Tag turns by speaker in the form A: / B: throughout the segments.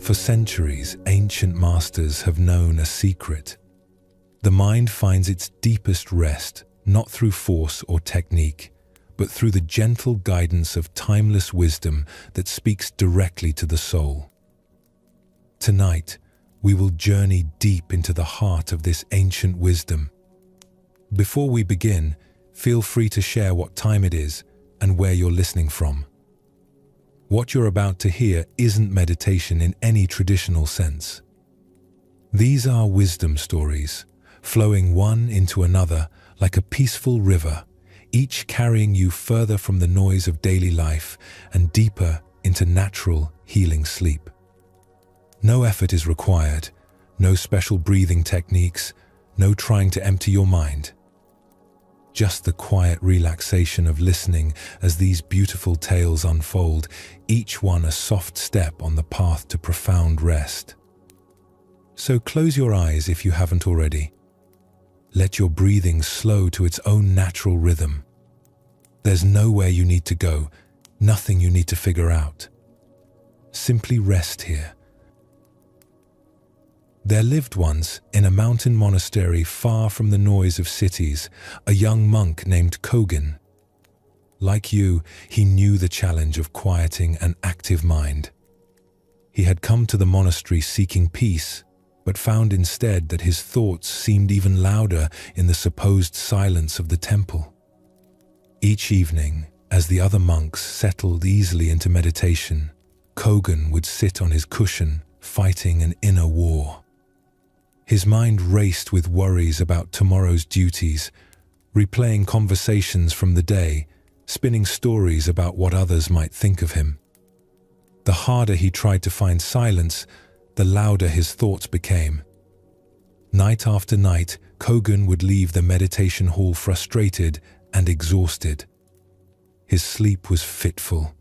A: For centuries, ancient masters have known a secret. The mind finds its deepest rest not through force or technique, but through the gentle guidance of timeless wisdom that speaks directly to the soul. Tonight, we will journey deep into the heart of this ancient wisdom. Before we begin, feel free to share what time it is and where you're listening from. What you're about to hear isn't meditation in any traditional sense. These are wisdom stories, flowing one into another like a peaceful river, each carrying you further from the noise of daily life and deeper into natural, healing sleep. No effort is required, no special breathing techniques, no trying to empty your mind. Just the quiet relaxation of listening as these beautiful tales unfold, each one a soft step on the path to profound rest. So close your eyes if you haven't already. Let your breathing slow to its own natural rhythm. There's nowhere you need to go, nothing you need to figure out. Simply rest here. There lived once, in a mountain monastery far from the noise of cities, a young monk named Kogen. Like you, he knew the challenge of quieting an active mind. He had come to the monastery seeking peace, but found instead that his thoughts seemed even louder in the supposed silence of the temple. Each evening, as the other monks settled easily into meditation, Kogen would sit on his cushion, fighting an inner war. His mind raced with worries about tomorrow's duties, replaying conversations from the day, spinning stories about what others might think of him. The harder he tried to find silence, the louder his thoughts became. Night after night, Kogen would leave the meditation hall frustrated and exhausted. His sleep was fitful,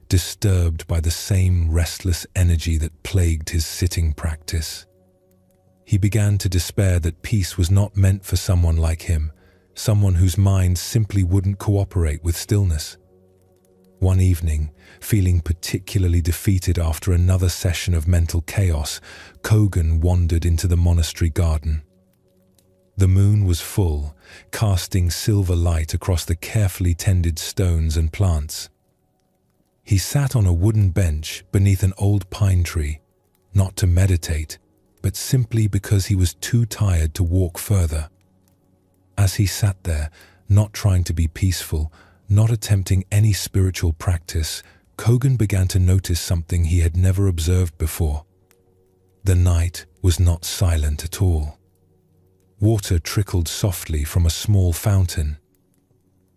A: disturbed by the same restless energy that plagued his sitting practice. He began to despair that peace was not meant for someone like him, someone whose mind simply wouldn't cooperate with stillness. One evening, feeling particularly defeated after another session of mental chaos, Kogen wandered into the monastery garden. The moon was full, casting silver light across the carefully tended stones and plants. He sat on a wooden bench beneath an old pine tree, not to meditate, but simply because he was too tired to walk further. As he sat there, not trying to be peaceful, not attempting any spiritual practice, Kogen began to notice something he had never observed before. The night was not silent at all. Water trickled softly from a small fountain.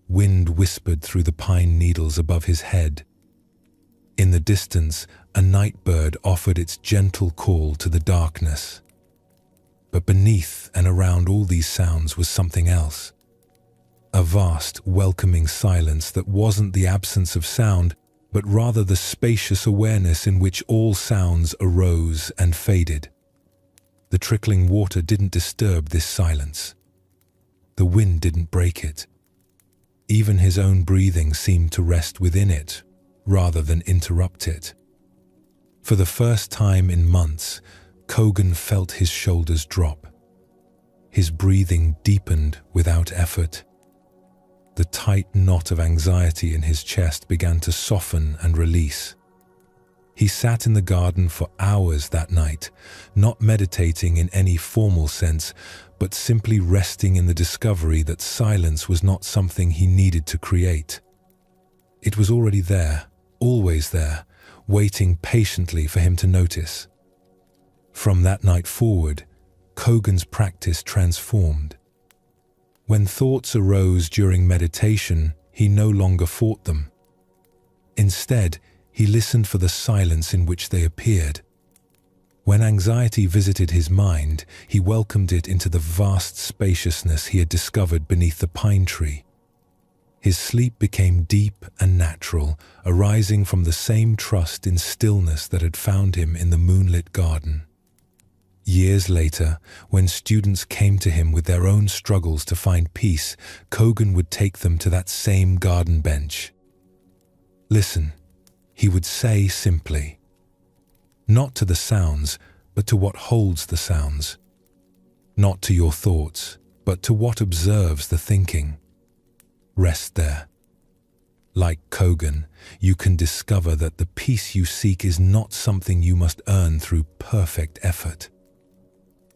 A: Wind whispered through the pine needles above his head. In the distance, a night bird offered its gentle call to the darkness. But beneath and around all these sounds was something else. A vast, welcoming silence that wasn't the absence of sound, but rather the spacious awareness in which all sounds arose and faded. The trickling water didn't disturb this silence. The wind didn't break it. Even his own breathing seemed to rest within it, rather than interrupt it. For the first time in months, Kogen felt his shoulders drop. His breathing deepened without effort. The tight knot of anxiety in his chest began to soften and release. He sat in the garden for hours that night, not meditating in any formal sense, but simply resting in the discovery that silence was not something he needed to create. It was already there, always there, waiting patiently for him to notice. From that night forward, Kogen's practice transformed. When thoughts arose during meditation, he no longer fought them. Instead, he listened for the silence in which they appeared. When anxiety visited his mind, he welcomed it into the vast spaciousness he had discovered beneath the pine tree. His sleep became deep and natural, arising from the same trust in stillness that had found him in the moonlit garden. Years later, when students came to him with their own struggles to find peace, Kogen would take them to that same garden bench. "Listen," he would say simply, not to the sounds, but to what holds the sounds. Not to your thoughts, but to what observes the thinking. Rest there. Like Kogan, you can discover that the peace you seek is not something you must earn through perfect effort.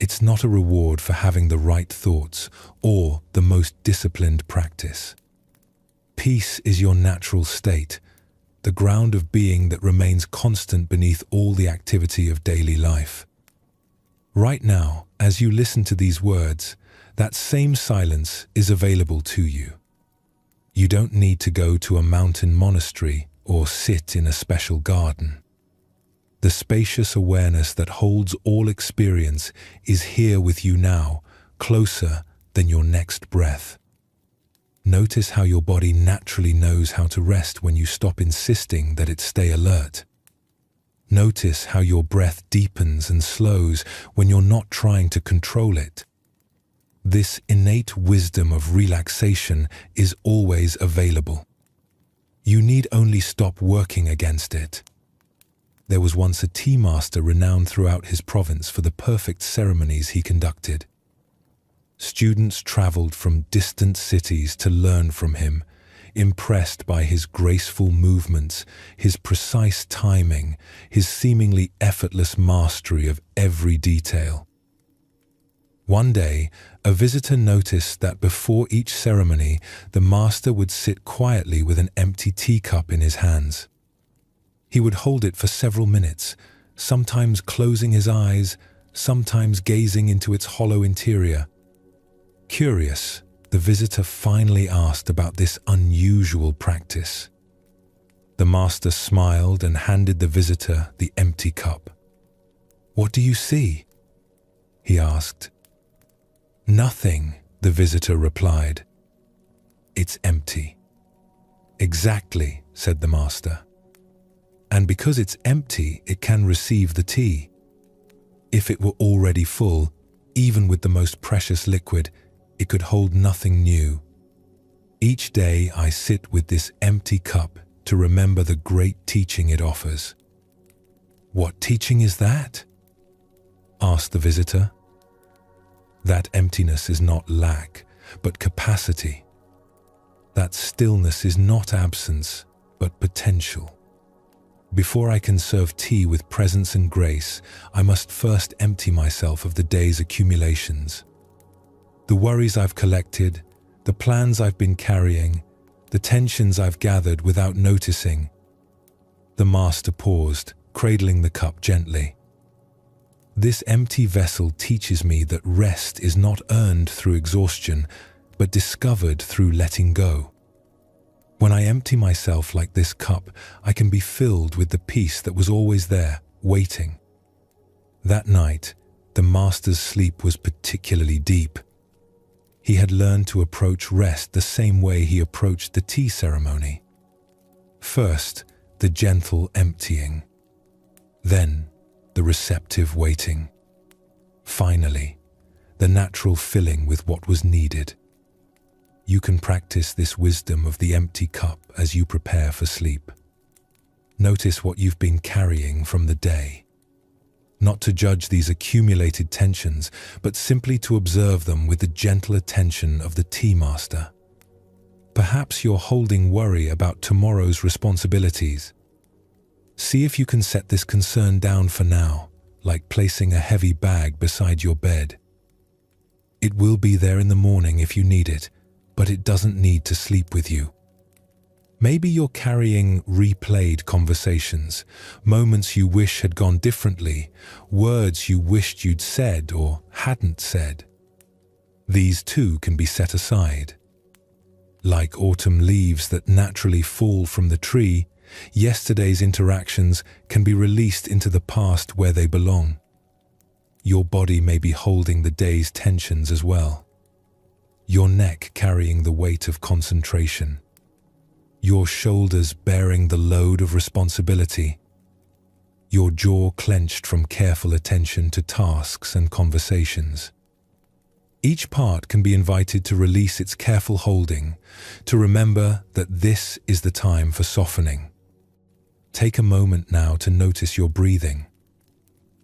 A: It's not a reward for having the right thoughts or the most disciplined practice. Peace is your natural state, the ground of being that remains constant beneath all the activity of daily life. Right now, as you listen to these words, that same silence is available to you. You don't need to go to a mountain monastery or sit in a special garden. The spacious awareness that holds all experience is here with you now, closer than your next breath. Notice how your body naturally knows how to rest when you stop insisting that it stay alert. Notice how your breath deepens and slows when you're not trying to control it. This innate wisdom of relaxation is always available. You need only stop working against it. There was once a tea master renowned throughout his province for the perfect ceremonies he conducted. Students traveled from distant cities to learn from him, impressed by his graceful movements, his precise timing, his seemingly effortless mastery of every detail. One day, a visitor noticed that before each ceremony, the master would sit quietly with an empty teacup in his hands. He would hold it for several minutes, sometimes closing his eyes, sometimes gazing into its hollow interior. Curious, the visitor finally asked about this unusual practice. The master smiled and handed the visitor the empty cup. "What do you see?" he asked. "Nothing," the visitor replied. "It's empty." "Exactly," said the master. "And because it's empty, it can receive the tea. If it were already full, even with the most precious liquid, it could hold nothing new. Each day I sit with this empty cup to remember the great teaching it offers." "What teaching is that?" asked the visitor. "That emptiness is not lack, but capacity. That stillness is not absence, but potential. Before I can serve tea with presence and grace, I must first empty myself of the day's accumulations. The worries I've collected, the plans I've been carrying, the tensions I've gathered without noticing." The master paused, cradling the cup gently. "This empty vessel teaches me that rest is not earned through exhaustion, but discovered through letting go. When I empty myself like this cup, I can be filled with the peace that was always there, waiting." That night, the master's sleep was particularly deep. He had learned to approach rest the same way he approached the tea ceremony. First, the gentle emptying. Then, the receptive waiting. Finally, the natural filling with what was needed. You can practice this wisdom of the empty cup as you prepare for sleep. Notice what you've been carrying from the day. Not to judge these accumulated tensions, but simply to observe them with the gentle attention of the tea master. Perhaps you're holding worry about tomorrow's responsibilities. See if you can set this concern down for now, like placing a heavy bag beside your bed. It will be there in the morning if you need it, but it doesn't need to sleep with you. Maybe you're carrying replayed conversations, moments you wish had gone differently, words you wished you'd said or hadn't said. These too can be set aside. Like autumn leaves that naturally fall from the tree, yesterday's interactions can be released into the past where they belong. Your body may be holding the day's tensions as well. Your neck carrying the weight of concentration. Your shoulders bearing the load of responsibility. Your jaw clenched from careful attention to tasks and conversations. Each part can be invited to release its careful holding, to remember that this is the time for softening. Take a moment now to notice your breathing.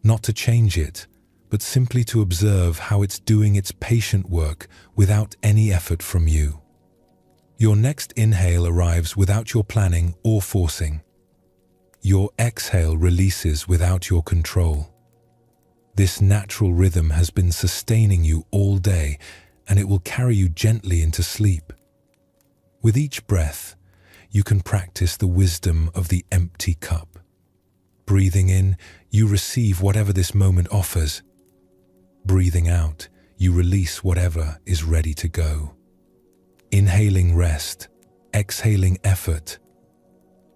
A: not to change it, but simply to observe how it's doing its patient work without any effort from you. Your next inhale arrives without your planning or forcing. Your exhale releases without your control. This natural rhythm has been sustaining you all day, and it will carry you gently into sleep. With each breath, you can practice the wisdom of the empty cup. Breathing in, you receive whatever this moment offers. Breathing out, you release whatever is ready to go. Inhaling rest, exhaling effort.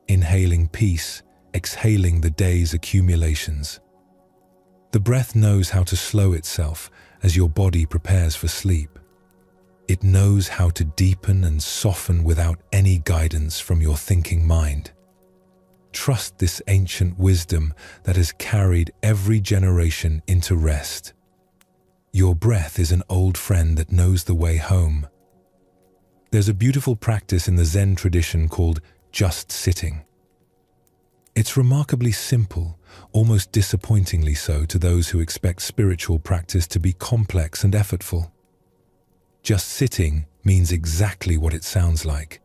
A: Inhaling peace, exhaling the day's accumulations. The breath knows how to slow itself as your body prepares for sleep. It knows how to deepen and soften without any guidance from your thinking mind. Trust this ancient wisdom that has carried every generation into rest. Your breath is an old friend that knows the way home. There's a beautiful practice in the Zen tradition called just sitting. It's remarkably simple, almost disappointingly so to those who expect spiritual practice to be complex and effortful. Just sitting means exactly what it sounds like.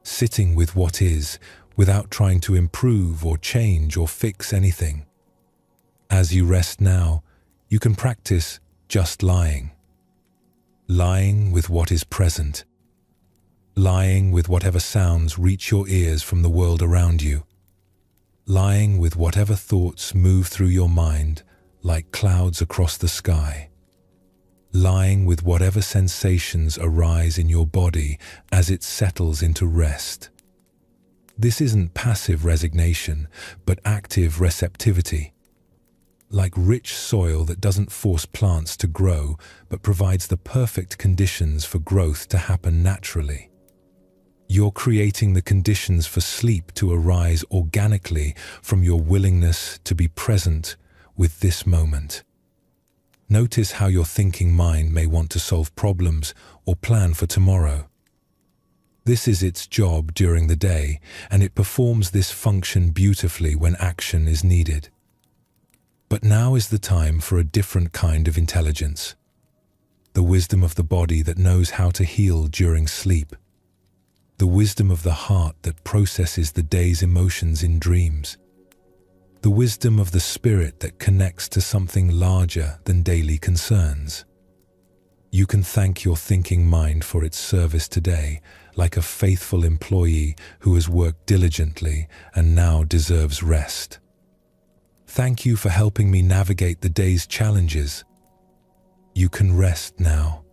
A: Sitting with what is, without trying to improve or change or fix anything. As you rest now, you can practice just lying. Lying with what is present. Lying with whatever sounds reach your ears from the world around you. Lying with whatever thoughts move through your mind like clouds across the sky. Lying with whatever sensations arise in your body as it settles into rest. This isn't passive resignation, but active receptivity. Like rich soil that doesn't force plants to grow, but provides the perfect conditions for growth to happen naturally. You're creating the conditions for sleep to arise organically from your willingness to be present with this moment. Notice how your thinking mind may want to solve problems or plan for tomorrow. This is its job during the day, and it performs this function beautifully when action is needed. But now is the time for a different kind of intelligence. The wisdom of the body that knows how to heal during sleep. The wisdom of the heart that processes the day's emotions in dreams. The wisdom of the spirit that connects to something larger than daily concerns. You can thank your thinking mind for its service today, like a faithful employee who has worked diligently and now deserves rest. Thank you for helping me navigate the day's challenges. You can rest now.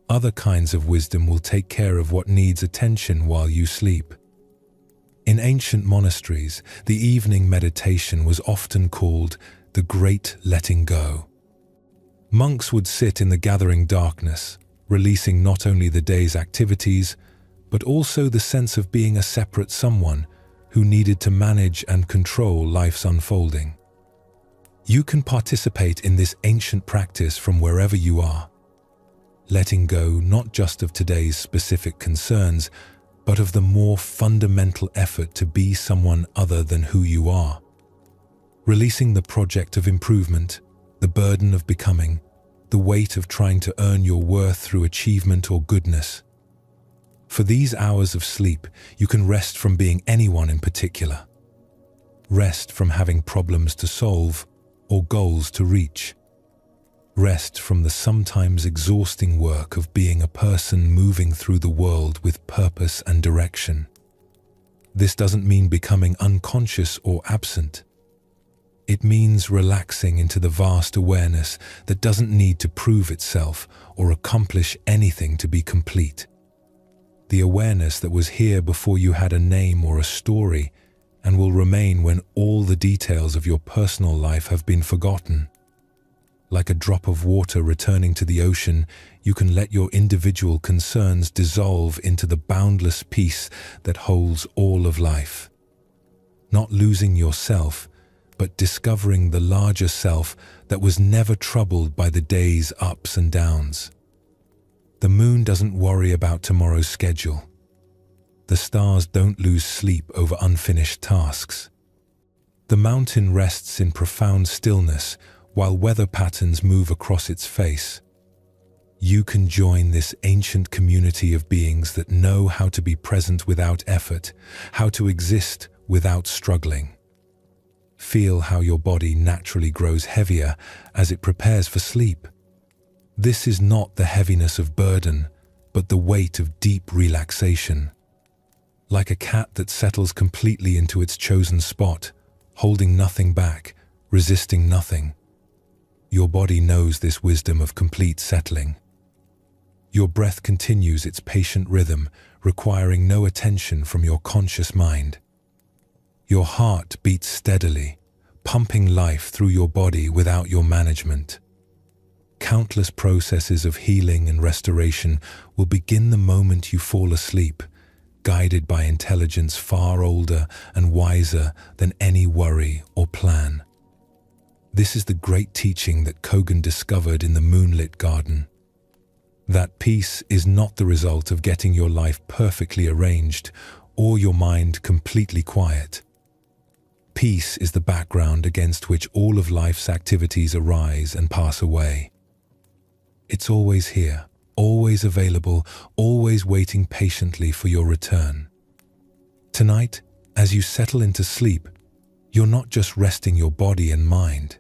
A: Other kinds of wisdom will take care of what needs attention while you sleep. In ancient monasteries, the evening meditation was often called the Great Letting Go. Monks would sit in the gathering darkness, releasing not only the day's activities, but also the sense of being a separate someone who needed to manage and control life's unfolding. You can participate in this ancient practice from wherever you are, letting go not just of today's specific concerns, but of the more fundamental effort to be someone other than who you are. Releasing the project of improvement, the burden of becoming, the weight of trying to earn your worth through achievement or goodness. For these hours of sleep, you can rest from being anyone in particular. Rest from having problems to solve or goals to reach. Rest from the sometimes exhausting work of being a person moving through the world with purpose and direction. This doesn't mean becoming unconscious or absent. It means relaxing into the vast awareness that doesn't need to prove itself or accomplish anything to be complete. The awareness that was here before you had a name or a story and will remain when all the details of your personal life have been forgotten. Like a drop of water returning to the ocean, you can let your individual concerns dissolve into the boundless peace that holds all of life. Not losing yourself, but discovering the larger self that was never troubled by the day's ups and downs. The moon doesn't worry about tomorrow's schedule. The stars don't lose sleep over unfinished tasks. The mountain rests in profound stillness while weather patterns move across its face. You can join this ancient community of beings that know how to be present without effort, how to exist without struggling. Feel how your body naturally grows heavier as it prepares for sleep. This is not the heaviness of burden, but the weight of deep relaxation. Like a cat that settles completely into its chosen spot, holding nothing back, resisting nothing. Your body knows this wisdom of complete settling. Your breath continues its patient rhythm, requiring no attention from your conscious mind. Your heart beats steadily, pumping life through your body without your management. Countless processes of healing and restoration will begin the moment you fall asleep, guided by intelligence far older and wiser than any worry or plan. This is the great teaching that Kogen discovered in the moonlit garden. That peace is not the result of getting your life perfectly arranged or your mind completely quiet. Peace is the background against which all of life's activities arise and pass away. It's always here, always available, always waiting patiently for your return. Tonight, as you settle into sleep, you're not just resting your body and mind.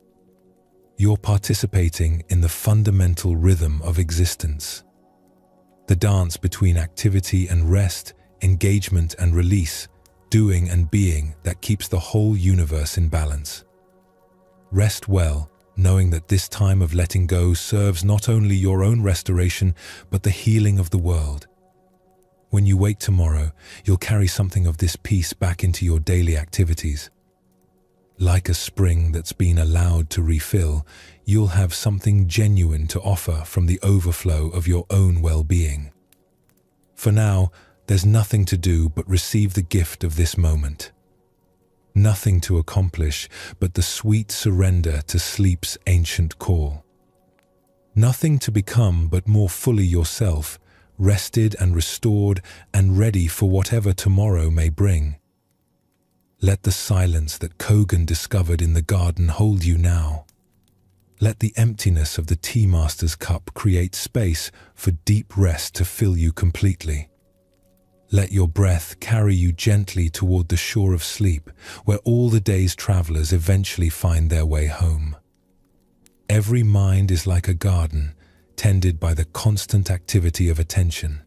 A: You're participating in the fundamental rhythm of existence. The dance between activity and rest, engagement and release, doing and being that keeps the whole universe in balance. Rest well, knowing that this time of letting go serves not only your own restoration, but the healing of the world. When you wake tomorrow, you'll carry something of this peace back into your daily activities. Like a spring that's been allowed to refill, you'll have something genuine to offer from the overflow of your own well-being. For now, there's nothing to do but receive the gift of this moment. Nothing to accomplish but the sweet surrender to sleep's ancient call. Nothing to become but more fully yourself, rested and restored and ready for whatever tomorrow may bring. Let the silence that Kogen discovered in the garden hold you now. Let the emptiness of the tea master's cup create space for deep rest to fill you completely. Let your breath carry you gently toward the shore of sleep, where all the day's travelers eventually find their way home. Every mind is like a garden, tended by the constant activity of attention.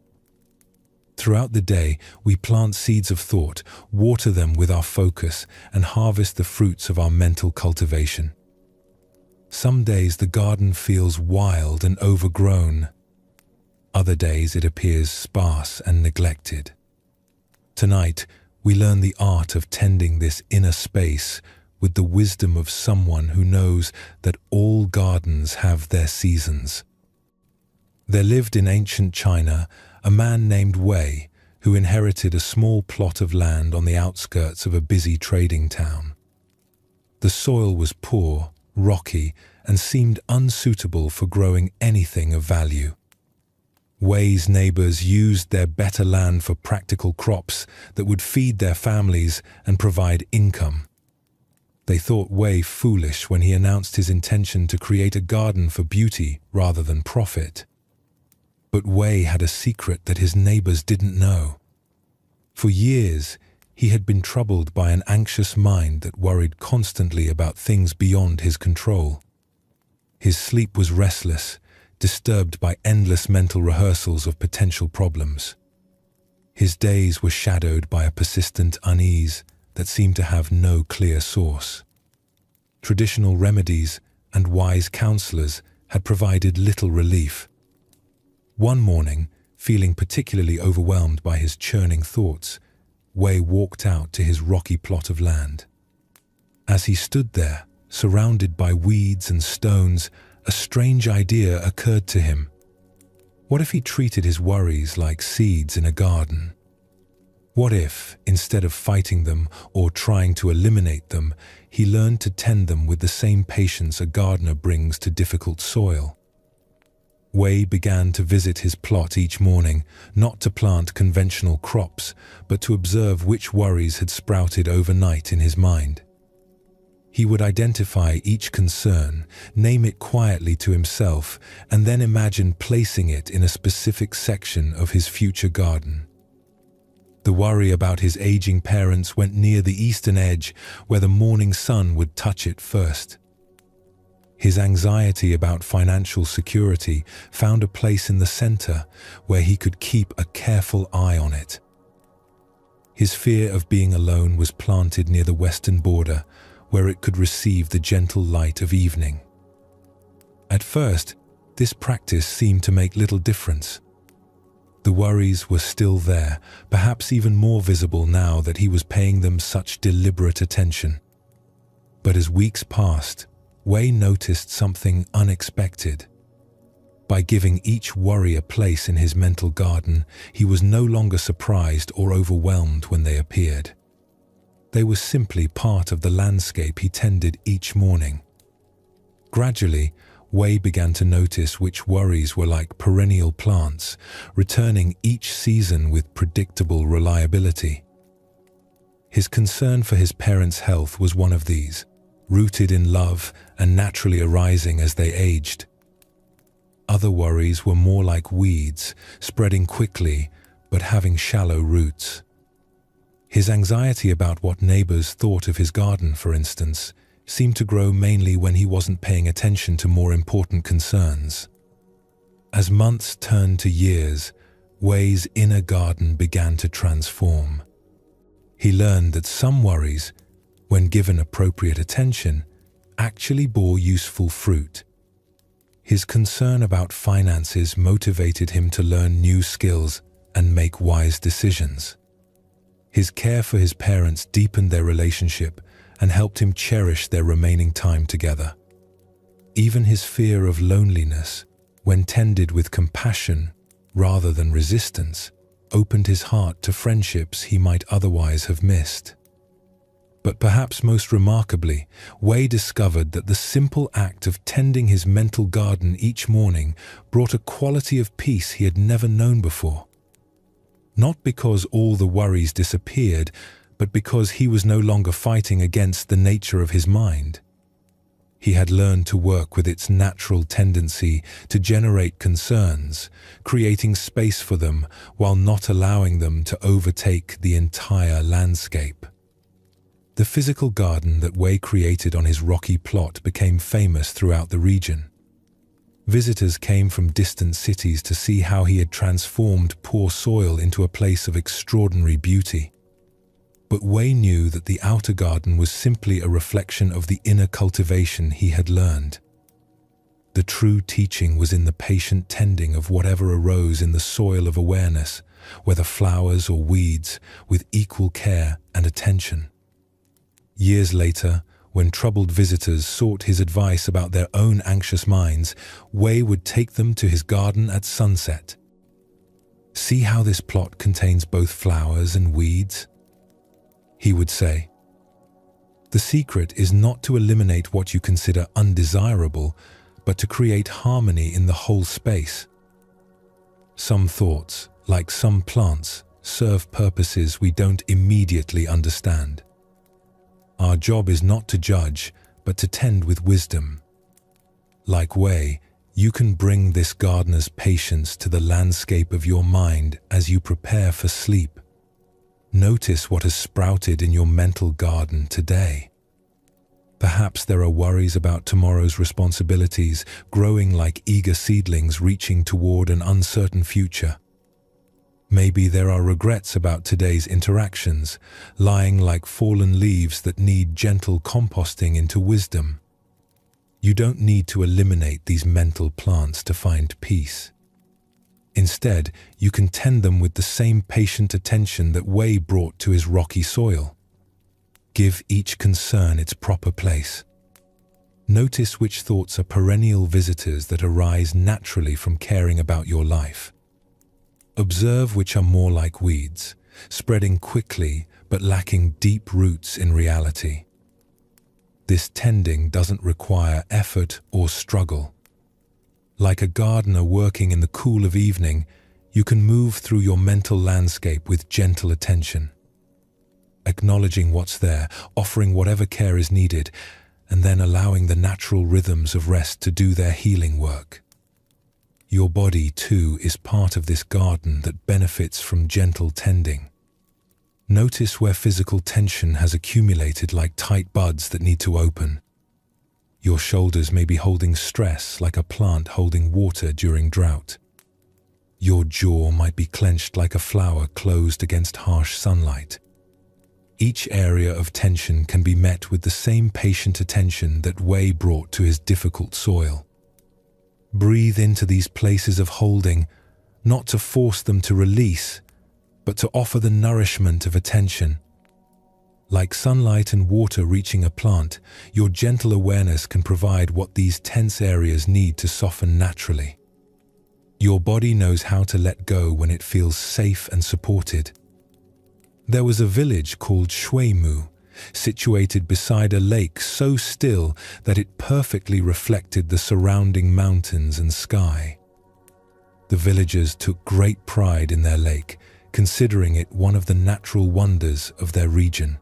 A: Throughout the day, we plant seeds of thought, water them with our focus, and harvest the fruits of our mental cultivation. Some days the garden feels wild and overgrown. Other days it appears sparse and neglected. Tonight, we learn the art of tending this inner space with the wisdom of someone who knows that all gardens have their seasons. There lived in ancient China a man named Wei, who inherited a small plot of land on the outskirts of a busy trading town. The soil was poor, rocky, and seemed unsuitable for growing anything of value. Wei's neighbors used their better land for practical crops that would feed their families and provide income. They thought Wei foolish when he announced his intention to create a garden for beauty rather than profit. But Wei had a secret that his neighbors didn't know. For years, he had been troubled by an anxious mind that worried constantly about things beyond his control. His sleep was restless, disturbed by endless mental rehearsals of potential problems. His days were shadowed by a persistent unease that seemed to have no clear source. Traditional remedies and wise counselors had provided little relief. One morning, feeling particularly overwhelmed by his churning thoughts, Wei walked out to his rocky plot of land. As he stood there, surrounded by weeds and stones, a strange idea occurred to him. What if he treated his worries like seeds in a garden? What if, instead of fighting them or trying to eliminate them, he learned to tend them with the same patience a gardener brings to difficult soil? Wei began to visit his plot each morning, not to plant conventional crops, but to observe which worries had sprouted overnight in his mind. He would identify each concern, name it quietly to himself, and then imagine placing it in a specific section of his future garden. The worry about his aging parents went near the eastern edge, where the morning sun would touch it first. His anxiety about financial security found a place in the center, where he could keep a careful eye on it. His fear of being alone was planted near the western border, where it could receive the gentle light of evening. At first, this practice seemed to make little difference. The worries were still there, perhaps even more visible now that he was paying them such deliberate attention. But as weeks passed, Wei noticed something unexpected. By giving each worry a place in his mental garden, he was no longer surprised or overwhelmed when they appeared. They were simply part of the landscape he tended each morning. Gradually, Wei began to notice which worries were like perennial plants, returning each season with predictable reliability. His concern for his parents' health was one of these, rooted in love and naturally arising as they aged. Other worries were more like weeds, spreading quickly but having shallow roots. His anxiety about what neighbors thought of his garden, for instance, seemed to grow mainly when he wasn't paying attention to more important concerns. As months turned to years, Wei's inner garden began to transform. He learned that some worries, when given appropriate attention, actually bore useful fruit. His concern about finances motivated him to learn new skills and make wise decisions. His care for his parents deepened their relationship and helped him cherish their remaining time together. Even his fear of loneliness, when tended with compassion rather than resistance, opened his heart to friendships he might otherwise have missed. But perhaps most remarkably, Wei discovered that the simple act of tending his mental garden each morning brought a quality of peace he had never known before. Not because all the worries disappeared, but because he was no longer fighting against the nature of his mind. He had learned to work with its natural tendency to generate concerns, creating space for them while not allowing them to overtake the entire landscape. The physical garden that Wei created on his rocky plot became famous throughout the region. Visitors came from distant cities to see how he had transformed poor soil into a place of extraordinary beauty. But Wei knew that the outer garden was simply a reflection of the inner cultivation he had learned. The true teaching was in the patient tending of whatever arose in the soil of awareness, whether flowers or weeds, with equal care and attention. Years later, when troubled visitors sought his advice about their own anxious minds, Wei would take them to his garden at sunset. "See how this plot contains both flowers and weeds?" he would say. "The secret is not to eliminate what you consider undesirable, but to create harmony in the whole space. Some thoughts, like some plants, serve purposes we don't immediately understand. Our job is not to judge, but to tend with wisdom. Like Wei, you can bring this gardener's patience to the landscape of your mind as you prepare for sleep. Notice what has sprouted in your mental garden today. Perhaps there are worries about tomorrow's responsibilities, growing like eager seedlings reaching toward an uncertain future. Maybe there are regrets about today's interactions, lying like fallen leaves that need gentle composting into wisdom. You don't need to eliminate these mental plants to find peace. Instead, you can tend them with the same patient attention that Wei brought to his rocky soil. Give each concern its proper place. Notice which thoughts are perennial visitors that arise naturally from caring about your life. Observe which are more like weeds, spreading quickly but lacking deep roots in reality. This tending doesn't require effort or struggle. Like a gardener working in the cool of evening, you can move through your mental landscape with gentle attention. acknowledging what's there, offering whatever care is needed, and then allowing the natural rhythms of rest to do their healing work. Your body, too, is part of this garden that benefits from gentle tending. Notice where physical tension has accumulated like tight buds that need to open. Your shoulders may be holding stress like a plant holding water during drought. Your jaw might be clenched like a flower closed against harsh sunlight. Each area of tension can be met with the same patient attention that Wei brought to his difficult soil. Breathe into these places of holding, not to force them to release, but to offer the nourishment of attention. Like sunlight and water reaching a plant, your gentle awareness can provide what these tense areas need to soften naturally. Your body knows how to let go when it feels safe and supported. There was a village called Shuimu, situated beside a lake so still that it perfectly reflected the surrounding mountains and sky. The villagers took great pride in their lake, considering it one of the natural wonders of their region.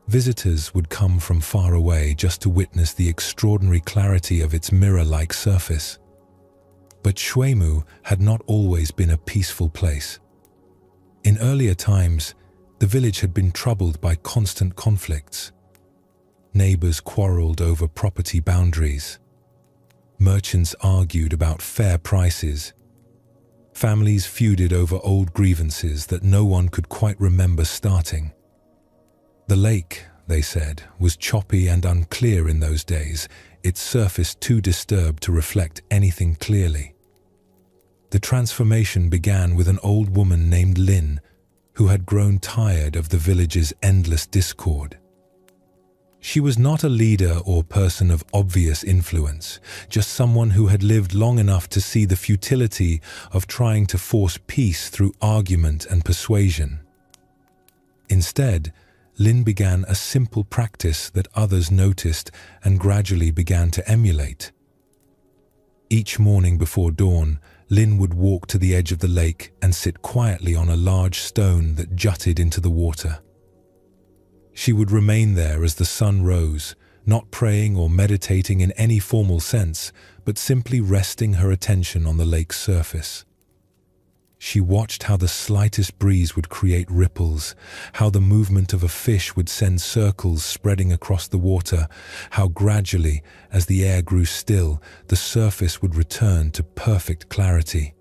A: Visitors would come from far away just to witness the extraordinary clarity of its mirror-like surface. But Shuimu had not always been a peaceful place. In earlier times, the village had been troubled by constant conflicts. Neighbors quarreled over property boundaries. Merchants argued about fair prices. Families feuded over old grievances that no one could quite remember starting. The lake, they said, was choppy and unclear in those days, its surface too disturbed to reflect anything clearly. The transformation began with an old woman named Lin, who had grown tired of the village's endless discord. She was not a leader or person of obvious influence, just someone who had lived long enough to see the futility of trying to force peace through argument and persuasion. Instead, Lin began a simple practice that others noticed and gradually began to emulate. Each morning before dawn, Lin would walk to the edge of the lake and sit quietly on a large stone that jutted into the water. She would remain there as the sun rose, not praying or meditating in any formal sense, but simply resting her attention on the lake's surface. She watched how the slightest breeze would create ripples, how the movement of a fish would send circles spreading across the water, how gradually, as the air grew still, the surface would return to perfect clarity.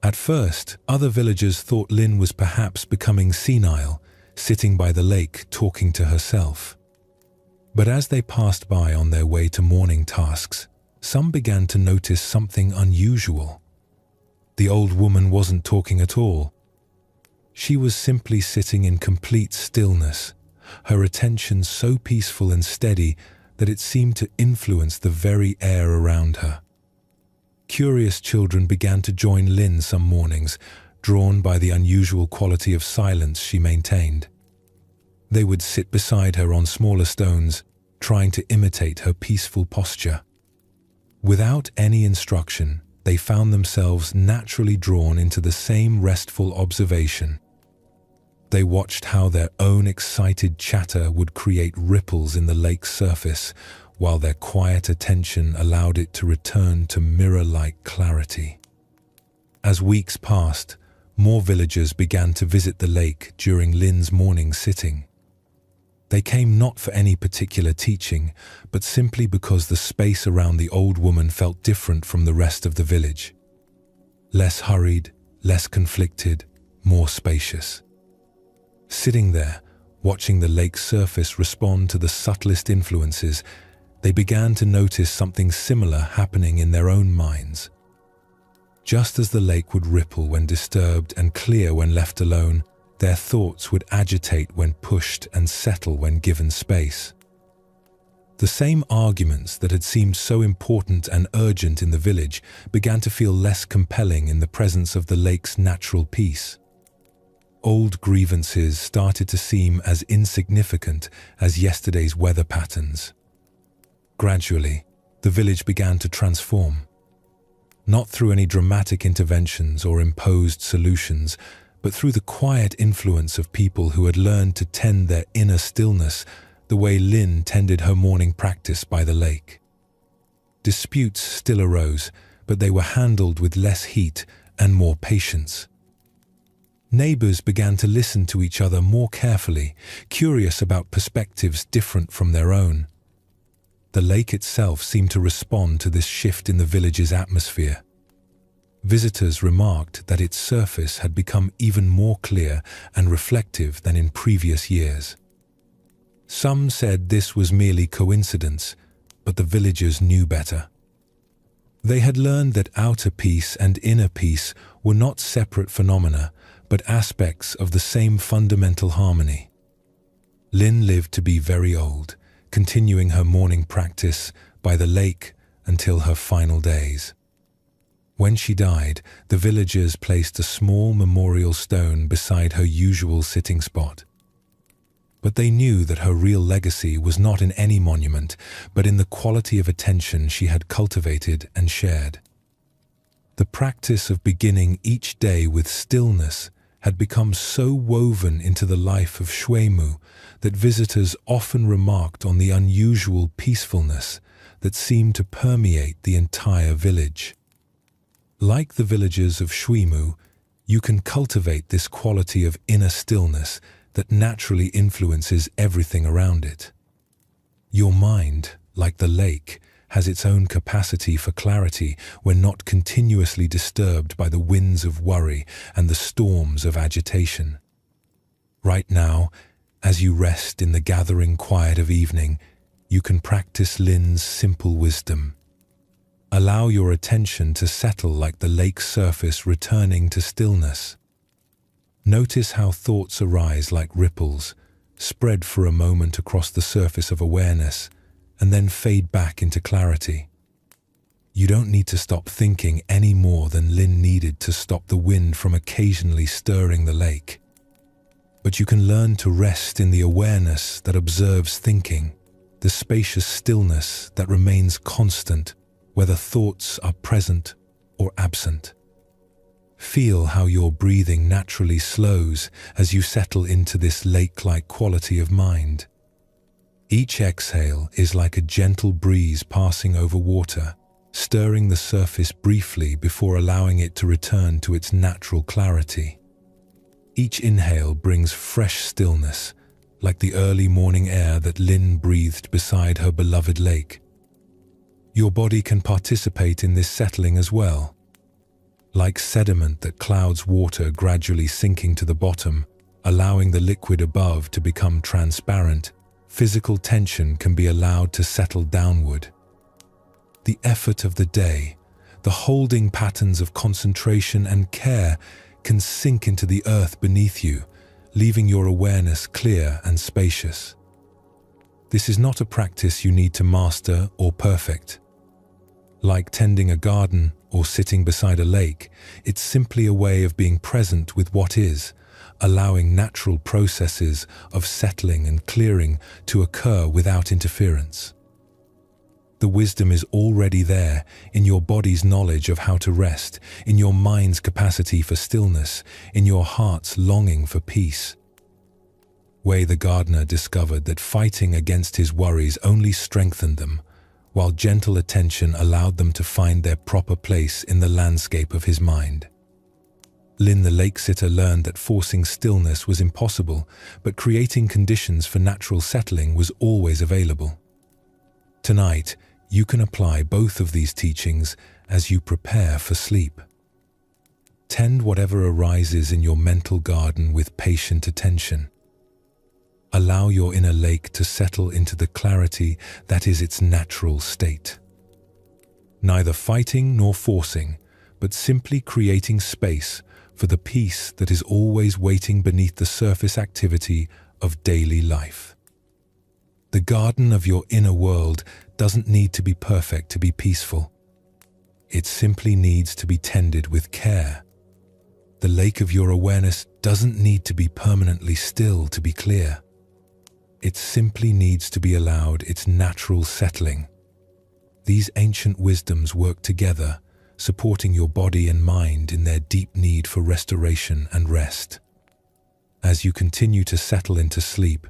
A: At first, other villagers thought Lin was perhaps becoming senile, sitting by the lake talking to herself. But as they passed by on their way to morning tasks, some began to notice something unusual. The old woman wasn't talking at all. She was simply sitting in complete stillness, her attention so peaceful and steady that it seemed to influence the very air around her. Curious children began to join Lin some mornings, drawn by the unusual quality of silence she maintained. They would sit beside her on smaller stones, trying to imitate her peaceful posture. Without any instruction, they found themselves naturally drawn into the same restful observation. They watched how their own excited chatter would create ripples in the lake's surface, while their quiet attention allowed it to return to mirror-like clarity. As weeks passed, more villagers began to visit the lake during Lin's morning sitting. They came not for any particular teaching, but simply because the space around the old woman felt different from the rest of the village. Less hurried, less conflicted, more spacious. Sitting there, watching the lake's surface respond to the subtlest influences, they began to notice something similar happening in their own minds. Just as the lake would ripple when disturbed and clear when left alone, their thoughts would agitate when pushed and settle when given space. The same arguments that had seemed so important and urgent in the village began to feel less compelling in the presence of the lake's natural peace. Old grievances started to seem as insignificant as yesterday's weather patterns. Gradually, the village began to transform. Not through any dramatic interventions or imposed solutions, but through the quiet influence of people who had learned to tend their inner stillness the way Lin tended her morning practice by the lake. Disputes still arose, but they were handled with less heat and more patience. Neighbors began to listen to each other more carefully, curious about perspectives different from their own. The lake itself seemed to respond to this shift in the village's atmosphere. Visitors remarked that its surface had become even more clear and reflective than in previous years. Some said this was merely coincidence, but the villagers knew better. They had learned that outer peace and inner peace were not separate phenomena, but aspects of the same fundamental harmony. Lin lived to be very old, continuing her morning practice by the lake until her final days. When she died, the villagers placed a small memorial stone beside her usual sitting spot. But they knew that her real legacy was not in any monument, but in the quality of attention she had cultivated and shared. The practice of beginning each day with stillness had become so woven into the life of Shuimu that visitors often remarked on the unusual peacefulness that seemed to permeate the entire village. Like the villagers of Shuimu, you can cultivate this quality of inner stillness that naturally influences everything around it. Your mind, like the lake, has its own capacity for clarity when not continuously disturbed by the winds of worry and the storms of agitation. Right now, as you rest in the gathering quiet of evening, you can practice Lin's simple wisdom. Allow your attention to settle like the lake's surface, returning to stillness. Notice how thoughts arise like ripples, spread for a moment across the surface of awareness, and then fade back into clarity. You don't need to stop thinking any more than Lin needed to stop the wind from occasionally stirring the lake. But you can learn to rest in the awareness that observes thinking, the spacious stillness that remains constant, whether thoughts are present or absent. Feel how your breathing naturally slows as you settle into this lake-like quality of mind. Each exhale is like a gentle breeze passing over water, stirring the surface briefly before allowing it to return to its natural clarity. Each inhale brings fresh stillness, like the early morning air that Lin breathed beside her beloved lake. Your body can participate in this settling as well. Like sediment that clouds water gradually sinking to the bottom, allowing the liquid above to become transparent, physical tension can be allowed to settle downward. The effort of the day, the holding patterns of concentration and care can sink into the earth beneath you, leaving your awareness clear and spacious. This is not a practice you need to master or perfect. Like tending a garden or sitting beside a lake, it's simply a way of being present with what is, allowing natural processes of settling and clearing to occur without interference. The wisdom is already there in your body's knowledge of how to rest, in your mind's capacity for stillness, in your heart's longing for peace. Wei the gardener discovered that fighting against his worries only strengthened them, while gentle attention allowed them to find their proper place in the landscape of his mind. Lin the lake-sitter learned that forcing stillness was impossible, but creating conditions for natural settling was always available. Tonight, you can apply both of these teachings as you prepare for sleep. Tend whatever arises in your mental garden with patient attention. Allow your inner lake to settle into the clarity that is its natural state. Neither fighting nor forcing, but simply creating space for the peace that is always waiting beneath the surface activity of daily life. The garden of your inner world doesn't need to be perfect to be peaceful. It simply needs to be tended with care. The lake of your awareness doesn't need to be permanently still to be clear. It simply needs to be allowed its natural settling. These ancient wisdoms work together, supporting your body and mind in their deep need for restoration and rest. As you continue to settle into sleep,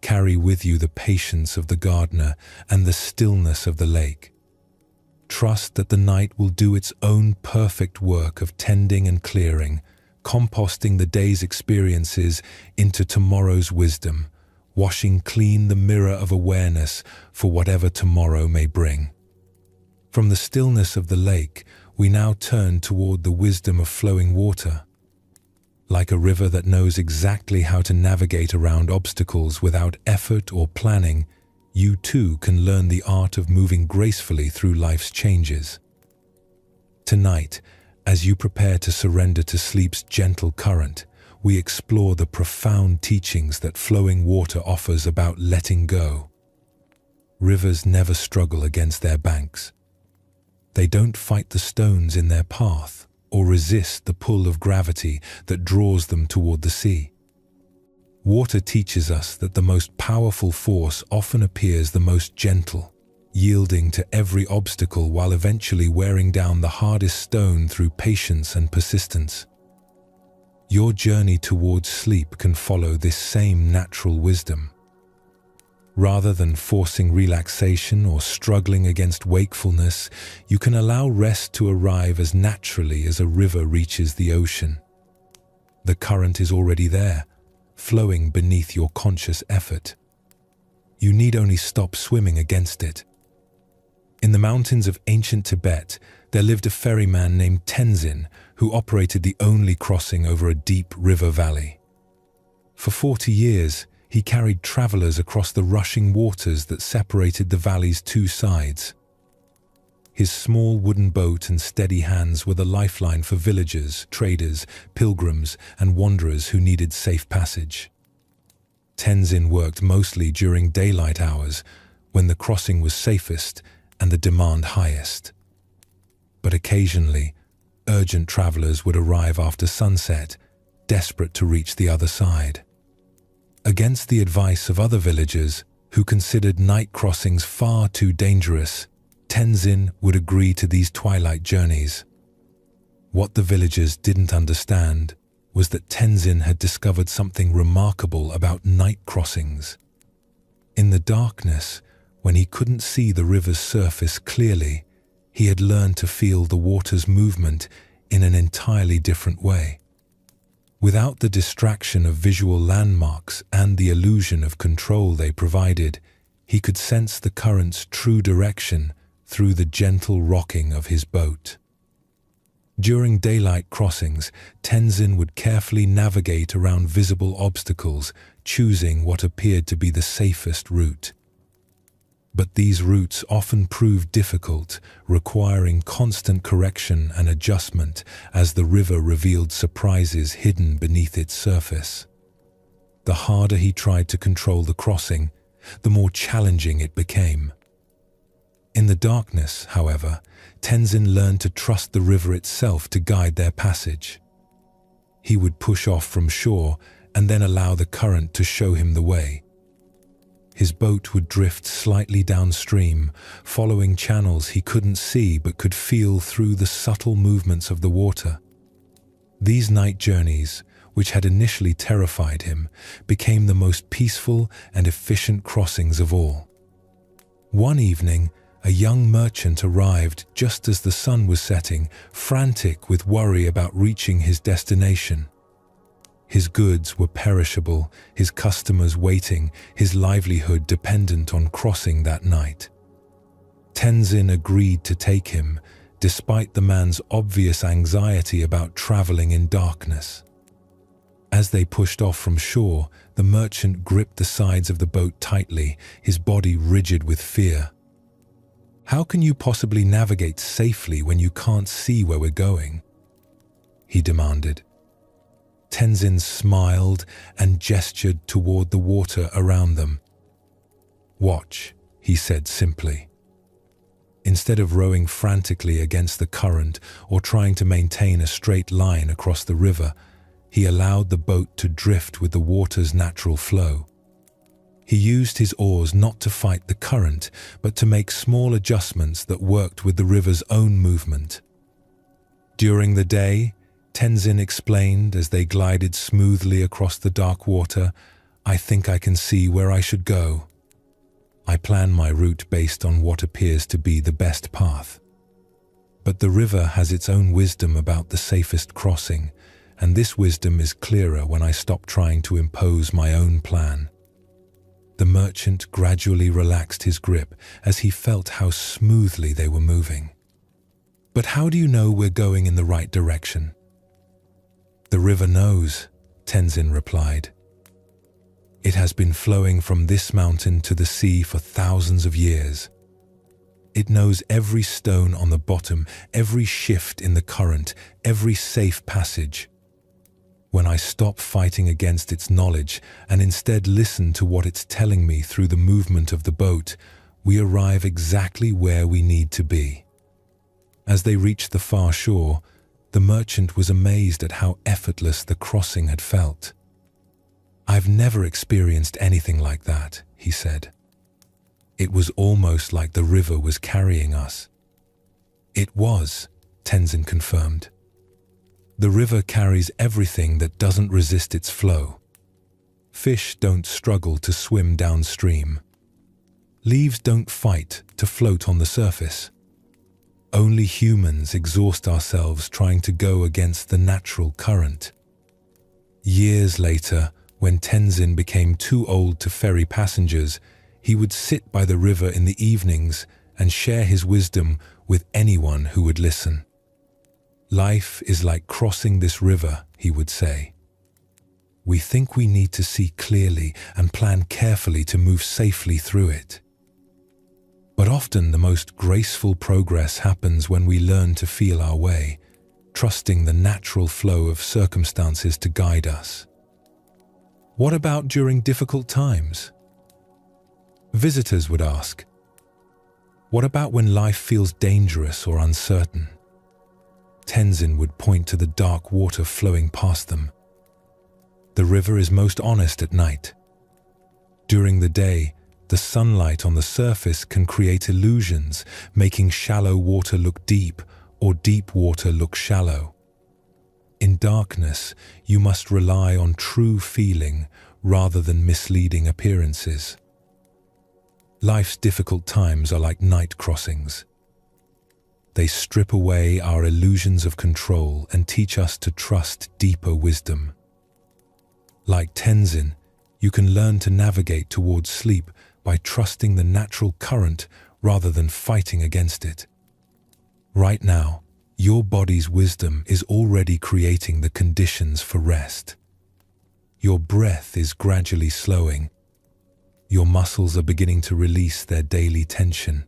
A: carry with you the patience of the gardener and the stillness of the lake. Trust that the night will do its own perfect work of tending and clearing, composting the day's experiences into tomorrow's wisdom, washing clean the mirror of awareness for whatever tomorrow may bring. From the stillness of the lake, we now turn toward the wisdom of flowing water. Like a river that knows exactly how to navigate around obstacles without effort or planning, you too can learn the art of moving gracefully through life's changes. Tonight, as you prepare to surrender to sleep's gentle current, we explore the profound teachings that flowing water offers about letting go. Rivers never struggle against their banks. They don't fight the stones in their path or resist the pull of gravity that draws them toward the sea. Water teaches us that the most powerful force often appears the most gentle, yielding to every obstacle while eventually wearing down the hardest stone through patience and persistence. Your journey towards sleep can follow this same natural wisdom. Rather than forcing relaxation or struggling against wakefulness, you can allow rest to arrive as naturally as a river reaches the ocean. The current is already there, flowing beneath your conscious effort. You need only stop swimming against it. In the mountains of ancient Tibet, there lived a ferryman named Tenzin who operated the only crossing over a deep river valley. For 40 years, he carried travelers across the rushing waters that separated the valley's two sides. His small wooden boat and steady hands were the lifeline for villagers, traders, pilgrims, and wanderers who needed safe passage. Tenzin worked mostly during daylight hours, when the crossing was safest and the demand highest. But occasionally, urgent travelers would arrive after sunset, desperate to reach the other side. Against the advice of other villagers, who considered night crossings far too dangerous, Tenzin would agree to these twilight journeys. What the villagers didn't understand was that Tenzin had discovered something remarkable about night crossings. In the darkness, when he couldn't see the river's surface clearly, he had learned to feel the water's movement in an entirely different way. Without the distraction of visual landmarks and the illusion of control they provided, he could sense the current's true direction through the gentle rocking of his boat. During daylight crossings, Tenzin would carefully navigate around visible obstacles, choosing what appeared to be the safest route. But these routes often proved difficult, requiring constant correction and adjustment as the river revealed surprises hidden beneath its surface. The harder he tried to control the crossing, the more challenging it became. In the darkness, however, Tenzin learned to trust the river itself to guide their passage. He would push off from shore and then allow the current to show him the way. His boat would drift slightly downstream, following channels he couldn't see but could feel through the subtle movements of the water. These night journeys, which had initially terrified him, became the most peaceful and efficient crossings of all. One evening, a young merchant arrived just as the sun was setting, frantic with worry about reaching his destination. His goods were perishable, his customers waiting, his livelihood dependent on crossing that night. Tenzin agreed to take him, despite the man's obvious anxiety about traveling in darkness. As they pushed off from shore, the merchant gripped the sides of the boat tightly, his body rigid with fear. "How can you possibly navigate safely when you can't see where we're going?" he demanded. Tenzin smiled and gestured toward the water around them. "Watch," he said simply. Instead of rowing frantically against the current or trying to maintain a straight line across the river, he allowed the boat to drift with the water's natural flow. He used his oars not to fight the current, but to make small adjustments that worked with the river's own movement. During the day, Tenzin explained as they glided smoothly across the dark water. "I think I can see where I should go. I plan my route based on what appears to be the best path. But the river has its own wisdom about the safest crossing, and this wisdom is clearer when I stop trying to impose my own plan." The merchant gradually relaxed his grip as he felt how smoothly they were moving. "But how do you know we're going in the right direction?" "The river knows," Tenzin replied. "It has been flowing from this mountain to the sea for thousands of years. It knows every stone on the bottom, every shift in the current, every safe passage. When I stop fighting against its knowledge and instead listen to what it's telling me through the movement of the boat, we arrive exactly where we need to be." As they reached the far shore, the merchant was amazed at how effortless the crossing had felt. "I've never experienced anything like that," he said. "It was almost like the river was carrying us." "It was," Tenzin confirmed. "The river carries everything that doesn't resist its flow. Fish don't struggle to swim downstream. Leaves don't fight to float on the surface. Only humans exhaust ourselves trying to go against the natural current." Years later, when Tenzin became too old to ferry passengers, he would sit by the river in the evenings and share his wisdom with anyone who would listen. "Life is like crossing this river," he would say. "We think we need to see clearly and plan carefully to move safely through it. But often the most graceful progress happens when we learn to feel our way, trusting the natural flow of circumstances to guide us." "What about during difficult times?" Visitors would ask. "What about when life feels dangerous or uncertain?" Tenzin would point to the dark water flowing past them. "The river is most honest at night. During the day, the sunlight on the surface can create illusions, making shallow water look deep or deep water look shallow. In darkness, you must rely on true feeling rather than misleading appearances. Life's difficult times are like night crossings. They strip away our illusions of control and teach us to trust deeper wisdom. Like Tenzin, you can learn to navigate towards sleep by trusting the natural current rather than fighting against it. Right now, your body's wisdom is already creating the conditions for rest. Your breath is gradually slowing. Your muscles are beginning to release their daily tension.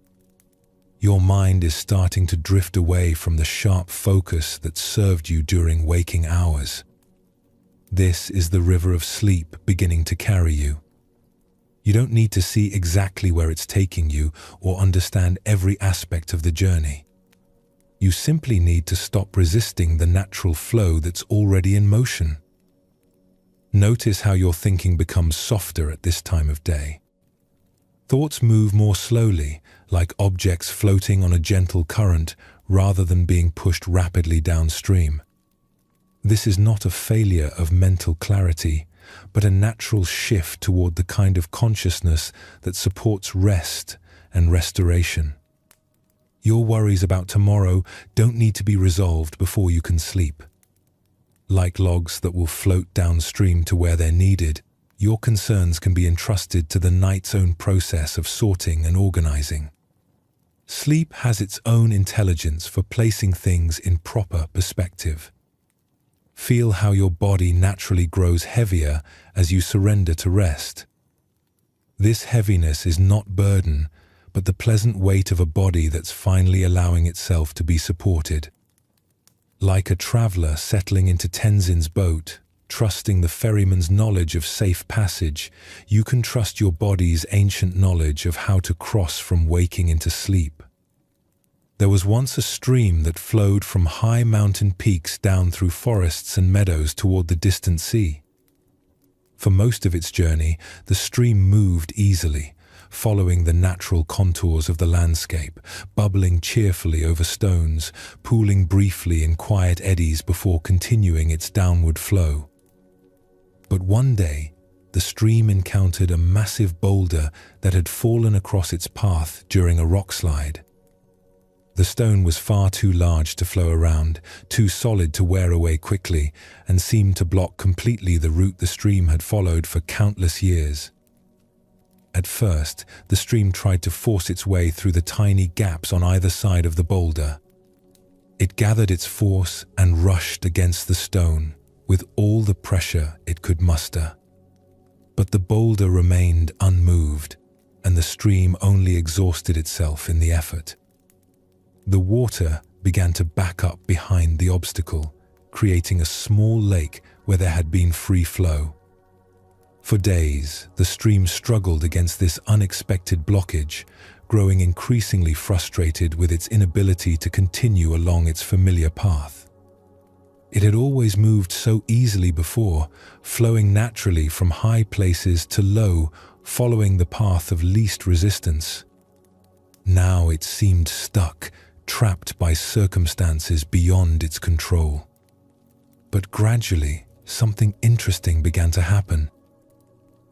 A: Your mind is starting to drift away from the sharp focus that served you during waking hours. This is the river of sleep beginning to carry you. You don't need to see exactly where it's taking you or understand every aspect of the journey. You simply need to stop resisting the natural flow that's already in motion. Notice how your thinking becomes softer at this time of day. Thoughts move more slowly, like objects floating on a gentle current rather than being pushed rapidly downstream. This is not a failure of mental clarity, but a natural shift toward the kind of consciousness that supports rest and restoration. Your worries about tomorrow don't need to be resolved before you can sleep. Like logs that will float downstream to where they're needed, your concerns can be entrusted to the night's own process of sorting and organizing. Sleep has its own intelligence for placing things in proper perspective. Feel how your body naturally grows heavier as you surrender to rest. This heaviness is not burden, but the pleasant weight of a body that's finally allowing itself to be supported. Like a traveler settling into Tenzin's boat, trusting the ferryman's knowledge of safe passage, you can trust your body's ancient knowledge of how to cross from waking into sleep. There was once a stream that flowed from high mountain peaks down through forests and meadows toward the distant sea. For most of its journey, the stream moved easily, following the natural contours of the landscape, bubbling cheerfully over stones, pooling briefly in quiet eddies before continuing its downward flow. But one day, the stream encountered a massive boulder that had fallen across its path during a rock slide. The stone was far too large to flow around, too solid to wear away quickly, and seemed to block completely the route the stream had followed for countless years. At first, the stream tried to force its way through the tiny gaps on either side of the boulder. It gathered its force and rushed against the stone with all the pressure it could muster. But the boulder remained unmoved, and the stream only exhausted itself in the effort. The water began to back up behind the obstacle, creating a small lake where there had been free flow. For days, the stream struggled against this unexpected blockage, growing increasingly frustrated with its inability to continue along its familiar path. It had always moved so easily before, flowing naturally from high places to low, following the path of least resistance. Now it seemed stuck, trapped by circumstances beyond its control. But gradually, something interesting began to happen.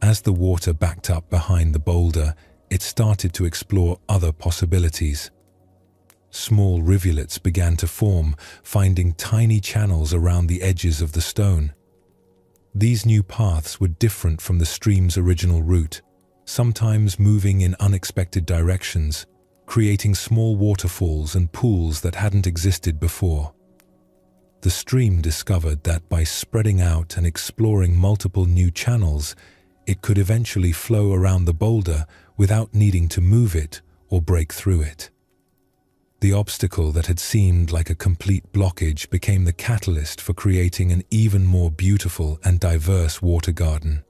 A: As the water backed up behind the boulder, it started to explore other possibilities. Small rivulets began to form, finding tiny channels around the edges of the stone. These new paths were different from the stream's original route, sometimes moving in unexpected directions, creating small waterfalls and pools that hadn't existed before. The stream discovered that by spreading out and exploring multiple new channels, it could eventually flow around the boulder without needing to move it or break through it. The obstacle that had seemed like a complete blockage became the catalyst for creating an even more beautiful and diverse water garden.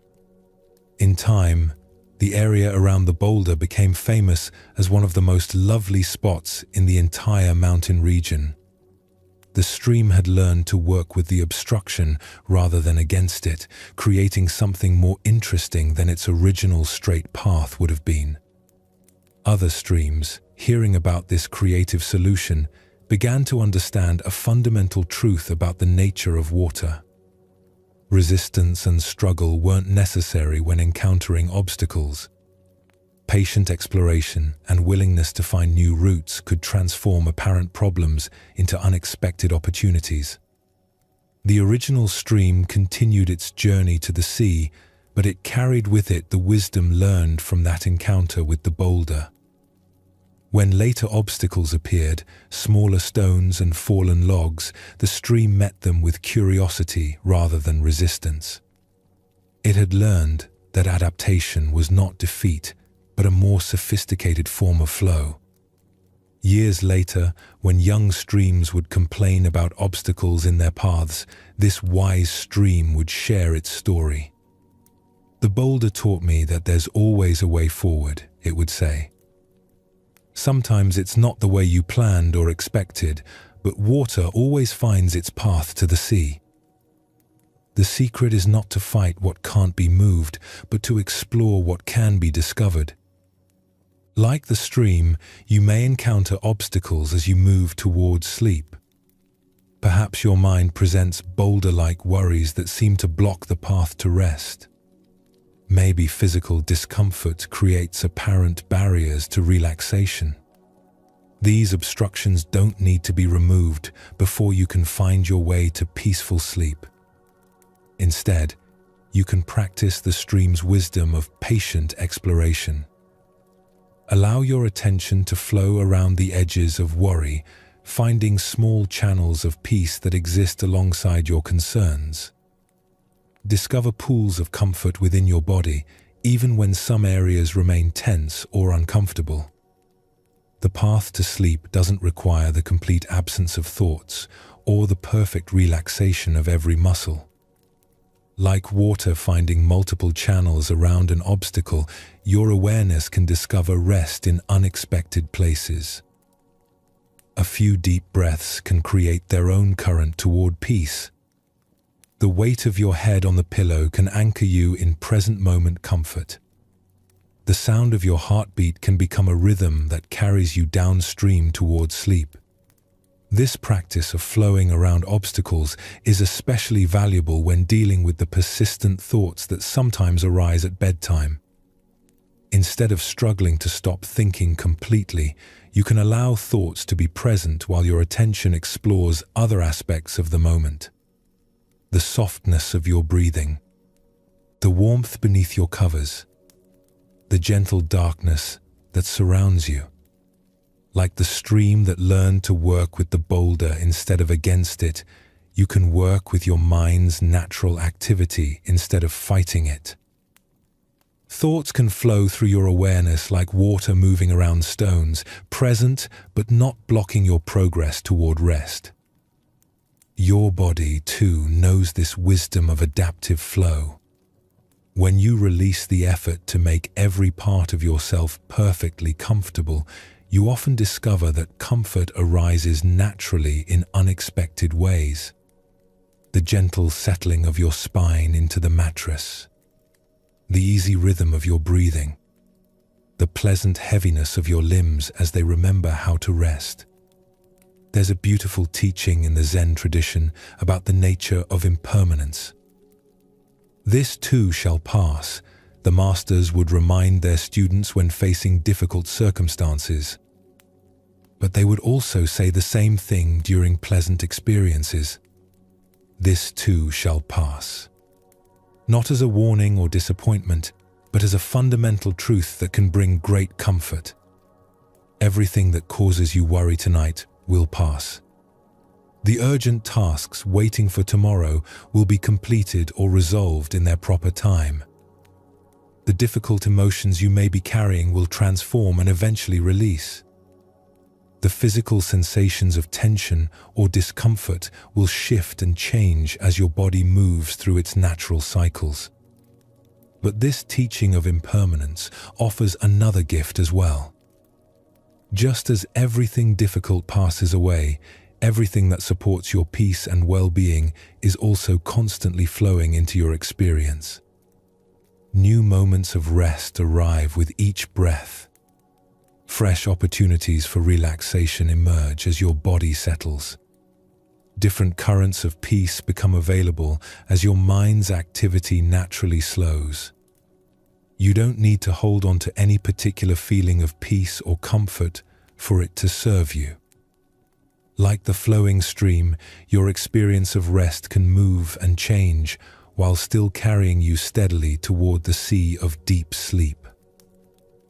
A: In time, the area around the boulder became famous as one of the most lovely spots in the entire mountain region. The stream had learned to work with the obstruction rather than against it, creating something more interesting than its original straight path would have been. Other streams, hearing about this creative solution, began to understand a fundamental truth about the nature of water. Resistance and struggle weren't necessary when encountering obstacles. Patient exploration and willingness to find new routes could transform apparent problems into unexpected opportunities. The original stream continued its journey to the sea, but it carried with it the wisdom learned from that encounter with the boulder. When later obstacles appeared, smaller stones and fallen logs, the stream met them with curiosity rather than resistance. It had learned that adaptation was not defeat, but a more sophisticated form of flow. Years later, when young streams would complain about obstacles in their paths, this wise stream would share its story. "The boulder taught me that there's always a way forward," it would say. "Sometimes it's not the way you planned or expected, but water always finds its path to the sea. The secret is not to fight what can't be moved, but to explore what can be discovered." Like the stream, you may encounter obstacles as you move towards sleep. Perhaps your mind presents boulder-like worries that seem to block the path to rest. Maybe physical discomfort creates apparent barriers to relaxation. These obstructions don't need to be removed before you can find your way to peaceful sleep. Instead, you can practice the stream's wisdom of patient exploration. Allow your attention to flow around the edges of worry, finding small channels of peace that exist alongside your concerns. Discover pools of comfort within your body, even when some areas remain tense or uncomfortable. The path to sleep doesn't require the complete absence of thoughts or the perfect relaxation of every muscle. Like water finding multiple channels around an obstacle, your awareness can discover rest in unexpected places. A few deep breaths can create their own current toward peace. The weight of your head on the pillow can anchor you in present moment comfort. The sound of your heartbeat can become a rhythm that carries you downstream towards sleep. This practice of flowing around obstacles is especially valuable when dealing with the persistent thoughts that sometimes arise at bedtime. Instead of struggling to stop thinking completely, you can allow thoughts to be present while your attention explores other aspects of the moment. The softness of your breathing, the warmth beneath your covers, the gentle darkness that surrounds you. Like the stream that learned to work with the boulder instead of against it, you can work with your mind's natural activity instead of fighting it. Thoughts can flow through your awareness like water moving around stones, present but not blocking your progress toward rest. Your body, too, knows this wisdom of adaptive flow. When you release the effort to make every part of yourself perfectly comfortable, you often discover that comfort arises naturally in unexpected ways. The gentle settling of your spine into the mattress, the easy rhythm of your breathing, the pleasant heaviness of your limbs as they remember how to rest. There's a beautiful teaching in the Zen tradition about the nature of impermanence. This too shall pass, the masters would remind their students when facing difficult circumstances. But they would also say the same thing during pleasant experiences. This too shall pass. Not as a warning or disappointment, but as a fundamental truth that can bring great comfort. Everything that causes you worry tonight will pass. The urgent tasks waiting for tomorrow will be completed or resolved in their proper time. The difficult emotions you may be carrying will transform and eventually release. The physical sensations of tension or discomfort will shift and change as your body moves through its natural cycles. But this teaching of impermanence offers another gift as well. Just as everything difficult passes away, everything that supports your peace and well-being is also constantly flowing into your experience. New moments of rest arrive with each breath. Fresh opportunities for relaxation emerge as your body settles. Different currents of peace become available as your mind's activity naturally slows. You don't need to hold on to any particular feeling of peace or comfort for it to serve you. Like the flowing stream, your experience of rest can move and change while still carrying you steadily toward the sea of deep sleep.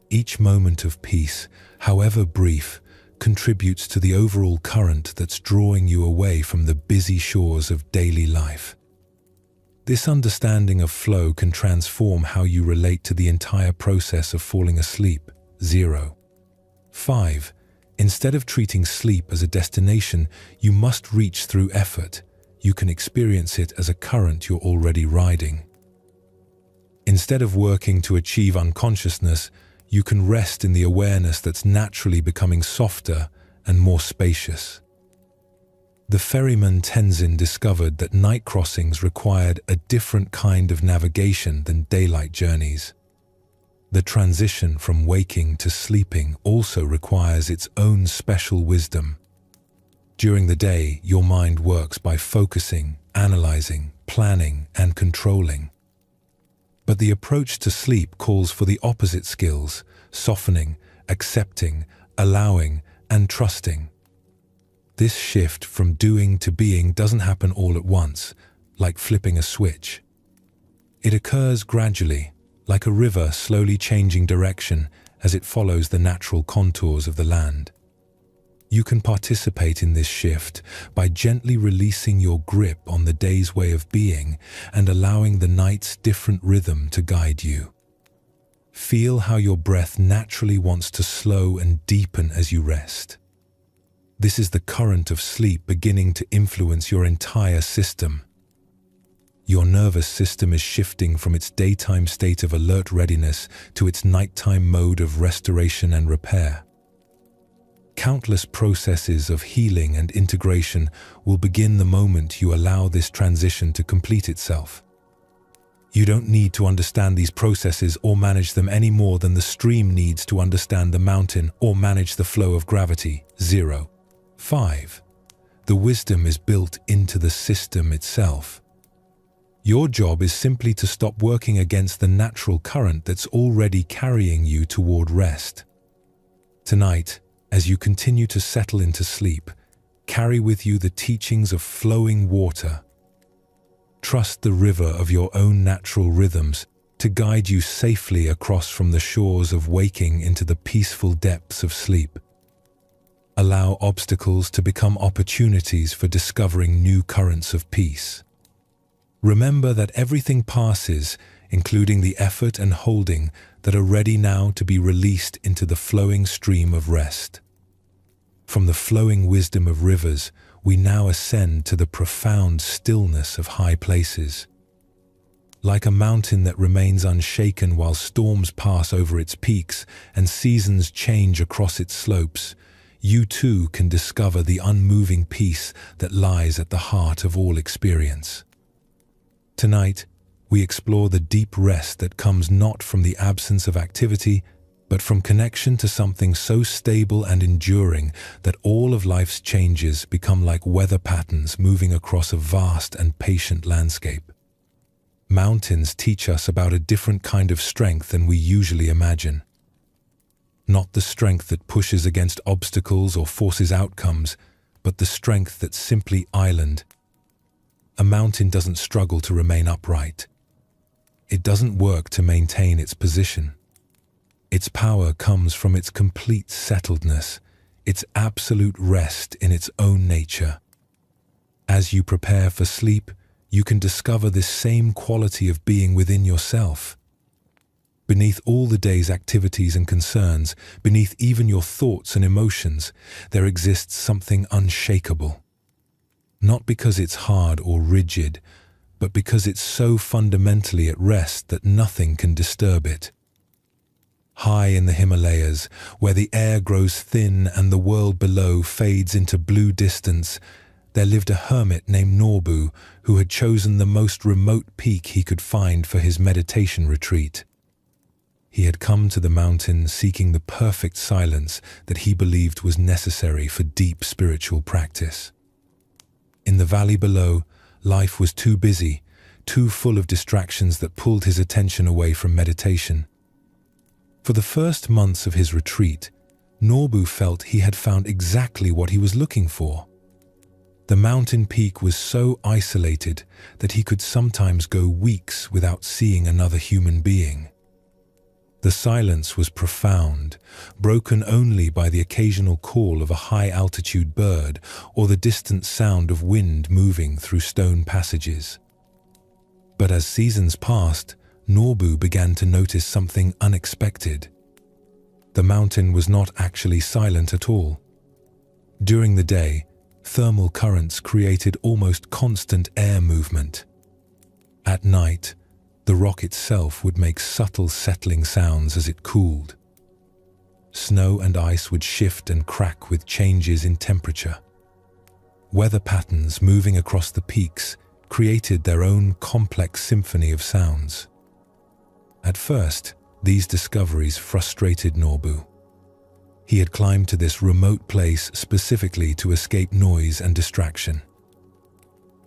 A: Each moment of peace, however brief, contributes to the overall current that's drawing you away from the busy shores of daily life. This understanding of flow can transform how you relate to the entire process of falling asleep. 5. Instead of treating sleep as a destination you must reach through effort, you can experience it as a current you're already riding. Instead of working to achieve unconsciousness, you can rest in the awareness that's naturally becoming softer and more spacious. The ferryman Tenzin discovered that night crossings required a different kind of navigation than daylight journeys. The transition from waking to sleeping also requires its own special wisdom. During the day, your mind works by focusing, analyzing, planning, and controlling. But the approach to sleep calls for the opposite skills: softening, accepting, allowing, and trusting. This shift from doing to being doesn't happen all at once, like flipping a switch. It occurs gradually, like a river slowly changing direction as it follows the natural contours of the land. You can participate in this shift by gently releasing your grip on the day's way of being and allowing the night's different rhythm to guide you. Feel how your breath naturally wants to slow and deepen as you rest. This is the current of sleep beginning to influence your entire system. Your nervous system is shifting from its daytime state of alert readiness to its nighttime mode of restoration and repair. Countless processes of healing and integration will begin the moment you allow this transition to complete itself. You don't need to understand these processes or manage them any more than the stream needs to understand the mountain or manage the flow of gravity. 0. 5. The wisdom is built into the system itself. Your job is simply to stop working against the natural current that's already carrying you toward rest. Tonight, as you continue to settle into sleep, carry with you the teachings of flowing water. Trust the river of your own natural rhythms to guide you safely across from the shores of waking into the peaceful depths of sleep. Allow obstacles to become opportunities for discovering new currents of peace. Remember that everything passes, including the effort and holding that are ready now to be released into the flowing stream of rest. From the flowing wisdom of rivers, we now ascend to the profound stillness of high places. Like a mountain that remains unshaken while storms pass over its peaks and seasons change across its slopes, you too can discover the unmoving peace that lies at the heart of all experience. Tonight, we explore the deep rest that comes not from the absence of activity, but from connection to something so stable and enduring that all of life's changes become like weather patterns moving across a vast and patient landscape. Mountains teach us about a different kind of strength than we usually imagine. Not the strength that pushes against obstacles or forces outcomes, but the strength that's simply island. A mountain doesn't struggle to remain upright. It doesn't work to maintain its position. Its power comes from its complete settledness, its absolute rest in its own nature. As you prepare for sleep, you can discover this same quality of being within yourself. Beneath all the day's activities and concerns, beneath even your thoughts and emotions, there exists something unshakable. Not because it's hard or rigid, but because it's so fundamentally at rest that nothing can disturb it. High in the Himalayas, where the air grows thin and the world below fades into blue distance, there lived a hermit named Norbu who had chosen the most remote peak he could find for his meditation retreat. He had come to the mountain seeking the perfect silence that he believed was necessary for deep spiritual practice. In the valley below, life was too busy, too full of distractions that pulled his attention away from meditation. For the first months of his retreat, Norbu felt he had found exactly what he was looking for. The mountain peak was so isolated that he could sometimes go weeks without seeing another human being. The silence was profound, broken only by the occasional call of a high-altitude bird or the distant sound of wind moving through stone passages. But as seasons passed, Norbu began to notice something unexpected. The mountain was not actually silent at all. During the day, thermal currents created almost constant air movement. At night, the rock itself would make subtle settling sounds as it cooled. Snow and ice would shift and crack with changes in temperature. Weather patterns moving across the peaks created their own complex symphony of sounds. At first, these discoveries frustrated Norbu. He had climbed to this remote place specifically to escape noise and distraction.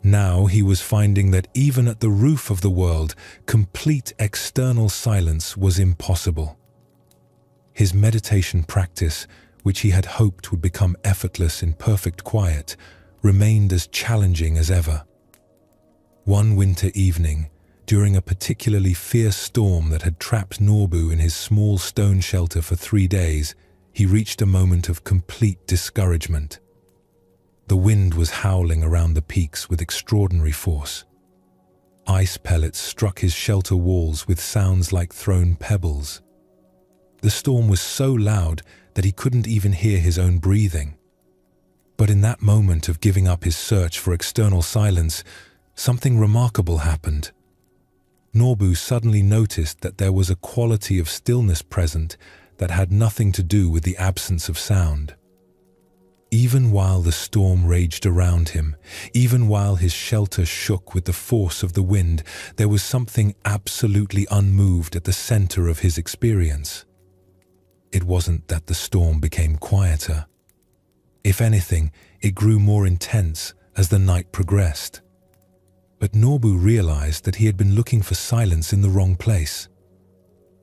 A: Now he was finding that even at the roof of the world, complete external silence was impossible. His meditation practice, which he had hoped would become effortless in perfect quiet, remained as challenging as ever. One winter evening, during a particularly fierce storm that had trapped Norbu in his small stone shelter for 3 days, he reached a moment of complete discouragement. The wind was howling around the peaks with extraordinary force. Ice pellets struck his shelter walls with sounds like thrown pebbles. The storm was so loud that he couldn't even hear his own breathing. But in that moment of giving up his search for external silence, something remarkable happened. Norbu suddenly noticed that there was a quality of stillness present that had nothing to do with the absence of sound. Even while the storm raged around him, even while his shelter shook with the force of the wind, there was something absolutely unmoved at the center of his experience. It wasn't that the storm became quieter. If anything, it grew more intense as the night progressed. But Nobu realized that he had been looking for silence in the wrong place.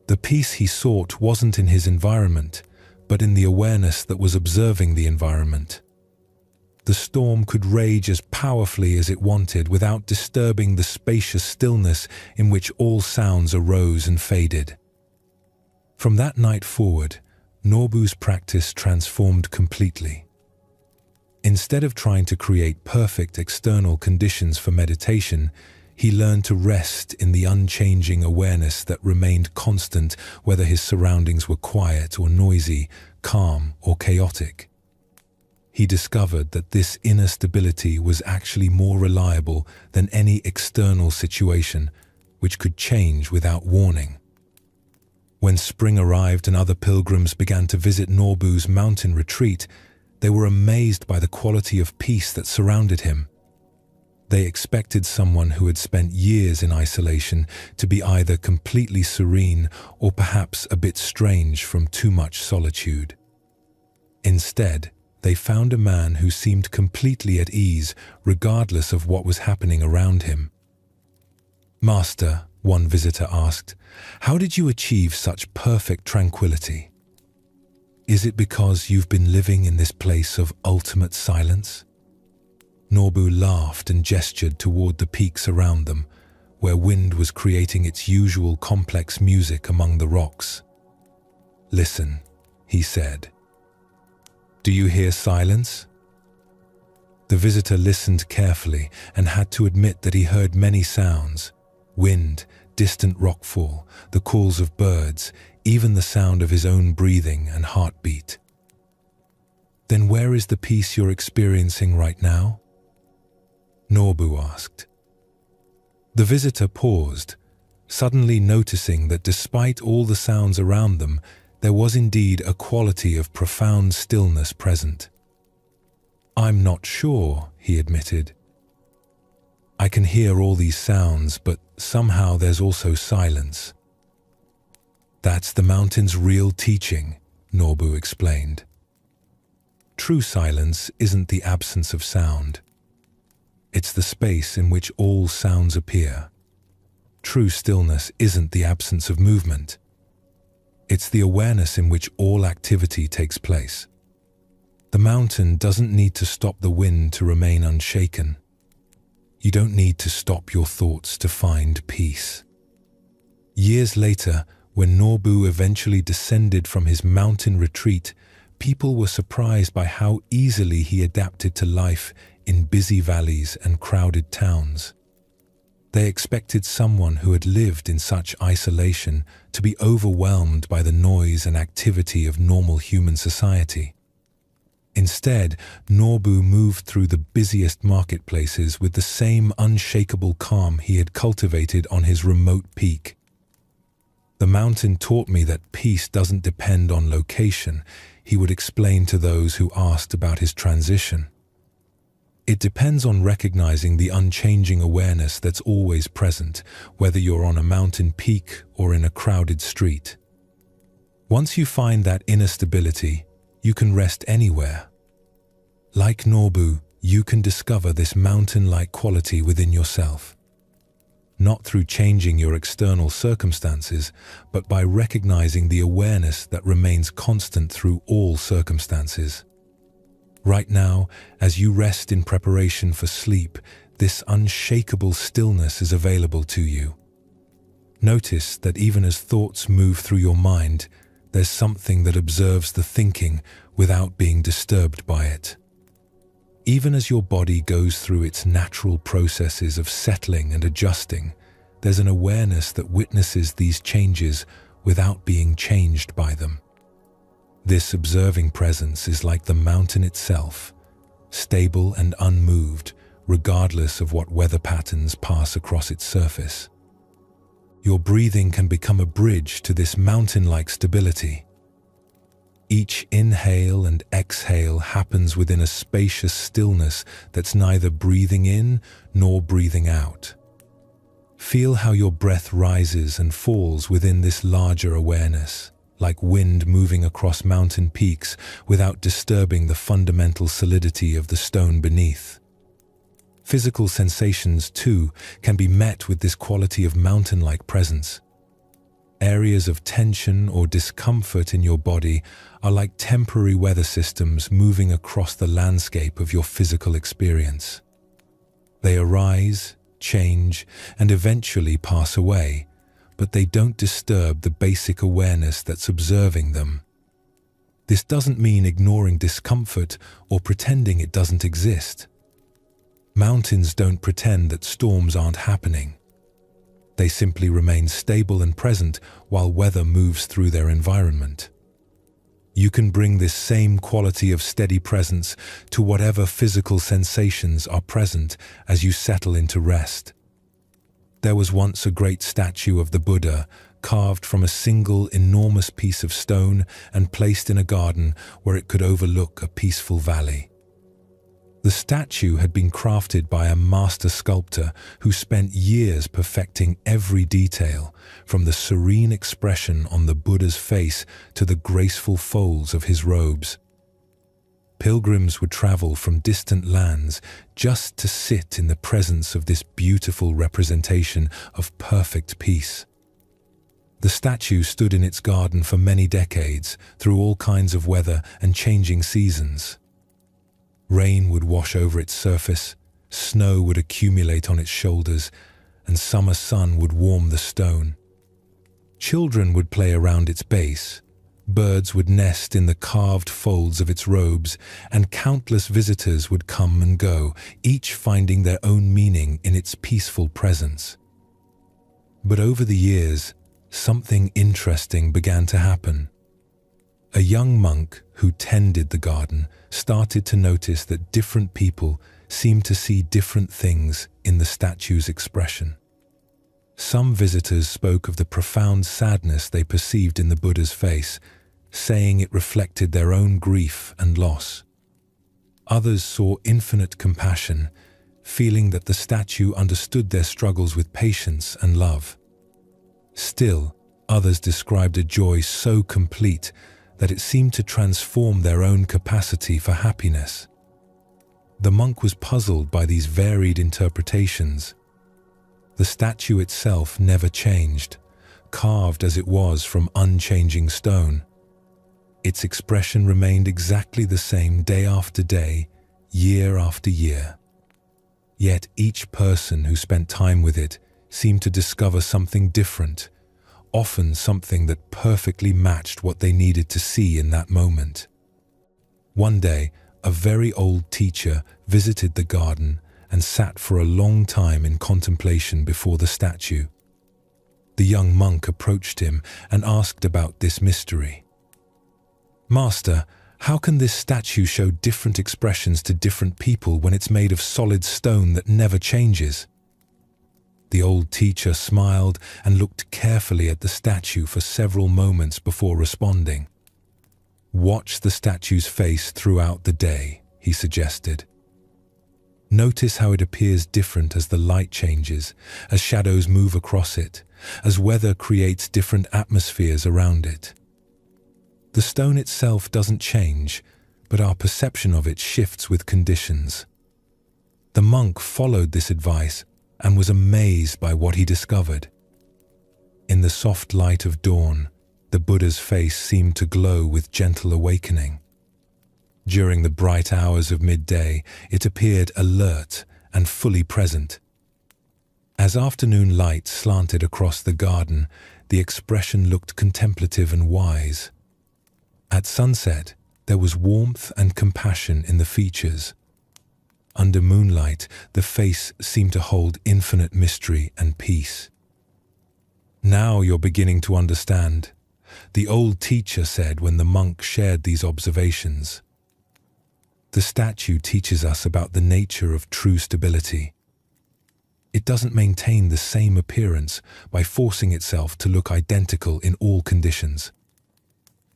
A: The peace he sought wasn't in his environment, but in the awareness that was observing the environment. The storm could rage as powerfully as it wanted without disturbing the spacious stillness in which all sounds arose and faded. From that night forward, Nobu's practice transformed completely. Instead of trying to create perfect external conditions for meditation, he learned to rest in the unchanging awareness that remained constant whether his surroundings were quiet or noisy, calm or chaotic. He discovered that this inner stability was actually more reliable than any external situation, which could change without warning. When spring arrived and other pilgrims began to visit Nobu's mountain retreat, they were amazed by the quality of peace that surrounded him. They expected someone who had spent years in isolation to be either completely serene or perhaps a bit strange from too much solitude. Instead, they found a man who seemed completely at ease regardless of what was happening around him. "Master," one visitor asked, "how did you achieve such perfect tranquility? Is it because you've been living in this place of ultimate silence?" Nobu laughed and gestured toward the peaks around them, where wind was creating its usual complex music among the rocks. "Listen," he said. "Do you hear silence?" The visitor listened carefully and had to admit that he heard many sounds: wind, distant rockfall, the calls of birds, even the sound of his own breathing and heartbeat. "Then where is the peace you're experiencing right now?" Nobu asked. The visitor paused, suddenly noticing that despite all the sounds around them, there was indeed a quality of profound stillness present. "I'm not sure," he admitted. "I can hear all these sounds, but somehow there's also silence." "That's the mountain's real teaching," Nobu explained. "True silence isn't the absence of sound. It's the space in which all sounds appear. True stillness isn't the absence of movement. It's the awareness in which all activity takes place. The mountain doesn't need to stop the wind to remain unshaken. You don't need to stop your thoughts to find peace." Years later, when Nobu eventually descended from his mountain retreat, people were surprised by how easily he adapted to life in busy valleys and crowded towns. They expected someone who had lived in such isolation to be overwhelmed by the noise and activity of normal human society. Instead, Nobu moved through the busiest marketplaces with the same unshakable calm he had cultivated on his remote peak. "The mountain taught me that peace doesn't depend on location," he would explain to those who asked about his transition. "It depends on recognizing the unchanging awareness that's always present, whether you're on a mountain peak or in a crowded street. Once you find that inner stability, you can rest anywhere. Like Nobu, you can discover this mountain-like quality within yourself. Not through changing your external circumstances, but by recognizing the awareness that remains constant through all circumstances. Right now, as you rest in preparation for sleep, this unshakable stillness is available to you. Notice that even as thoughts move through your mind, there's something that observes the thinking without being disturbed by it. Even as your body goes through its natural processes of settling and adjusting, there's an awareness that witnesses these changes without being changed by them. This observing presence is like the mountain itself, stable and unmoved, regardless of what weather patterns pass across its surface. Your breathing can become a bridge to this mountain-like stability. Each inhale and exhale happens within a spacious stillness that's neither breathing in nor breathing out. Feel how your breath rises and falls within this larger awareness, like wind moving across mountain peaks without disturbing the fundamental solidity of the stone beneath. Physical sensations, too, can be met with this quality of mountain-like presence. Areas of tension or discomfort in your body are like temporary weather systems moving across the landscape of your physical experience. They arise, change, and eventually pass away, but they don't disturb the basic awareness that's observing them. This doesn't mean ignoring discomfort or pretending it doesn't exist. Mountains don't pretend that storms aren't happening. They simply remain stable and present while weather moves through their environment. You can bring this same quality of steady presence to whatever physical sensations are present as you settle into rest. There was once a great statue of the Buddha, carved from a single enormous piece of stone and placed in a garden where it could overlook a peaceful valley. The statue had been crafted by a master sculptor who spent years perfecting every detail, from the serene expression on the Buddha's face to the graceful folds of his robes. Pilgrims would travel from distant lands just to sit in the presence of this beautiful representation of perfect peace. The statue stood in its garden for many decades, through all kinds of weather and changing seasons. Rain would wash over its surface, snow would accumulate on its shoulders, and summer sun would warm the stone. Children would play around its base, birds would nest in the carved folds of its robes, and countless visitors would come and go, each finding their own meaning in its peaceful presence. But over the years, something interesting began to happen. A young monk who tended the garden started to notice that different people seemed to see different things in the statue's expression. Some visitors spoke of the profound sadness they perceived in the Buddha's face, saying it reflected their own grief and loss. Others saw infinite compassion, feeling that the statue understood their struggles with patience and love. Still, others described a joy so complete that it seemed to transform their own capacity for happiness. The monk was puzzled by these varied interpretations. The statue itself never changed, carved as it was from unchanging stone. Its expression remained exactly the same day after day, year after year. Yet each person who spent time with it seemed to discover something different, often something that perfectly matched what they needed to see in that moment. One day, a very old teacher visited the garden and sat for a long time in contemplation before the statue. The young monk approached him and asked about this mystery. "Master, how can this statue show different expressions to different people when it's made of solid stone that never changes?" The old teacher smiled and looked carefully at the statue for several moments before responding. "Watch the statue's face throughout the day," he suggested. "Notice how it appears different as the light changes, as shadows move across it, as weather creates different atmospheres around it. The stone itself doesn't change, but our perception of it shifts with conditions." The monk followed this advice and was amazed by what he discovered. In the soft light of dawn, the Buddha's face seemed to glow with gentle awakening. During the bright hours of midday, it appeared alert and fully present. As afternoon light slanted across the garden, the expression looked contemplative and wise. At sunset, there was warmth and compassion in the features. Under moonlight, the face seemed to hold infinite mystery and peace. "Now you're beginning to understand," the old teacher said when the monk shared these observations. "The statue teaches us about the nature of true stability. It doesn't maintain the same appearance by forcing itself to look identical in all conditions.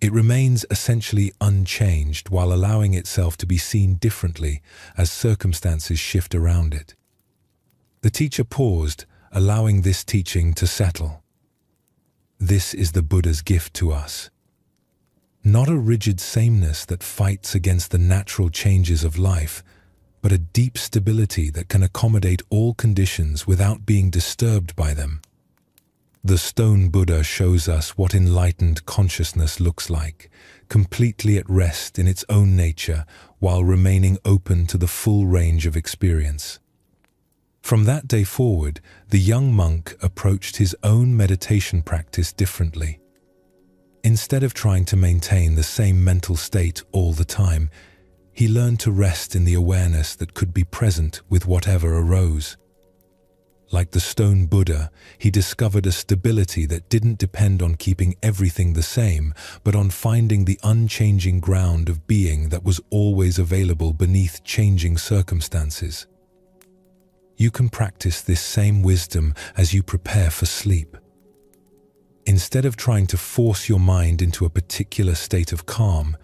A: It remains essentially unchanged while allowing itself to be seen differently as circumstances shift around it. The teacher paused, allowing this teaching to settle. This is the Buddha's gift to us. Not a rigid sameness that fights against the natural changes of life, but a deep stability that can accommodate all conditions without being disturbed by them. The stone Buddha shows us what enlightened consciousness looks like, completely at rest in its own nature while remaining open to the full range of experience. From that day forward, the young monk approached his own meditation practice differently. Instead of trying to maintain the same mental state all the time, he learned to rest in the awareness that could be present with whatever arose. Like the stone Buddha, he discovered a stability that didn't depend on keeping everything the same, but on finding the unchanging ground of being that was always available beneath changing circumstances. You can practice this same wisdom as you prepare for sleep. Instead of trying to force your mind into a particular state of calm,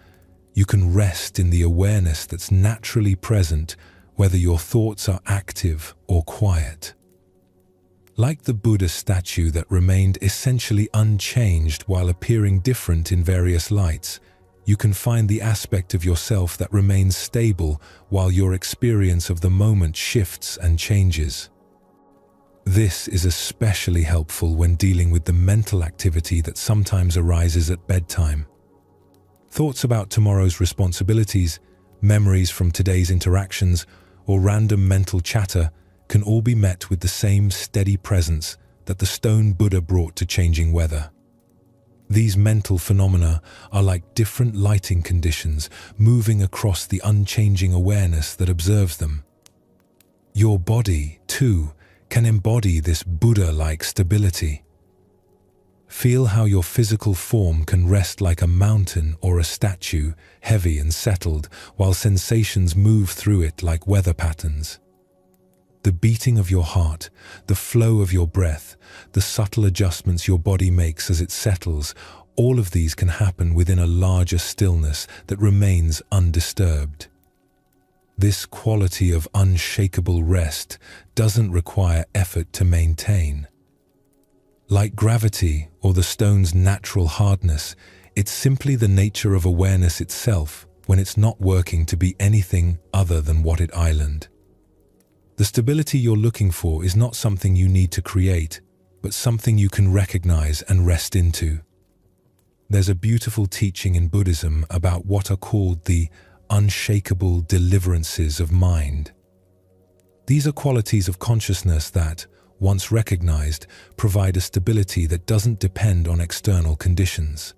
A: you can rest in the awareness that's naturally present, whether your thoughts are active or quiet. Like the Buddha statue that remained essentially unchanged while appearing different in various lights, you can find the aspect of yourself that remains stable while your experience of the moment shifts and changes. This is especially helpful when dealing with the mental activity that sometimes arises at bedtime. Thoughts about tomorrow's responsibilities, memories from today's interactions, or random mental chatter can all be met with the same steady presence that the stone Buddha brought to changing weather. These mental phenomena are like different lighting conditions moving across the unchanging awareness that observes them. Your body, too, can embody this Buddha-like stability. Feel how your physical form can rest like a mountain or a statue, heavy and settled, while sensations move through it like weather patterns. The beating of your heart, the flow of your breath, the subtle adjustments your body makes as it settles, all of these can happen within a larger stillness that remains undisturbed. This quality of unshakable rest doesn't require effort to maintain. Like gravity or the stone's natural hardness, it's simply the nature of awareness itself when it's not working to be anything other than what it island. The stability you're looking for is not something you need to create, but something you can recognize and rest into. There's a beautiful teaching in Buddhism about what are called the unshakable deliverances of mind. These are qualities of consciousness that, once recognized, provide a stability that doesn't depend on external conditions.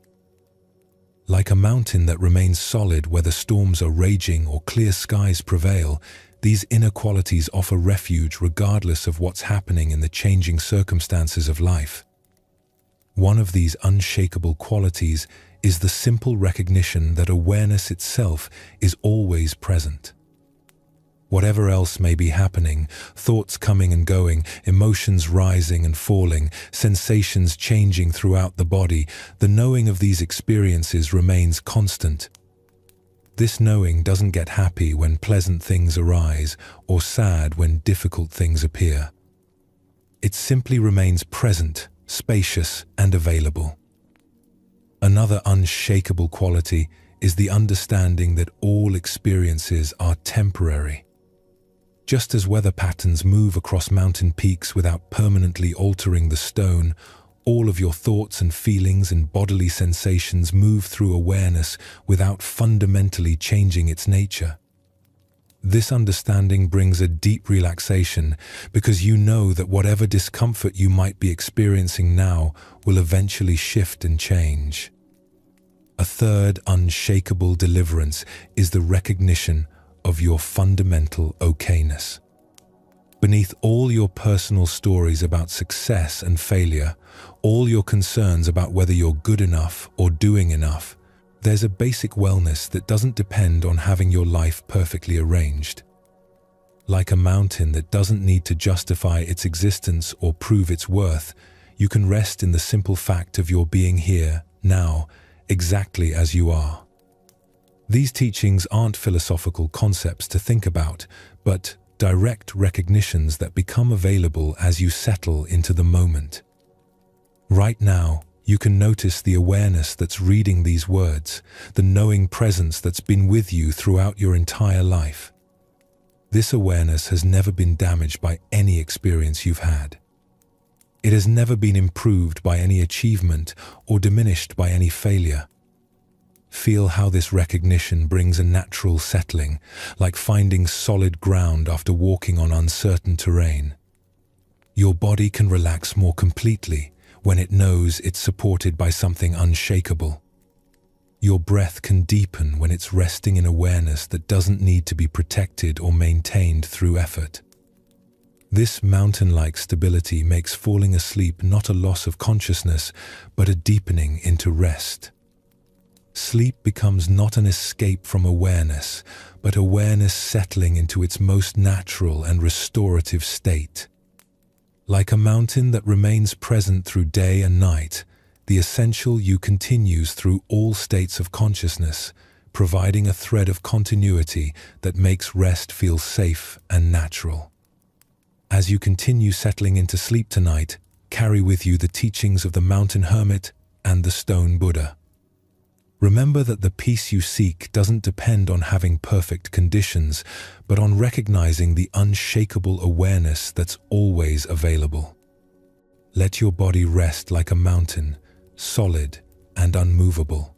A: Like a mountain that remains solid whether storms are raging or clear skies prevail, these inner qualities offer refuge regardless of what's happening in the changing circumstances of life. One of these unshakable qualities is the simple recognition that awareness itself is always present. Whatever else may be happening, thoughts coming and going, emotions rising and falling, sensations changing throughout the body, the knowing of these experiences remains constant. This knowing doesn't get happy when pleasant things arise or sad when difficult things appear. It simply remains present, spacious, and available. Another unshakable quality is the understanding that all experiences are temporary. Just as weather patterns move across mountain peaks without permanently altering the stone, all of your thoughts and feelings and bodily sensations move through awareness without fundamentally changing its nature. This understanding brings a deep relaxation because you know that whatever discomfort you might be experiencing now will eventually shift and change. A third unshakable deliverance is the recognition of your fundamental okayness. Beneath all your personal stories about success and failure, all your concerns about whether you're good enough or doing enough, there's a basic wellness that doesn't depend on having your life perfectly arranged. Like a mountain that doesn't need to justify its existence or prove its worth, you can rest in the simple fact of your being here, now, exactly as you are. These teachings aren't philosophical concepts to think about, but direct recognitions that become available as you settle into the moment. Right now, you can notice the awareness that's reading these words, the knowing presence that's been with you throughout your entire life. This awareness has never been damaged by any experience you've had. It has never been improved by any achievement or diminished by any failure. Feel how this recognition brings a natural settling, like finding solid ground after walking on uncertain terrain. Your body can relax more completely when it knows it's supported by something unshakable. Your breath can deepen when it's resting in awareness that doesn't need to be protected or maintained through effort. This mountain-like stability makes falling asleep not a loss of consciousness, but a deepening into rest. Sleep becomes not an escape from awareness, but awareness settling into its most natural and restorative state. Like a mountain that remains present through day and night, the essential you continues through all states of consciousness, providing a thread of continuity that makes rest feel safe and natural. As you continue settling into sleep tonight, carry with you the teachings of the mountain hermit and the stone Buddha. Remember that the peace you seek doesn't depend on having perfect conditions, but on recognizing the unshakable awareness that's always available. Let your body rest like a mountain, solid and unmovable.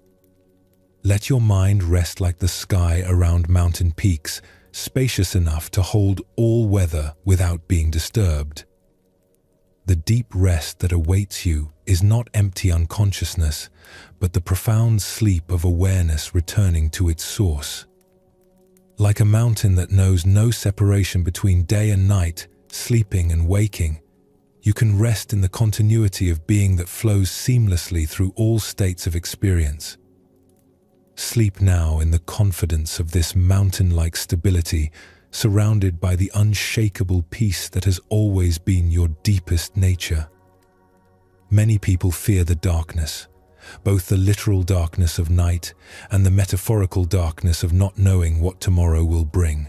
A: Let your mind rest like the sky around mountain peaks, spacious enough to hold all weather without being disturbed. The deep rest that awaits you is not empty unconsciousness, but the profound sleep of awareness returning to its source. Like a mountain that knows no separation between day and night, sleeping and waking, you can rest in the continuity of being that flows seamlessly through all states of experience. Sleep now in the confidence of this mountain-like stability, surrounded by the unshakable peace that has always been your deepest nature. Many people fear the darkness, both the literal darkness of night and the metaphorical darkness of not knowing what tomorrow will bring.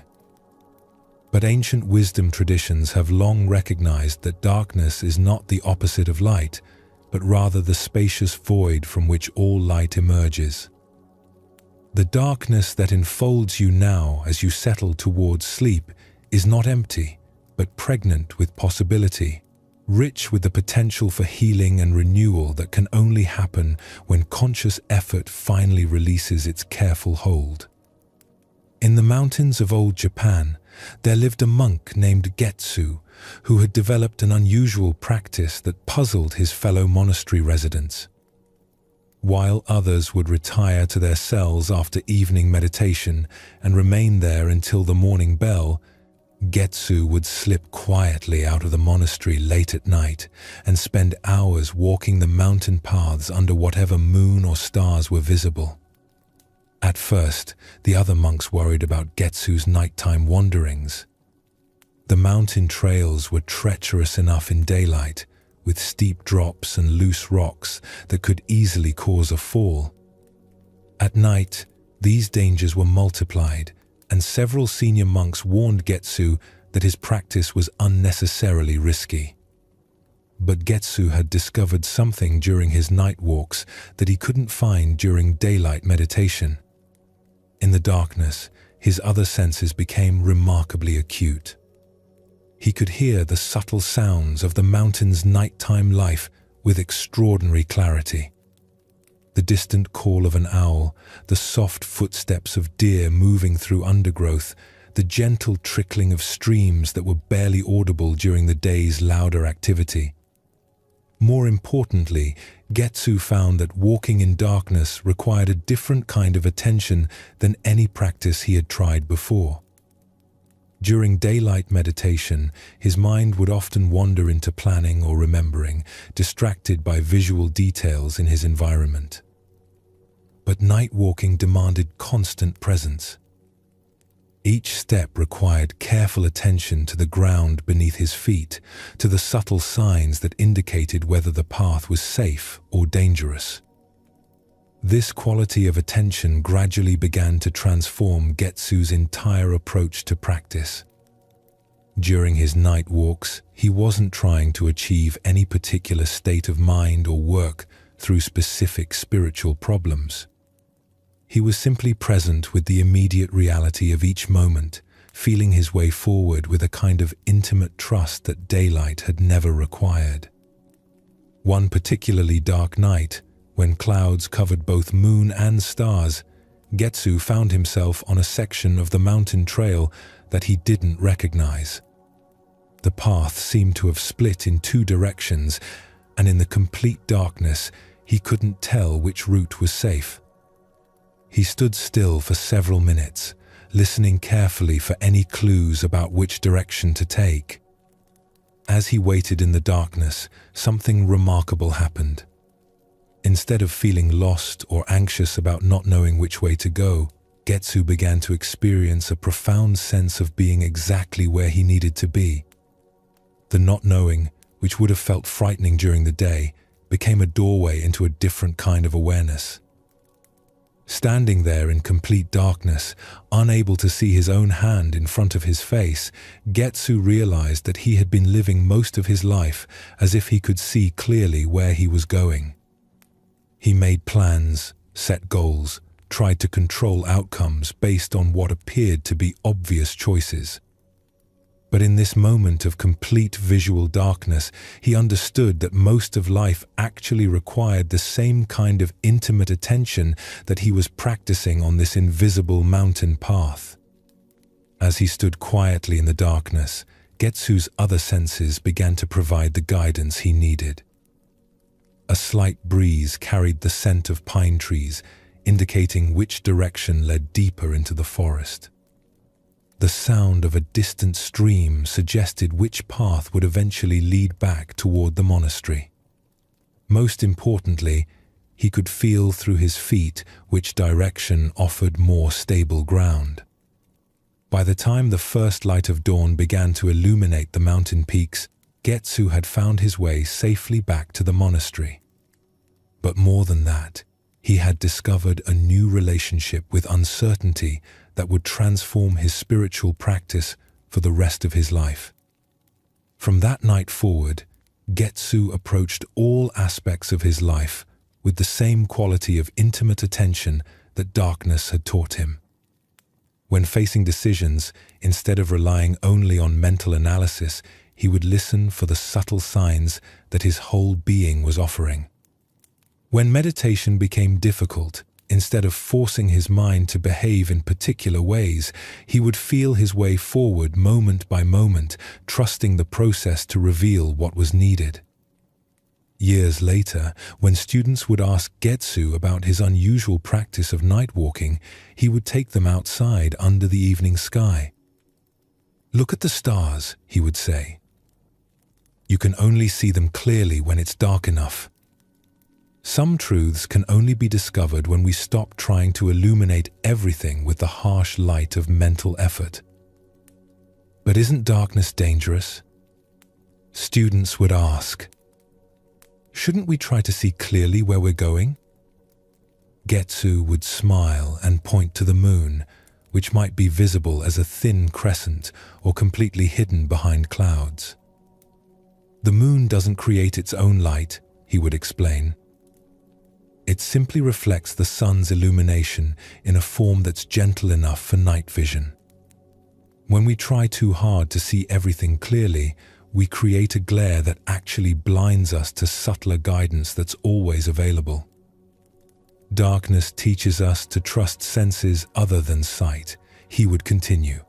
A: But ancient wisdom traditions have long recognized that darkness is not the opposite of light, but rather the spacious void from which all light emerges. The darkness that enfolds you now as you settle towards sleep is not empty, but pregnant with possibility, rich with the potential for healing and renewal that can only happen when conscious effort finally releases its careful hold. In the mountains of old Japan, there lived a monk named Getsu, who had developed an unusual practice that puzzled his fellow monastery residents. While others would retire to their cells after evening meditation and remain there until the morning bell, Getsu would slip quietly out of the monastery late at night and spend hours walking the mountain paths under whatever moon or stars were visible. At first, the other monks worried about Getsu's nighttime wanderings. The mountain trails were treacherous enough in daylight, with steep drops and loose rocks that could easily cause a fall. At night, these dangers were multiplied, and several senior monks warned Getsu that his practice was unnecessarily risky. But Getsu had discovered something during his night walks that he couldn't find during daylight meditation. In the darkness, his other senses became remarkably acute. He could hear the subtle sounds of the mountain's nighttime life with extraordinary clarity. The distant call of an owl, the soft footsteps of deer moving through undergrowth, the gentle trickling of streams that were barely audible during the day's louder activity. More importantly, Getsu found that walking in darkness required a different kind of attention than any practice he had tried before. During daylight meditation, his mind would often wander into planning or remembering, distracted by visual details in his environment. But night walking demanded constant presence. Each step required careful attention to the ground beneath his feet, to the subtle signs that indicated whether the path was safe or dangerous. This quality of attention gradually began to transform Getsu's entire approach to practice. During his night walks, he wasn't trying to achieve any particular state of mind or work through specific spiritual problems. He was simply present with the immediate reality of each moment, feeling his way forward with a kind of intimate trust that daylight had never required. One particularly dark night, when clouds covered both moon and stars, Getsu found himself on a section of the mountain trail that he didn't recognize. The path seemed to have split in two directions, and in the complete darkness, he couldn't tell which route was safe. He stood still for several minutes, listening carefully for any clues about which direction to take. As he waited in the darkness, something remarkable happened. Instead of feeling lost or anxious about not knowing which way to go, Getsu began to experience a profound sense of being exactly where he needed to be. The not knowing, which would have felt frightening during the day, became a doorway into a different kind of awareness. Standing there in complete darkness, unable to see his own hand in front of his face, Getsu realized that he had been living most of his life as if he could see clearly where he was going. He made plans, set goals, tried to control outcomes based on what appeared to be obvious choices. But in this moment of complete visual darkness, he understood that most of life actually required the same kind of intimate attention that he was practicing on this invisible mountain path. As he stood quietly in the darkness, Getsu's other senses began to provide the guidance he needed. A slight breeze carried the scent of pine trees, indicating which direction led deeper into the forest. The sound of a distant stream suggested which path would eventually lead back toward the monastery. Most importantly, he could feel through his feet which direction offered more stable ground. By the time the first light of dawn began to illuminate the mountain peaks, Getsu had found his way safely back to the monastery. But more than that, he had discovered a new relationship with uncertainty that would transform his spiritual practice for the rest of his life. From that night forward, Getsu approached all aspects of his life with the same quality of intimate attention that darkness had taught him. When facing decisions, instead of relying only on mental analysis, he would listen for the subtle signs that his whole being was offering. When meditation became difficult, instead of forcing his mind to behave in particular ways, he would feel his way forward moment by moment, trusting the process to reveal what was needed. Years later, when students would ask Getsu about his unusual practice of night walking, he would take them outside under the evening sky. "Look at the stars," he would say. "You can only see them clearly when it's dark enough." Some truths can only be discovered when we stop trying to illuminate everything with the harsh light of mental effort. But isn't darkness dangerous? Students would ask. Shouldn't we try to see clearly where we're going? Getsu would smile and point to the moon, which might be visible as a thin crescent or completely hidden behind clouds. The moon doesn't create its own light, he would explain. It simply reflects the sun's illumination in a form that's gentle enough for night vision. When we try too hard to see everything clearly, we create a glare that actually blinds us to subtler guidance that's always available. Darkness teaches us to trust senses other than sight, he would continue.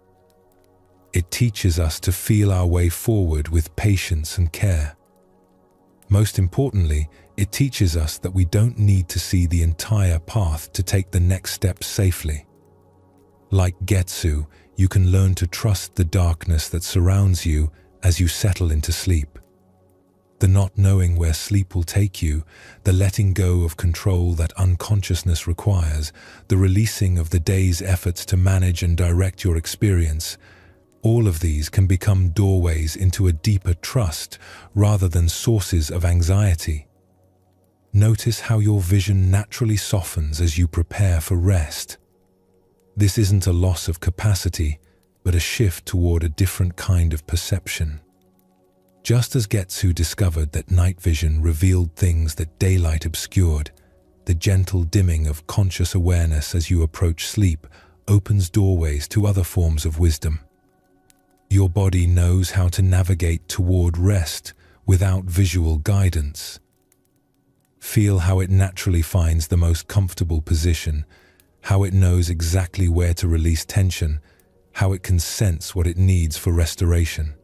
A: It teaches us to feel our way forward with patience and care. Most importantly, it teaches us that we don't need to see the entire path to take the next step safely. Like Getsu, you can learn to trust the darkness that surrounds you as you settle into sleep. The not knowing where sleep will take you, the letting go of control that unconsciousness requires, the releasing of the day's efforts to manage and direct your experience, all of these can become doorways into a deeper trust rather than sources of anxiety. Notice how your vision naturally softens as you prepare for rest. This isn't a loss of capacity, but a shift toward a different kind of perception. Just as Getsu discovered that night vision revealed things that daylight obscured, the gentle dimming of conscious awareness as you approach sleep opens doorways to other forms of wisdom. Your body knows how to navigate toward rest without visual guidance. Feel how it naturally finds the most comfortable position, how it knows exactly where to release tension, how it can sense what it needs for restoration.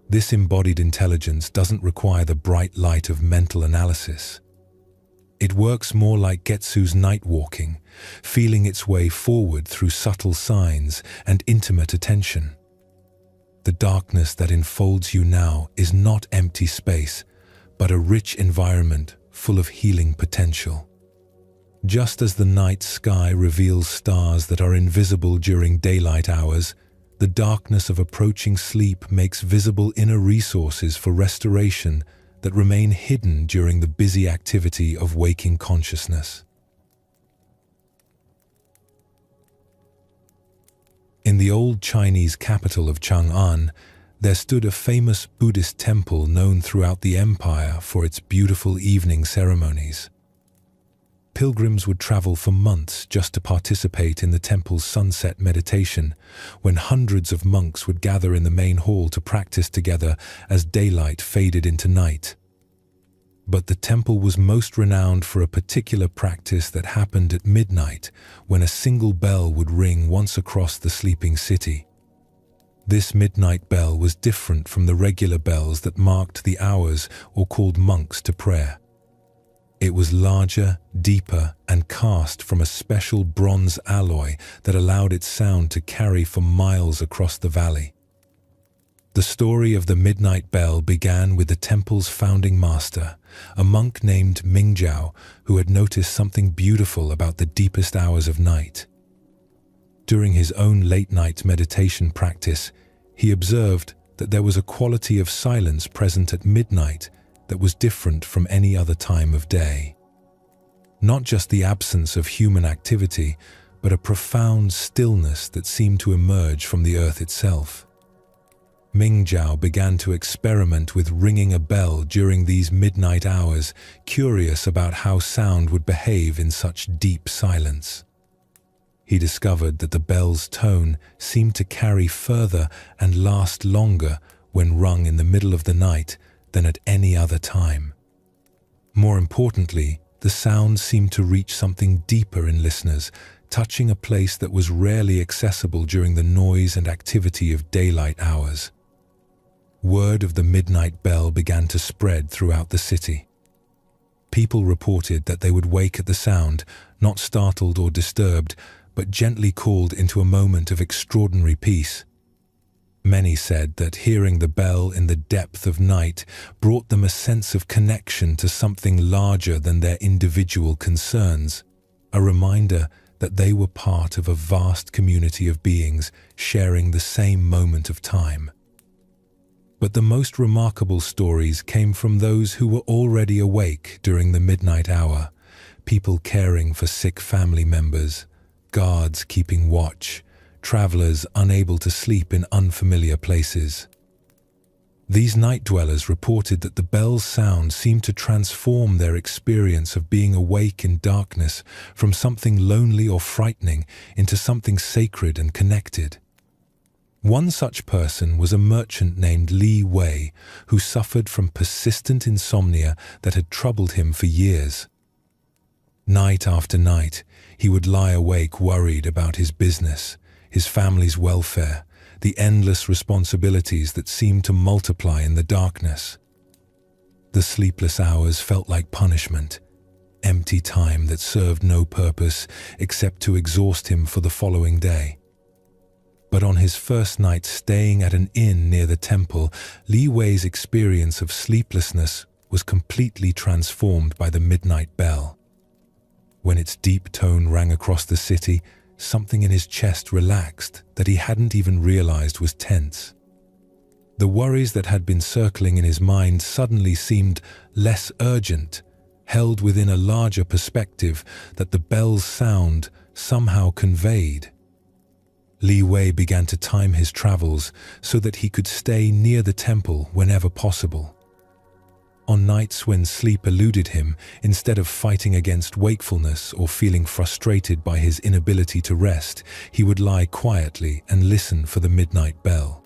A: This embodied intelligence doesn't require the bright light of mental analysis. It works more like Getsu's night walking, feeling its way forward through subtle signs and intimate attention. The darkness that enfolds you now is not empty space, but a rich environment full of healing potential. Just as the night sky reveals stars that are invisible during daylight hours, the darkness of approaching sleep makes visible inner resources for restoration that remain hidden during the busy activity of waking consciousness. In the old Chinese capital of Chang'an, there stood a famous Buddhist temple known throughout the empire for its beautiful evening ceremonies. Pilgrims would travel for months just to participate in the temple's sunset meditation, when hundreds of monks would gather in the main hall to practice together as daylight faded into night. But the temple was most renowned for a particular practice that happened at midnight, when a single bell would ring once across the sleeping city. This midnight bell was different from the regular bells that marked the hours or called monks to prayer. It was larger, deeper, and cast from a special bronze alloy that allowed its sound to carry for miles across the valley. The story of the midnight bell began with the temple's founding master, a monk named Mingjiao, who had noticed something beautiful about the deepest hours of night. During his own late-night meditation practice, he observed that there was a quality of silence present at midnight that was different from any other time of day. Not just the absence of human activity, but a profound stillness that seemed to emerge from the earth itself. Mingjiao began to experiment with ringing a bell during these midnight hours, curious about how sound would behave in such deep silence. He discovered that the bell's tone seemed to carry further and last longer when rung in the middle of the night than at any other time. More importantly, the sound seemed to reach something deeper in listeners, touching a place that was rarely accessible during the noise and activity of daylight hours. Word of the midnight bell began to spread throughout the city. People reported that they would wake at the sound, not startled or disturbed, but gently called into a moment of extraordinary peace. Many said that hearing the bell in the depth of night brought them a sense of connection to something larger than their individual concerns, a reminder that they were part of a vast community of beings sharing the same moment of time. But the most remarkable stories came from those who were already awake during the midnight hour, people caring for sick family members, guards keeping watch, travelers unable to sleep in unfamiliar places. These night dwellers reported that the bell's sound seemed to transform their experience of being awake in darkness from something lonely or frightening into something sacred and connected. One such person was a merchant named Li Wei, who suffered from persistent insomnia that had troubled him for years. Night after night, he would lie awake worried about his business, his family's welfare, the endless responsibilities that seemed to multiply in the darkness. The sleepless hours felt like punishment, empty time that served no purpose except to exhaust him for the following day. But on his first night staying at an inn near the temple, Li Wei's experience of sleeplessness was completely transformed by the midnight bell. When its deep tone rang across the city, something in his chest relaxed that he hadn't even realized was tense. The worries that had been circling in his mind suddenly seemed less urgent, held within a larger perspective that the bell's sound somehow conveyed. Li Wei began to time his travels so that he could stay near the temple whenever possible. On nights when sleep eluded him, instead of fighting against wakefulness or feeling frustrated by his inability to rest, he would lie quietly and listen for the midnight bell.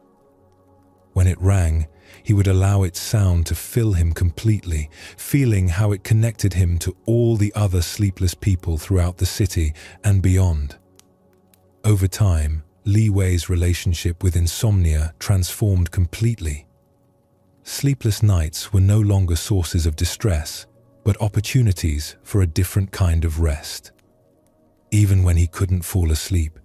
A: When it rang, he would allow its sound to fill him completely, feeling how it connected him to all the other sleepless people throughout the city and beyond. Over time, Li Wei's relationship with insomnia transformed completely. Sleepless nights were no longer sources of distress, but opportunities for a different kind of rest. Even when he couldn't fall asleep,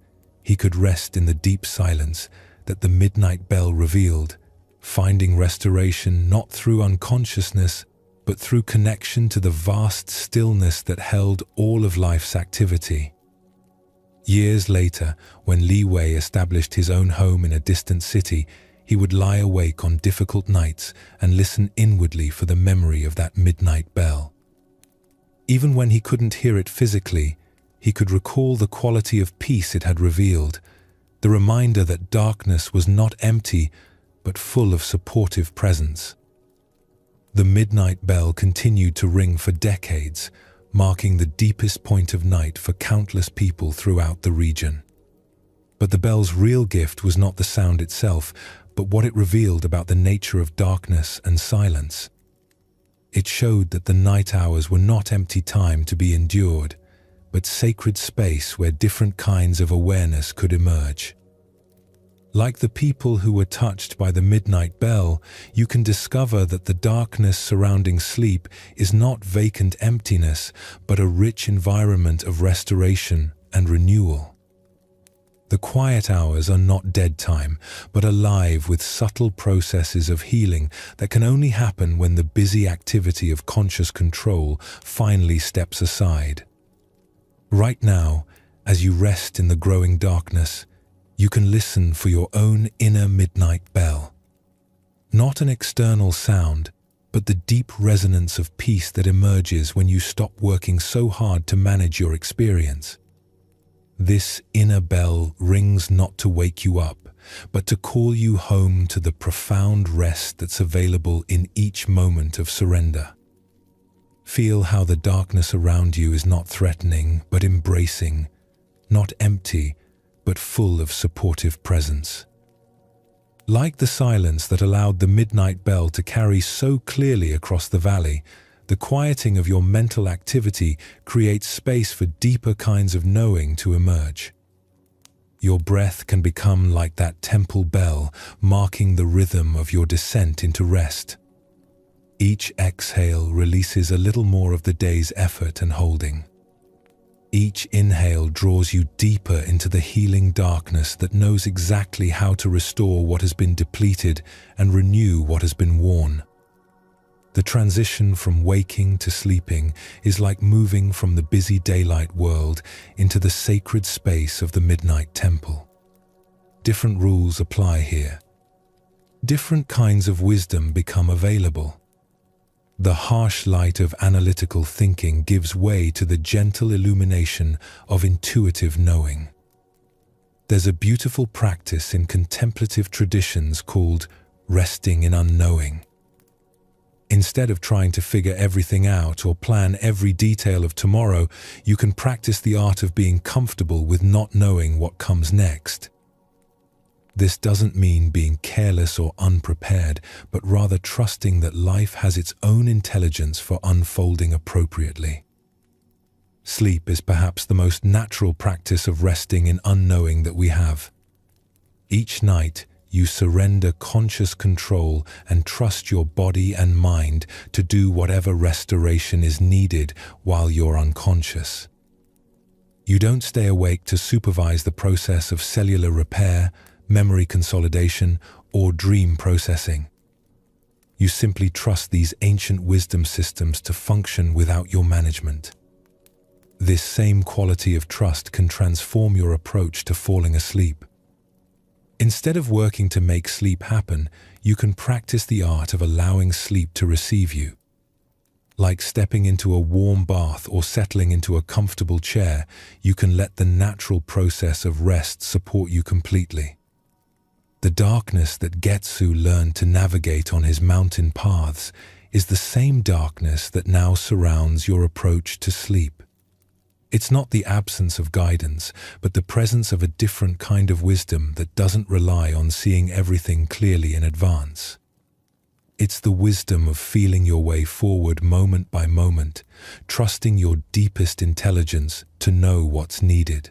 A: he could rest in the deep silence that the midnight bell revealed, finding restoration not through unconsciousness, but through connection to the vast stillness that held all of life's activity. Years later, when Li Wei established his own home in a distant city, he would lie awake on difficult nights and listen inwardly for the memory of that midnight bell. Even when he couldn't hear it physically, he could recall the quality of peace it had revealed, the reminder that darkness was not empty, but full of supportive presence. The midnight bell continued to ring for decades, marking the deepest point of night for countless people throughout the region. But the bell's real gift was not the sound itself, but what it revealed about the nature of darkness and silence. It showed that the night hours were not empty time to be endured, but sacred space where different kinds of awareness could emerge. Like the people who were touched by the midnight bell, you can discover that the darkness surrounding sleep is not vacant emptiness, but a rich environment of restoration and renewal. The quiet hours are not dead time, but alive with subtle processes of healing that can only happen when the busy activity of conscious control finally steps aside. Right now, as you rest in the growing darkness, you can listen for your own inner midnight bell. Not an external sound, but the deep resonance of peace that emerges when you stop working so hard to manage your experience. This inner bell rings not to wake you up, but to call you home to the profound rest that's available in each moment of surrender. Feel how the darkness around you is not threatening, but embracing, not empty, but full of supportive presence. Like the silence that allowed the midnight bell to carry so clearly across the valley, the quieting of your mental activity creates space for deeper kinds of knowing to emerge. Your breath can become like that temple bell, marking the rhythm of your descent into rest. Each exhale releases a little more of the day's effort and holding. Each inhale draws you deeper into the healing darkness that knows exactly how to restore what has been depleted and renew what has been worn. The transition from waking to sleeping is like moving from the busy daylight world into the sacred space of the midnight temple. Different rules apply here. Different kinds of wisdom become available. The harsh light of analytical thinking gives way to the gentle illumination of intuitive knowing. There's a beautiful practice in contemplative traditions called resting in unknowing. Instead of trying to figure everything out or plan every detail of tomorrow, you can practice the art of being comfortable with not knowing what comes next. This doesn't mean being careless or unprepared, but rather trusting that life has its own intelligence for unfolding appropriately. Sleep is perhaps the most natural practice of resting in unknowing that we have. Each night, you surrender conscious control and trust your body and mind to do whatever restoration is needed while you're unconscious. You don't stay awake to supervise the process of cellular repair, memory consolidation, or dream processing. You simply trust these ancient wisdom systems to function without your management. This same quality of trust can transform your approach to falling asleep. Instead of working to make sleep happen, you can practice the art of allowing sleep to receive you. Like stepping into a warm bath or settling into a comfortable chair, you can let the natural process of rest support you completely. The darkness that Getsu learned to navigate on his mountain paths is the same darkness that now surrounds your approach to sleep. It's not the absence of guidance, but the presence of a different kind of wisdom that doesn't rely on seeing everything clearly in advance. It's the wisdom of feeling your way forward moment by moment, trusting your deepest intelligence to know what's needed.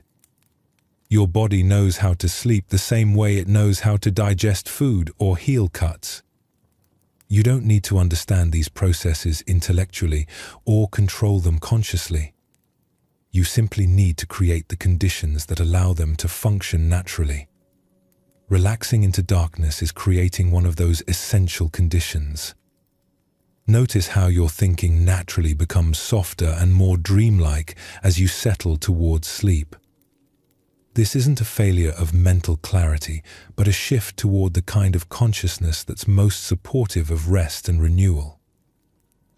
A: Your body knows how to sleep the same way it knows how to digest food or heal cuts. You don't need to understand these processes intellectually or control them consciously. You simply need to create the conditions that allow them to function naturally. Relaxing into darkness is creating one of those essential conditions. Notice how your thinking naturally becomes softer and more dreamlike as you settle towards sleep. This isn't a failure of mental clarity, but a shift toward the kind of consciousness that's most supportive of rest and renewal.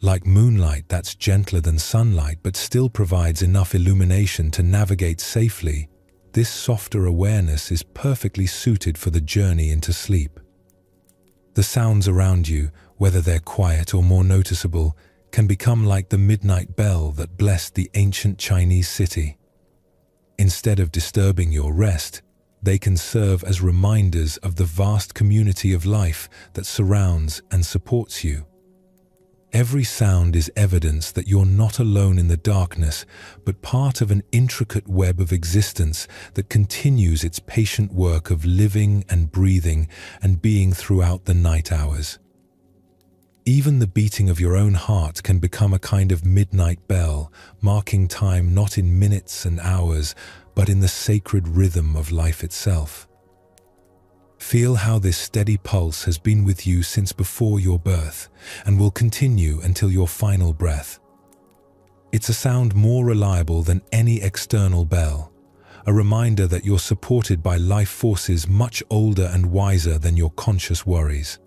A: Like moonlight that's gentler than sunlight but still provides enough illumination to navigate safely, this softer awareness is perfectly suited for the journey into sleep. The sounds around you, whether they're quiet or more noticeable, can become like the midnight bell that blessed the ancient Chinese city. Instead of disturbing your rest, they can serve as reminders of the vast community of life that surrounds and supports you. Every sound is evidence that you're not alone in the darkness, but part of an intricate web of existence that continues its patient work of living and breathing and being throughout the night hours. Even the beating of your own heart can become a kind of midnight bell, marking time not in minutes and hours, but in the sacred rhythm of life itself. Feel how this steady pulse has been with you since before your birth and will continue until your final breath. It's a sound more reliable than any external bell, a reminder that you're supported by life forces much older and wiser than your conscious worries.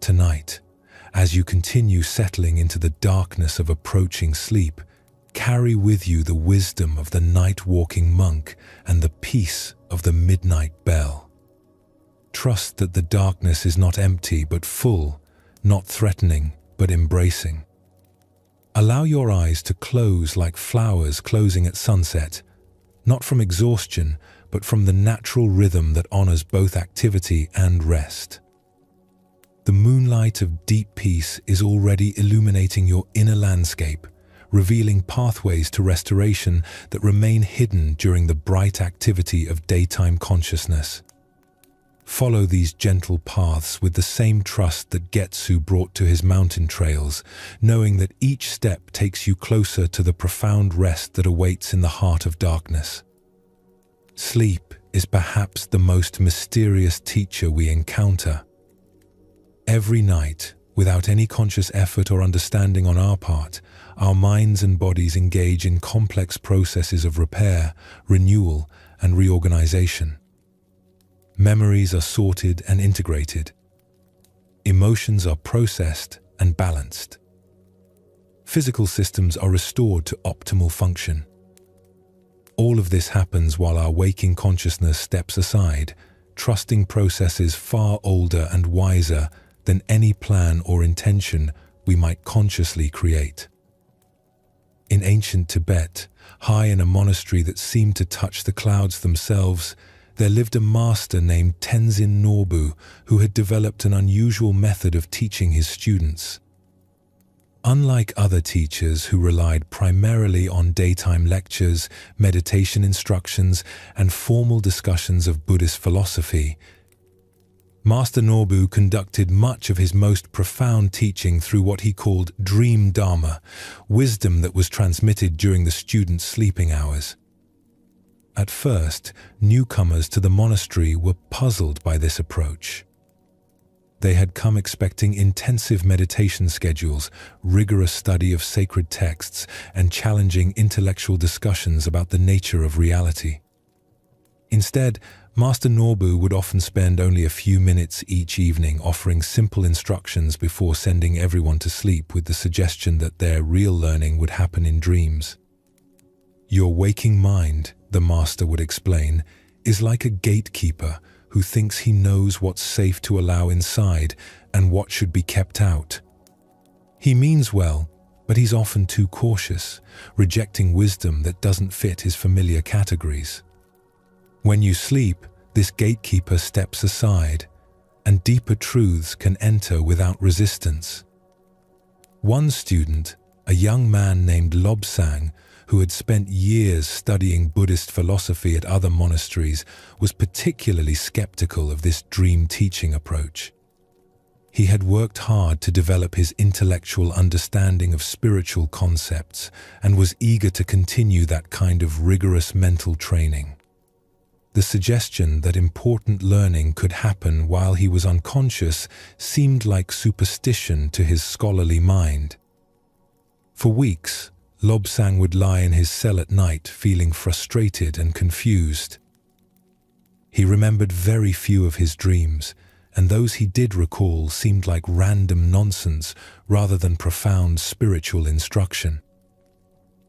A: Tonight, as you continue settling into the darkness of approaching sleep, carry with you the wisdom of the night-walking monk and the peace of the midnight bell. Trust that the darkness is not empty but full, not threatening but embracing. Allow your eyes to close like flowers closing at sunset, not from exhaustion, but from the natural rhythm that honors both activity and rest. The moonlight of deep peace is already illuminating your inner landscape, revealing pathways to restoration that remain hidden during the bright activity of daytime consciousness. Follow these gentle paths with the same trust that Getsu brought to his mountain trails, knowing that each step takes you closer to the profound rest that awaits in the heart of darkness. Sleep is perhaps the most mysterious teacher we encounter. Every night, without any conscious effort or understanding on our part, our minds and bodies engage in complex processes of repair, renewal, and reorganization. Memories are sorted and integrated. Emotions are processed and balanced. Physical systems are restored to optimal function. All of this happens while our waking consciousness steps aside, trusting processes far older and wiser than any plan or intention we might consciously create. In ancient Tibet, high in a monastery that seemed to touch the clouds themselves, there lived a master named Tenzin Norbu who had developed an unusual method of teaching his students. Unlike other teachers who relied primarily on daytime lectures, meditation instructions, and formal discussions of Buddhist philosophy, Master Norbu conducted much of his most profound teaching through what he called dream Dharma, wisdom that was transmitted during the students' sleeping hours. At first, newcomers to the monastery were puzzled by this approach. They had come expecting intensive meditation schedules, rigorous study of sacred texts, and challenging intellectual discussions about the nature of reality. Instead, Master Norbu would often spend only a few minutes each evening offering simple instructions before sending everyone to sleep with the suggestion that their real learning would happen in dreams. Your waking mind, the master would explain, is like a gatekeeper who thinks he knows what's safe to allow inside and what should be kept out. He means well, but he's often too cautious, rejecting wisdom that doesn't fit his familiar categories. When you sleep, this gatekeeper steps aside, and deeper truths can enter without resistance. One student, a young man named Lobsang, who had spent years studying Buddhist philosophy at other monasteries, was particularly skeptical of this dream teaching approach. He had worked hard to develop his intellectual understanding of spiritual concepts and was eager to continue that kind of rigorous mental training. The suggestion that important learning could happen while he was unconscious seemed like superstition to his scholarly mind. For weeks, Lobsang would lie in his cell at night feeling frustrated and confused. He remembered very few of his dreams, and those he did recall seemed like random nonsense rather than profound spiritual instruction.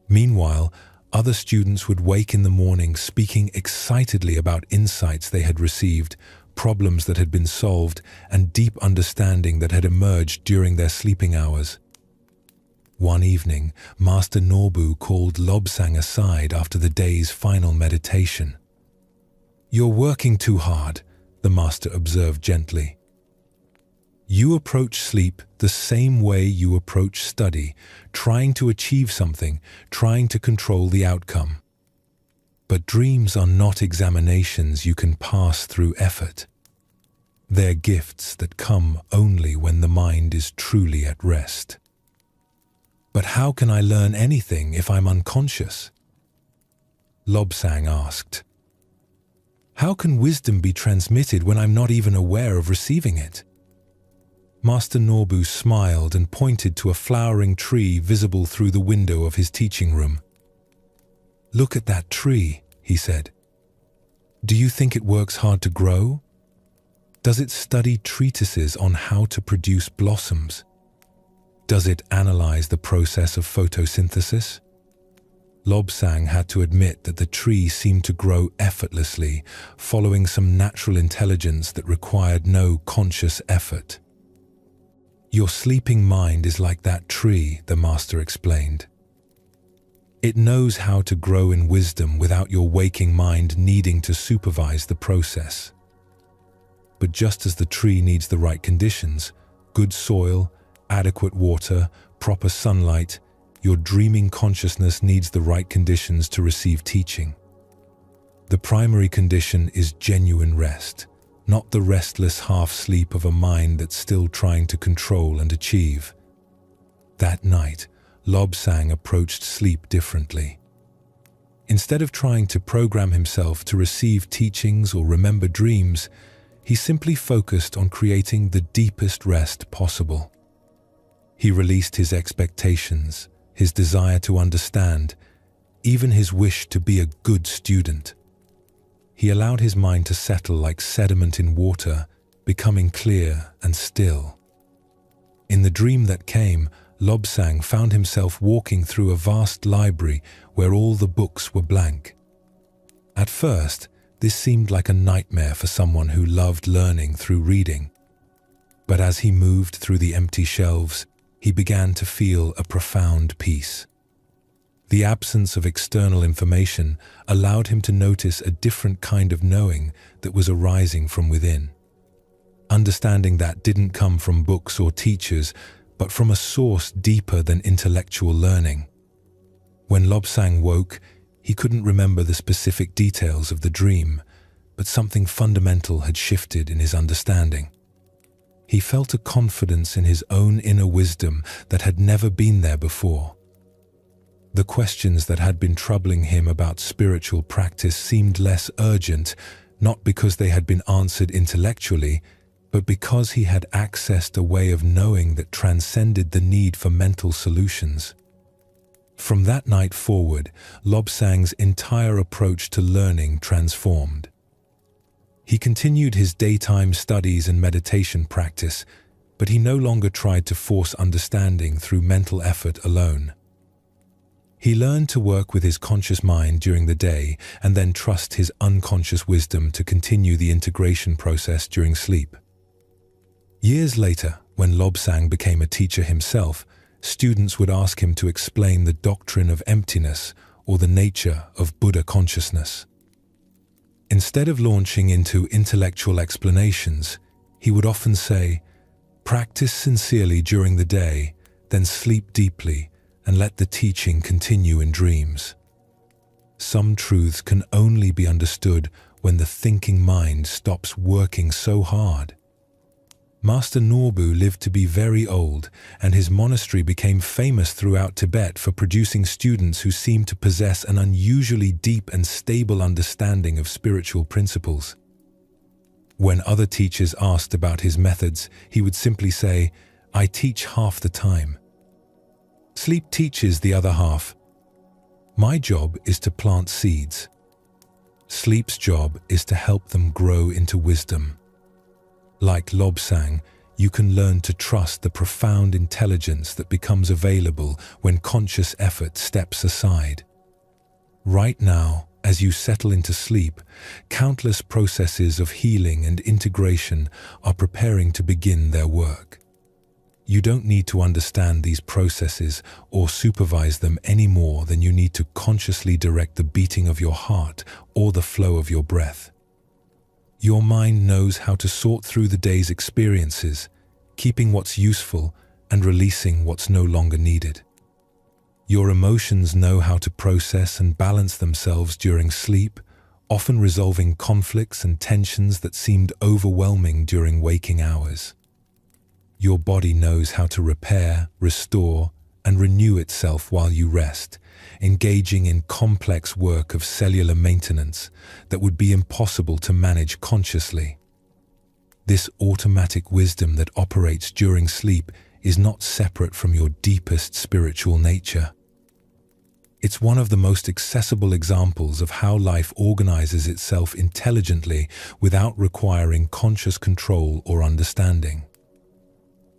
A: Meanwhile, other students would wake in the morning speaking excitedly about insights they had received, problems that had been solved, and deep understanding that had emerged during their sleeping hours. One evening, Master Norbu called Lobsang aside after the day's final meditation. "You're working too hard," the master observed gently. "You approach sleep the same way you approach study, trying to achieve something, trying to control the outcome. But dreams are not examinations you can pass through effort. They're gifts that come only when the mind is truly at rest." "But how can I learn anything if I'm unconscious?" Lobsang asked. "How can wisdom be transmitted when I'm not even aware of receiving it?" Master Norbu smiled and pointed to a flowering tree visible through the window of his teaching room. "Look at that tree," he said. "Do you think it works hard to grow? Does it study treatises on how to produce blossoms? Does it analyze the process of photosynthesis?" Lobsang had to admit that the tree seemed to grow effortlessly, following some natural intelligence that required no conscious effort. "Your sleeping mind is like that tree," the master explained. "It knows how to grow in wisdom without your waking mind needing to supervise the process. But just as the tree needs the right conditions, good soil, adequate water, proper sunlight, your dreaming consciousness needs the right conditions to receive teaching. The primary condition is genuine rest, not the restless half-sleep of a mind that's still trying to control and achieve." That night, Lobsang approached sleep differently. Instead of trying to program himself to receive teachings or remember dreams, he simply focused on creating the deepest rest possible. He released his expectations, his desire to understand, even his wish to be a good student. He allowed his mind to settle like sediment in water, becoming clear and still. In the dream that came, Lobsang found himself walking through a vast library where all the books were blank. At first, this seemed like a nightmare for someone who loved learning through reading. But as he moved through the empty shelves, he began to feel a profound peace. The absence of external information allowed him to notice a different kind of knowing that was arising from within. Understanding that didn't come from books or teachers, but from a source deeper than intellectual learning. When Lobsang woke, he couldn't remember the specific details of the dream, but something fundamental had shifted in his understanding. He felt a confidence in his own inner wisdom that had never been there before. The questions that had been troubling him about spiritual practice seemed less urgent, not because they had been answered intellectually, but because he had accessed a way of knowing that transcended the need for mental solutions. From that night forward, Lobsang's entire approach to learning transformed. He continued his daytime studies and meditation practice, but he no longer tried to force understanding through mental effort alone. He learned to work with his conscious mind during the day and then trust his unconscious wisdom to continue the integration process during sleep. Years later, when Lobsang became a teacher himself, students would ask him to explain the doctrine of emptiness or the nature of Buddha consciousness. Instead of launching into intellectual explanations, he would often say, "Practice sincerely during the day, then sleep deeply, and let the teaching continue in dreams." Some truths can only be understood when the thinking mind stops working so hard. Master Norbu lived to be very old, and his monastery became famous throughout Tibet for producing students who seemed to possess an unusually deep and stable understanding of spiritual principles. When other teachers asked about his methods, he would simply say, "I teach half the time. Sleep teaches the other half. My job is to plant seeds. Sleep's job is to help them grow into wisdom." Like Lobsang, you can learn to trust the profound intelligence that becomes available when conscious effort steps aside. Right now, as you settle into sleep, countless processes of healing and integration are preparing to begin their work. You don't need to understand these processes or supervise them any more than you need to consciously direct the beating of your heart or the flow of your breath. Your mind knows how to sort through the day's experiences, keeping what's useful and releasing what's no longer needed. Your emotions know how to process and balance themselves during sleep, often resolving conflicts and tensions that seemed overwhelming during waking hours. Your body knows how to repair, restore, and renew itself while you rest, engaging in complex work of cellular maintenance that would be impossible to manage consciously. This automatic wisdom that operates during sleep is not separate from your deepest spiritual nature. It's one of the most accessible examples of how life organizes itself intelligently without requiring conscious control or understanding.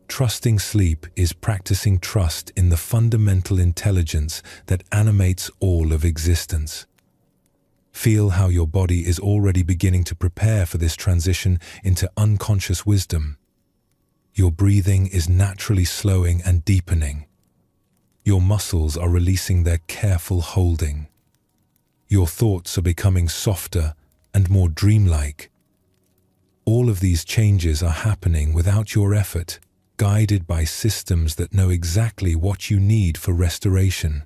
A: Trusting sleep is practicing trust in the fundamental intelligence that animates all of existence. Feel how your body is already beginning to prepare for this transition into unconscious wisdom. Your breathing is naturally slowing and deepening. Your muscles are releasing their careful holding. Your thoughts are becoming softer and more dreamlike. All of these changes are happening without your effort, guided by systems that know exactly what you need for restoration.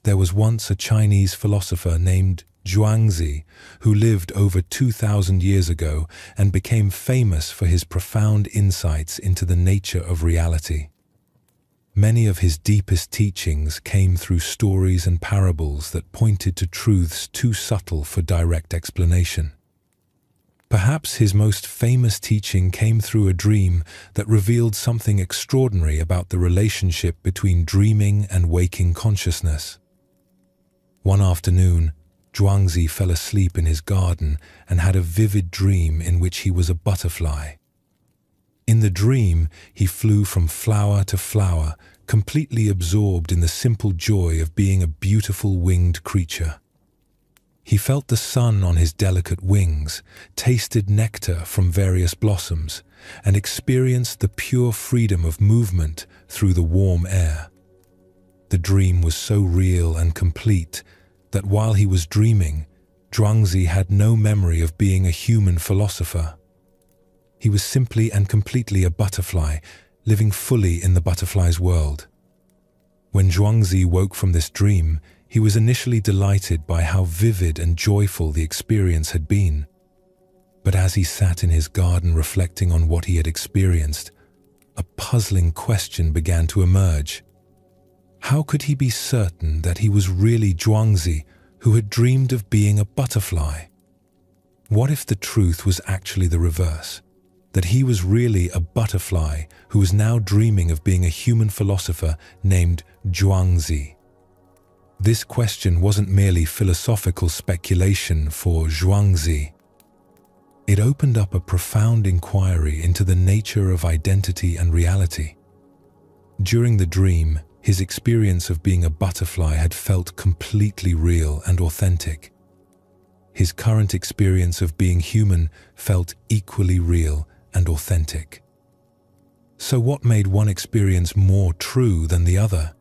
A: There was once a Chinese philosopher named Zhuangzi who lived over 2,000 years ago and became famous for his profound insights into the nature of reality. Many of his deepest teachings came through stories and parables that pointed to truths too subtle for direct explanation. Perhaps his most famous teaching came through a dream that revealed something extraordinary about the relationship between dreaming and waking consciousness. One afternoon, Zhuangzi fell asleep in his garden and had a vivid dream in which he was a butterfly. In the dream, he flew from flower to flower, completely absorbed in the simple joy of being a beautiful winged creature. He felt the sun on his delicate wings, tasted nectar from various blossoms, and experienced the pure freedom of movement through the warm air. The dream was so real and complete that while he was dreaming, Zhuangzi had no memory of being a human philosopher. He was simply and completely a butterfly, living fully in the butterfly's world. When Zhuangzi woke from this dream, he was initially delighted by how vivid and joyful the experience had been. But as he sat in his garden reflecting on what he had experienced, a puzzling question began to emerge. How could he be certain that he was really Zhuangzi, who had dreamed of being a butterfly? What if the truth was actually the reverse? That he was really a butterfly who was now dreaming of being a human philosopher named Zhuangzi? This question wasn't merely philosophical speculation for Zhuangzi. It opened up a profound inquiry into the nature of identity and reality. During the dream, his experience of being a butterfly had felt completely real and authentic. His current experience of being human felt equally real and authentic. So what made one experience more true than the other?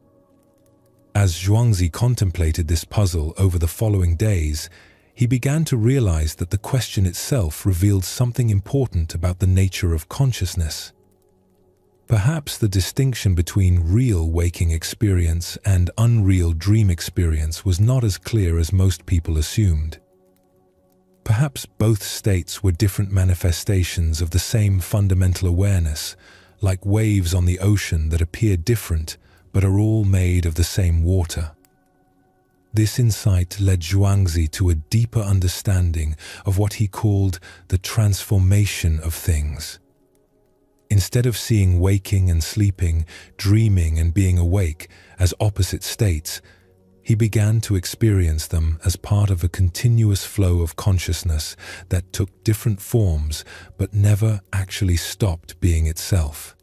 A: As Zhuangzi contemplated this puzzle over the following days, he began to realize that the question itself revealed something important about the nature of consciousness. Perhaps the distinction between real waking experience and unreal dream experience was not as clear as most people assumed. Perhaps both states were different manifestations of the same fundamental awareness, like waves on the ocean that appear different but are all made of the same water. This insight led Zhuangzi to a deeper understanding of what he called the transformation of things. Instead of seeing waking and sleeping, dreaming and being awake as opposite states, he began to experience them as part of a continuous flow of consciousness that took different forms but never actually stopped being itself.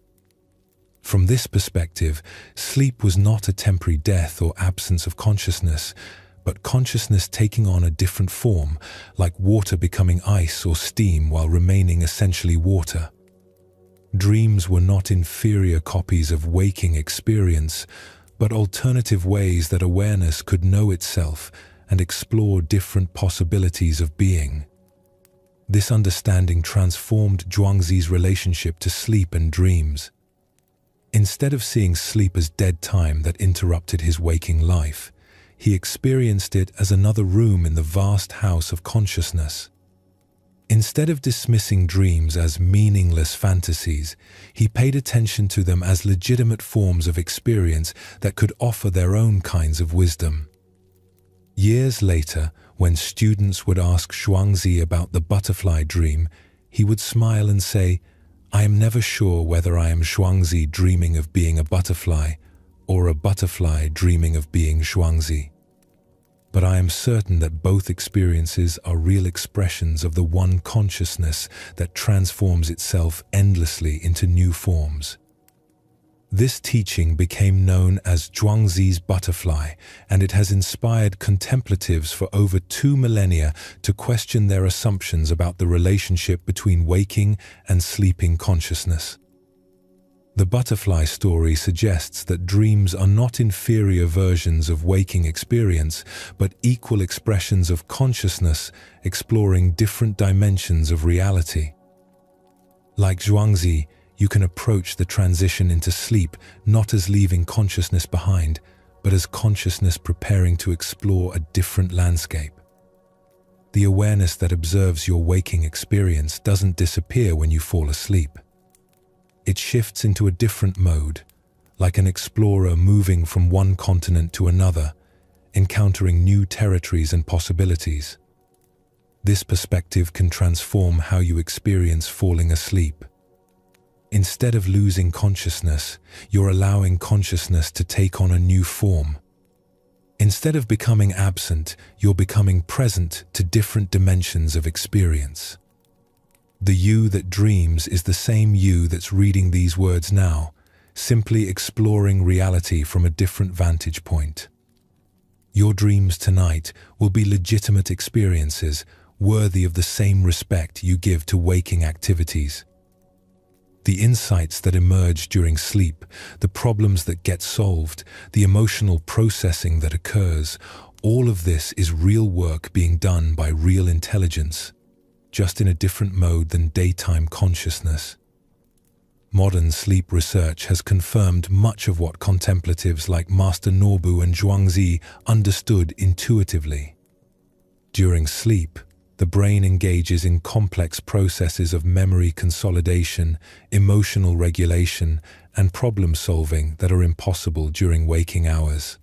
A: From this perspective, sleep was not a temporary death or absence of consciousness, but consciousness taking on a different form, like water becoming ice or steam while remaining essentially water. Dreams were not inferior copies of waking experience, but alternative ways that awareness could know itself and explore different possibilities of being. This understanding transformed Zhuangzi's relationship to sleep and dreams. Instead of seeing sleep as dead time that interrupted his waking life, he experienced it as another room in the vast house of consciousness. Instead of dismissing dreams as meaningless fantasies, he paid attention to them as legitimate forms of experience that could offer their own kinds of wisdom. Years later, when students would ask Zhuangzi about the butterfly dream, he would smile and say, "I am never sure whether I am Zhuangzi dreaming of being a butterfly or a butterfly dreaming of being Zhuangzi. But I am certain that both experiences are real expressions of the one consciousness that transforms itself endlessly into new forms." This teaching became known as Zhuangzi's butterfly, and it has inspired contemplatives for over 2 millennia to question their assumptions about the relationship between waking and sleeping consciousness. The butterfly story suggests that dreams are not inferior versions of waking experience, but equal expressions of consciousness exploring different dimensions of reality. Like Zhuangzi, you can approach the transition into sleep not as leaving consciousness behind, but as consciousness preparing to explore a different landscape. The awareness that observes your waking experience doesn't disappear when you fall asleep. It shifts into a different mode, like an explorer moving from one continent to another, encountering new territories and possibilities. This perspective can transform how you experience falling asleep. Instead of losing consciousness, you're allowing consciousness to take on a new form. Instead of becoming absent, you're becoming present to different dimensions of experience. The you that dreams is the same you that's reading these words now, simply exploring reality from a different vantage point. Your dreams tonight will be legitimate experiences, worthy of the same respect you give to waking activities. The insights that emerge during sleep, the problems that get solved, the emotional processing that occurs, all of this is real work being done by real intelligence, just in a different mode than daytime consciousness. Modern sleep research has confirmed much of what contemplatives like Master Nobu and Zhuangzi understood intuitively. During sleep, the brain engages in complex processes of memory consolidation, emotional regulation, and problem-solving that are impossible during waking hours.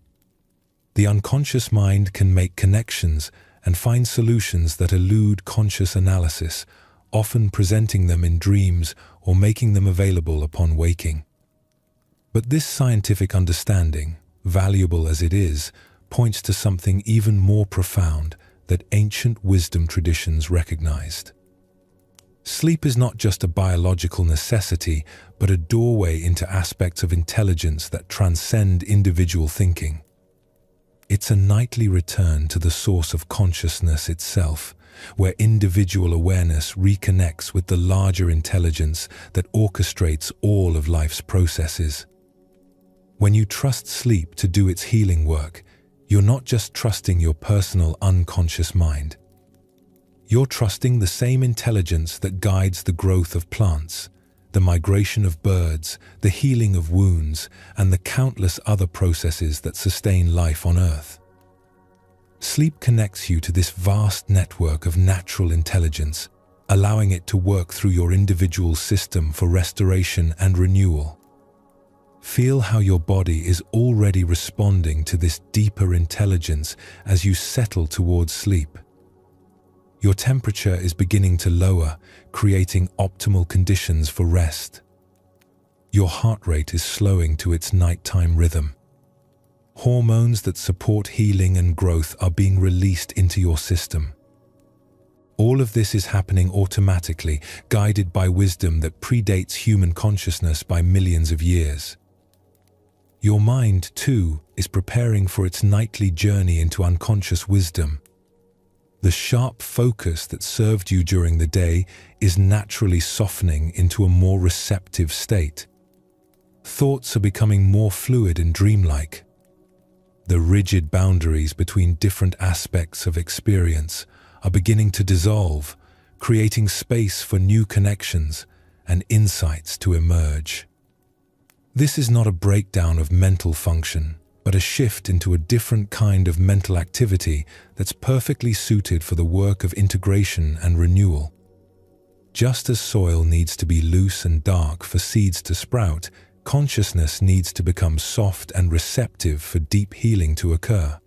A: The unconscious mind can make connections and find solutions that elude conscious analysis, often presenting them in dreams or making them available upon waking. But this scientific understanding, valuable as it is, points to something even more profound that ancient wisdom traditions recognized. Sleep is not just a biological necessity, but a doorway into aspects of intelligence that transcend individual thinking. It's a nightly return to the source of consciousness itself, where individual awareness reconnects with the larger intelligence that orchestrates all of life's processes. When you trust sleep to do its healing work, you're not just trusting your personal unconscious mind. You're trusting the same intelligence that guides the growth of plants, the migration of birds, the healing of wounds, and the countless other processes that sustain life on Earth. Sleep connects you to this vast network of natural intelligence, allowing it to work through your individual system for restoration and renewal. Feel how your body is already responding to this deeper intelligence as you settle towards sleep. Your temperature is beginning to lower, creating optimal conditions for rest. Your heart rate is slowing to its nighttime rhythm. Hormones that support healing and growth are being released into your system. All of this is happening automatically, guided by wisdom that predates human consciousness by millions of years. Your mind, too, is preparing for its nightly journey into unconscious wisdom. The sharp focus that served you during the day is naturally softening into a more receptive state. Thoughts are becoming more fluid and dreamlike. The rigid boundaries between different aspects of experience are beginning to dissolve, creating space for new connections and insights to emerge. This is not a breakdown of mental function, but a shift into a different kind of mental activity that's perfectly suited for the work of integration and renewal. Just as soil needs to be loose and dark for seeds to sprout, consciousness needs to become soft and receptive for deep healing to occur.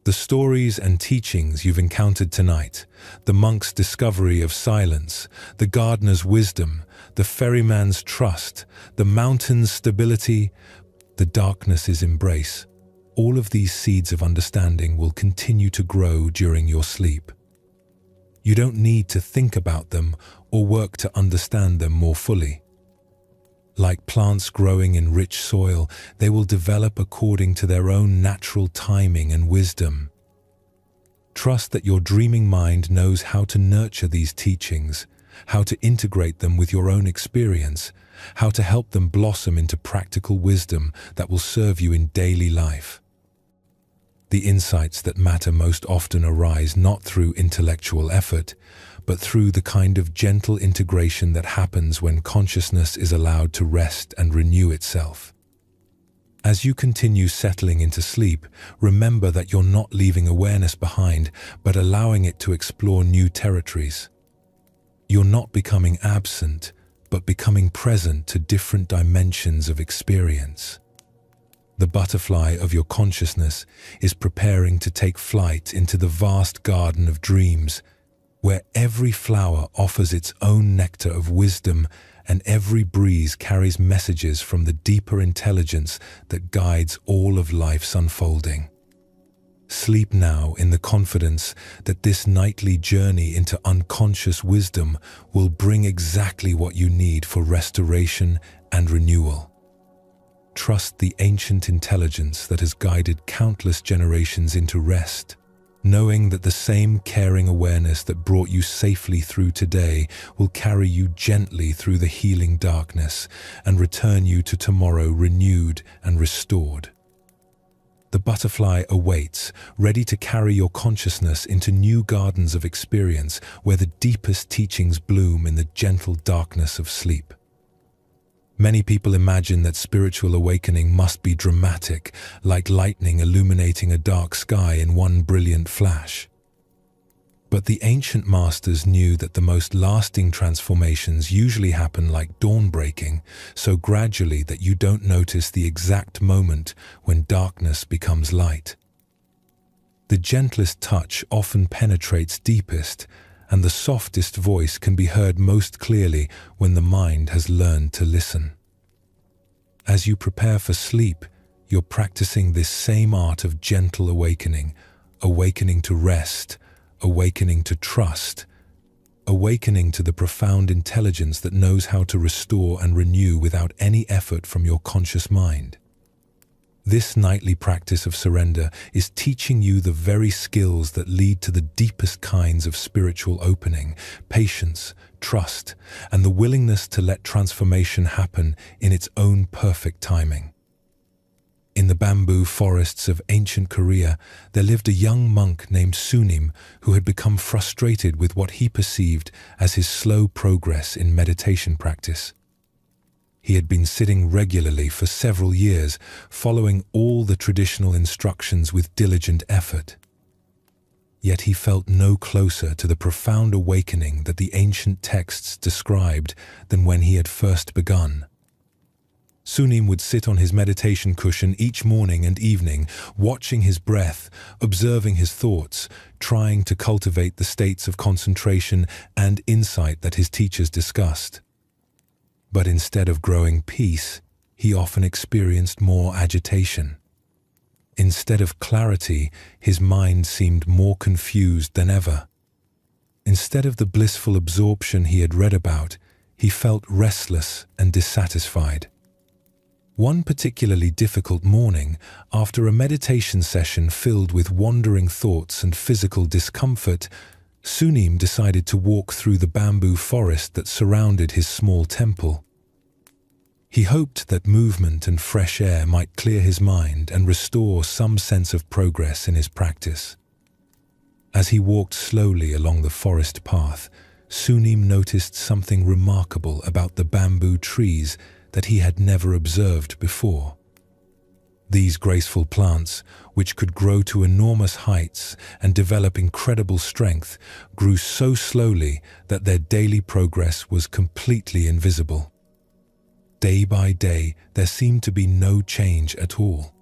A: The stories and teachings you've encountered tonight, the monk's discovery of silence, the gardener's wisdom, the ferryman's trust, the mountain's stability, the darkness's embrace, all of these seeds of understanding will continue to grow during your sleep. You don't need to think about them or work to understand them more fully. Like plants growing in rich soil, they will develop according to their own natural timing and wisdom. Trust that your dreaming mind knows how to nurture these teachings, how to integrate them with your own experience, how to help them blossom into practical wisdom that will serve you in daily life. The insights that matter most often arise not through intellectual effort, but through the kind of gentle integration that happens when consciousness is allowed to rest and renew itself. As you continue settling into sleep, remember that you're not leaving awareness behind, but allowing it to explore new territories. You're not becoming absent, but becoming present to different dimensions of experience. The butterfly of your consciousness is preparing to take flight into the vast garden of dreams, where every flower offers its own nectar of wisdom and every breeze carries messages from the deeper intelligence that guides all of life's unfolding. Sleep now in the confidence that this nightly journey into unconscious wisdom will bring exactly what you need for restoration and renewal. Trust the ancient intelligence that has guided countless generations into rest, knowing that the same caring awareness that brought you safely through today will carry you gently through the healing darkness and return you to tomorrow renewed and restored. The butterfly awaits, ready to carry your consciousness into new gardens of experience where the deepest teachings bloom in the gentle darkness of sleep. Many people imagine that spiritual awakening must be dramatic, like lightning illuminating a dark sky in one brilliant flash. But the ancient masters knew that the most lasting transformations usually happen like dawn breaking, so gradually that you don't notice the exact moment when darkness becomes light. The gentlest touch often penetrates deepest, and the softest voice can be heard most clearly when the mind has learned to listen. As you prepare for sleep, you're practicing this same art of gentle awakening, awakening to rest, awakening to trust, awakening to the profound intelligence that knows how to restore and renew without any effort from your conscious mind. This nightly practice of surrender is teaching you the very skills that lead to the deepest kinds of spiritual opening: patience, trust, and the willingness to let transformation happen in its own perfect timing. In the bamboo forests of ancient Korea, there lived a young monk named Sunim who had become frustrated with what he perceived as his slow progress in meditation practice. He had been sitting regularly for several years, following all the traditional instructions with diligent effort. Yet he felt no closer to the profound awakening that the ancient texts described than when he had first begun. Sunim would sit on his meditation cushion each morning and evening, watching his breath, observing his thoughts, trying to cultivate the states of concentration and insight that his teachers discussed. But instead of growing peace, he often experienced more agitation. Instead of clarity, his mind seemed more confused than ever. Instead of the blissful absorption he had read about, he felt restless and dissatisfied. One particularly difficult morning, after a meditation session filled with wandering thoughts and physical discomfort, Sunim decided to walk through the bamboo forest that surrounded his small temple. He hoped that movement and fresh air might clear his mind and restore some sense of progress in his practice. As he walked slowly along the forest path, Sunim noticed something remarkable about the bamboo trees that he had never observed before. These graceful plants, which could grow to enormous heights and develop incredible strength, grew so slowly that their daily progress was completely invisible. Day by day, there seemed to be no change at all.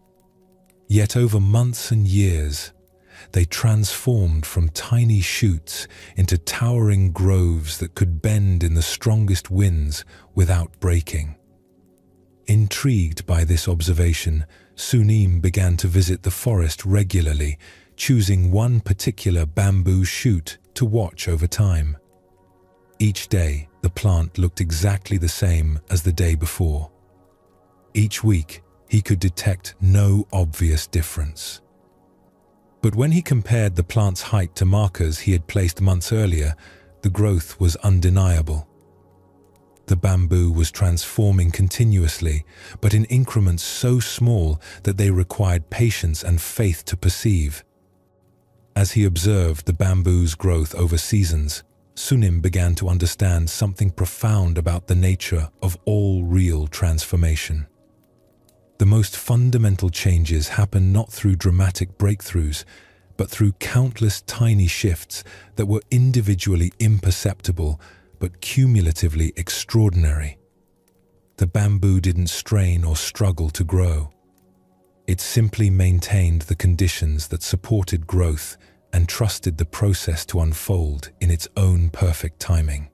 A: Yet over months and years, they transformed from tiny shoots into towering groves that could bend in the strongest winds without breaking. Intrigued by this observation, Sunim began to visit the forest regularly, choosing one particular bamboo shoot to watch over time. Each day, the plant looked exactly the same as the day before. Each week, he could detect no obvious difference. But when he compared the plant's height to markers he had placed months earlier, the growth was undeniable. The bamboo was transforming continuously, but in increments so small that they required patience and faith to perceive. As he observed the bamboo's growth over seasons, Sunim began to understand something profound about the nature of all real transformation. The most fundamental changes happen not through dramatic breakthroughs, but through countless tiny shifts that were individually imperceptible but cumulatively extraordinary. The bamboo didn't strain or struggle to grow. It simply maintained the conditions that supported growth and trusted the process to unfold in its own perfect timing.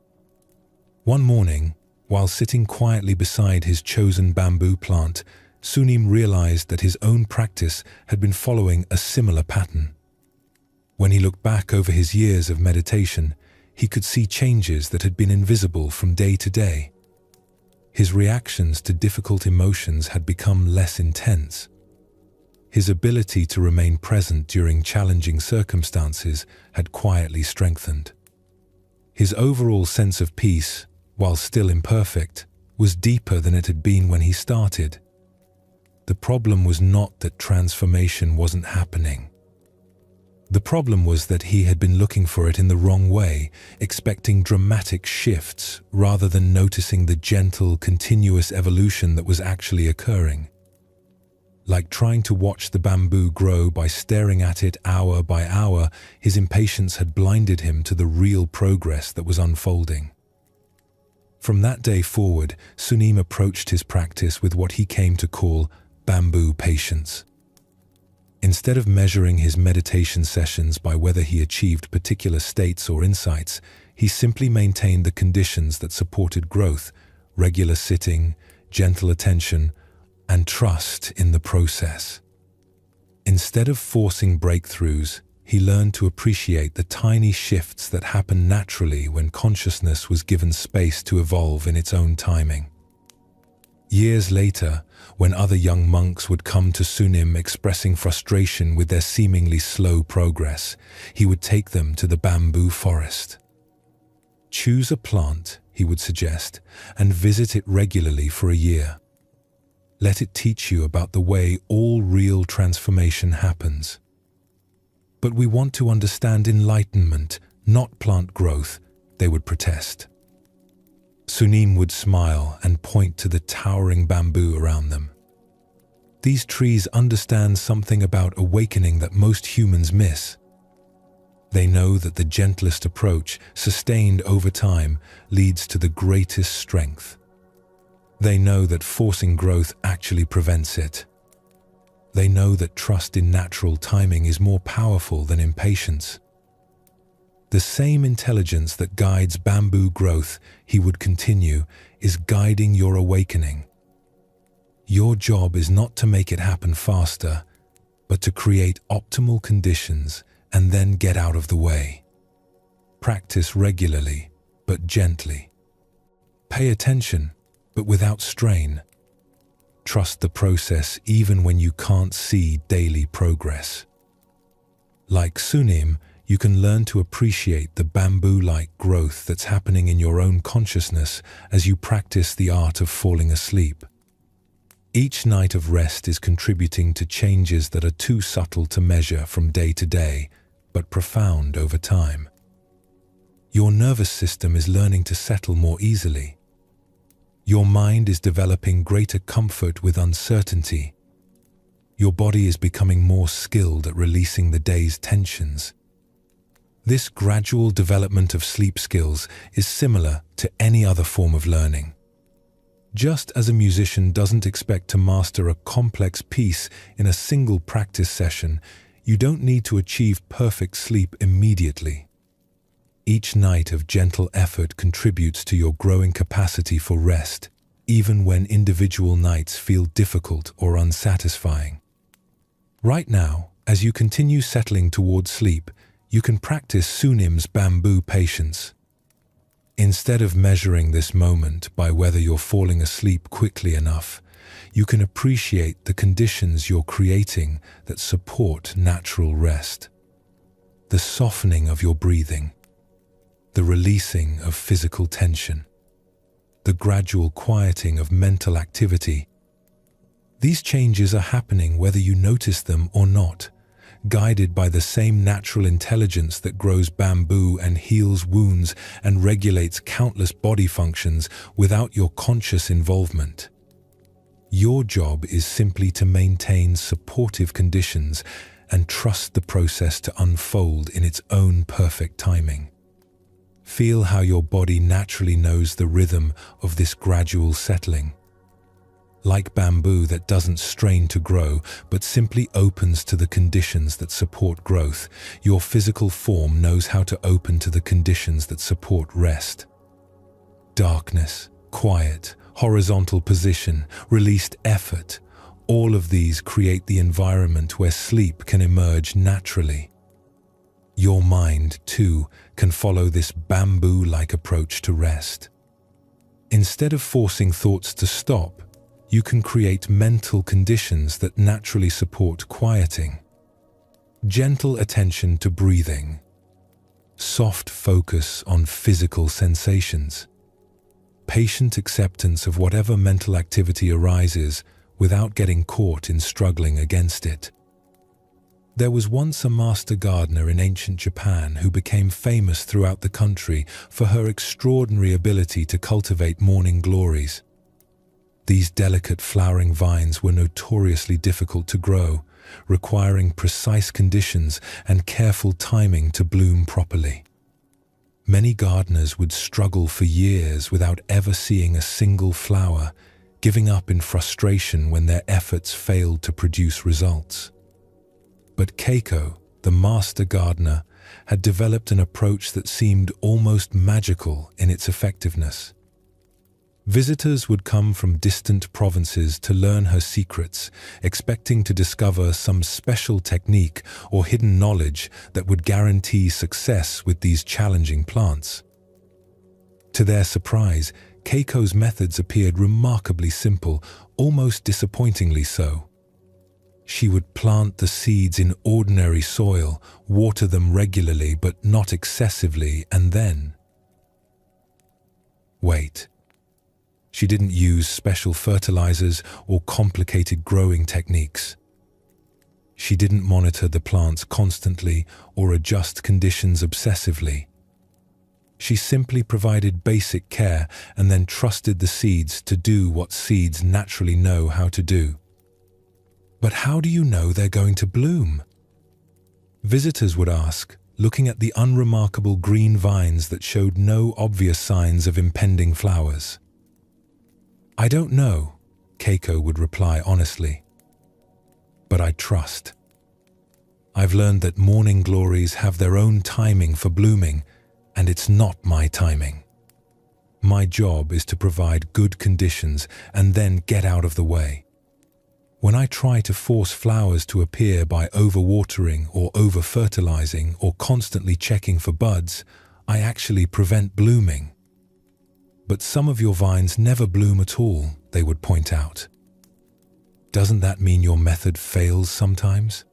A: One morning, while sitting quietly beside his chosen bamboo plant, Sunim realized that his own practice had been following a similar pattern. When he looked back over his years of meditation, he could see changes that had been invisible from day to day. His reactions to difficult emotions had become less intense. His ability to remain present during challenging circumstances had quietly strengthened. His overall sense of peace, while still imperfect, was deeper than it had been when he started. The problem was not that transformation wasn't happening. The problem was that he had been looking for it in the wrong way, expecting dramatic shifts rather than noticing the gentle, continuous evolution that was actually occurring. Like trying to watch the bamboo grow by staring at it hour by hour, his impatience had blinded him to the real progress that was unfolding. From that day forward, Sunim approached his practice with what he came to call bamboo patience. Instead of measuring his meditation sessions by whether he achieved particular states or insights, he simply maintained the conditions that supported growth: regular sitting, gentle attention, and trust in the process. Instead of forcing breakthroughs, he learned to appreciate the tiny shifts that happen naturally when consciousness was given space to evolve in its own timing. Years later, when other young monks would come to Sunim expressing frustration with their seemingly slow progress, he would take them to the bamboo forest. Choose a plant, he would suggest, and visit it regularly for a year. Let it teach you about the way all real transformation happens. But we want to understand enlightenment, not plant growth, they would protest. Sunim would smile and point to the towering bamboo around them. These trees understand something about awakening that most humans miss. They know that the gentlest approach, sustained over time, leads to the greatest strength. They know that forcing growth actually prevents it. They know that trust in natural timing is more powerful than impatience. The same intelligence that guides bamboo growth, he would continue, is guiding your awakening. Your job is not to make it happen faster, but to create optimal conditions and then get out of the way. Practice regularly, but gently. Pay attention, but without strain. Trust the process even when you can't see daily progress. Like Sunim, you can learn to appreciate the bamboo-like growth that's happening in your own consciousness as you practice the art of falling asleep. Each night of rest is contributing to changes that are too subtle to measure from day to day, but profound over time. Your nervous system is learning to settle more easily. Your mind is developing greater comfort with uncertainty. Your body is becoming more skilled at releasing the day's tensions. This gradual development of sleep skills is similar to any other form of learning. Just as a musician doesn't expect to master a complex piece in a single practice session, you don't need to achieve perfect sleep immediately. Each night of gentle effort contributes to your growing capacity for rest, even when individual nights feel difficult or unsatisfying. Right now, as you continue settling towards sleep, you can practice Sunim's bamboo patience. Instead of measuring this moment by whether you're falling asleep quickly enough, you can appreciate the conditions you're creating that support natural rest. The softening of your breathing, the releasing of physical tension, the gradual quieting of mental activity. These changes are happening whether you notice them or not, guided by the same natural intelligence that grows bamboo and heals wounds and regulates countless body functions without your conscious involvement. Your job is simply to maintain supportive conditions and trust the process to unfold in its own perfect timing. Feel how your body naturally knows the rhythm of this gradual settling. Like bamboo that doesn't strain to grow, but simply opens to the conditions that support growth, your physical form knows how to open to the conditions that support rest. Darkness, quiet, horizontal position, released effort, all of these create the environment where sleep can emerge naturally. Your mind, too, can follow this bamboo-like approach to rest. Instead of forcing thoughts to stop, you can create mental conditions that naturally support quieting. Gentle attention to breathing. Soft focus on physical sensations. Patient acceptance of whatever mental activity arises without getting caught in struggling against it. There was once a master gardener in ancient Japan who became famous throughout the country for her extraordinary ability to cultivate morning glories. These delicate flowering vines were notoriously difficult to grow, requiring precise conditions and careful timing to bloom properly. Many gardeners would struggle for years without ever seeing a single flower, giving up in frustration when their efforts failed to produce results. But Keiko, the master gardener, had developed an approach that seemed almost magical in its effectiveness. Visitors would come from distant provinces to learn her secrets, expecting to discover some special technique or hidden knowledge that would guarantee success with these challenging plants. To their surprise, Keiko's methods appeared remarkably simple, almost disappointingly so. She would plant the seeds in ordinary soil, water them regularly but not excessively, and then... wait. She didn't use special fertilizers or complicated growing techniques. She didn't monitor the plants constantly or adjust conditions obsessively. She simply provided basic care and then trusted the seeds to do what seeds naturally know how to do. But how do you know they're going to bloom? Visitors would ask, looking at the unremarkable green vines that showed no obvious signs of impending flowers. I don't know, Keiko would reply honestly. But I trust. I've learned that morning glories have their own timing for blooming, and it's not my timing. My job is to provide good conditions and then get out of the way. When I try to force flowers to appear by overwatering or over-fertilizing or constantly checking for buds, I actually prevent blooming. But some of your vines never bloom at all, they would point out. Doesn't that mean your method fails sometimes?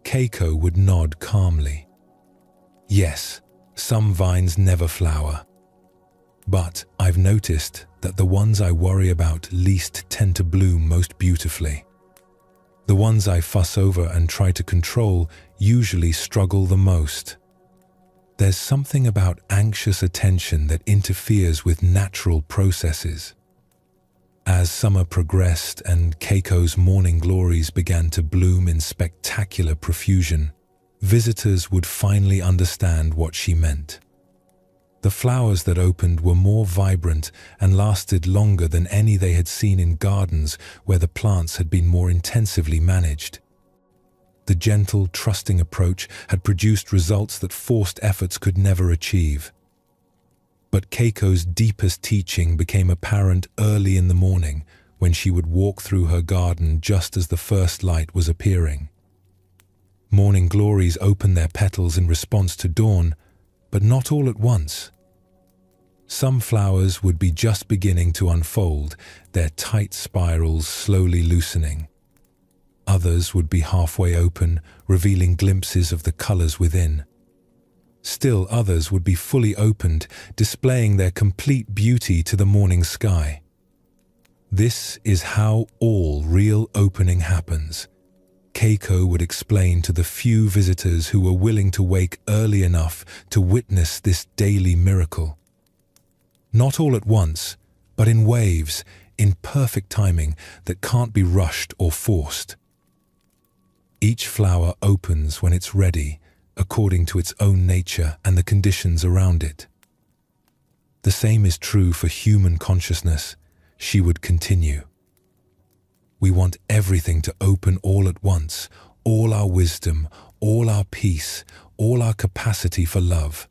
A: Keiko would nod calmly. Yes, some vines never flower. But I've noticed that the ones I worry about least tend to bloom most beautifully. The ones I fuss over and try to control usually struggle the most. There's something about anxious attention that interferes with natural processes. As summer progressed and Keiko's morning glories began to bloom in spectacular profusion, visitors would finally understand what she meant. The flowers that opened were more vibrant and lasted longer than any they had seen in gardens where the plants had been more intensively managed. The gentle, trusting approach had produced results that forced efforts could never achieve. But Keiko's deepest teaching became apparent early in the morning when she would walk through her garden just as the first light was appearing. Morning glories open their petals in response to dawn, but not all at once. Some flowers would be just beginning to unfold, their tight spirals slowly loosening. Others would be halfway open, revealing glimpses of the colors within. Still others would be fully opened, displaying their complete beauty to the morning sky. This is how all real opening happens. Keiko would explain to the few visitors who were willing to wake early enough to witness this daily miracle. Not all at once, but in waves, in perfect timing that can't be rushed or forced. Each flower opens when it's ready, according to its own nature and the conditions around it. The same is true for human consciousness, she would continue. We want everything to open all at once, all our wisdom, all our peace, all our capacity for love.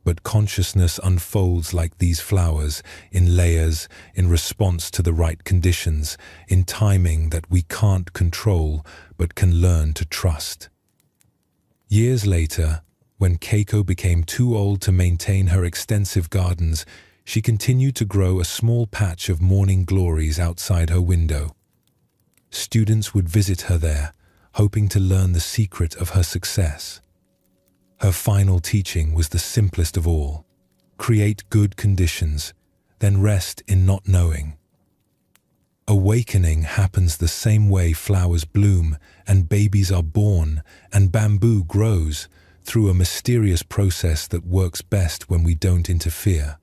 A: But consciousness unfolds like these flowers, in layers, in response to the right conditions, in timing that we can't control but can learn to trust. Years later, when Keiko became too old to maintain her extensive gardens, she continued to grow a small patch of morning glories outside her window. Students would visit her there, hoping to learn the secret of her success. Her final teaching was the simplest of all. Create good conditions, then rest in not knowing. Awakening happens the same way flowers bloom and babies are born and bamboo grows, through a mysterious process that works best when we don't interfere.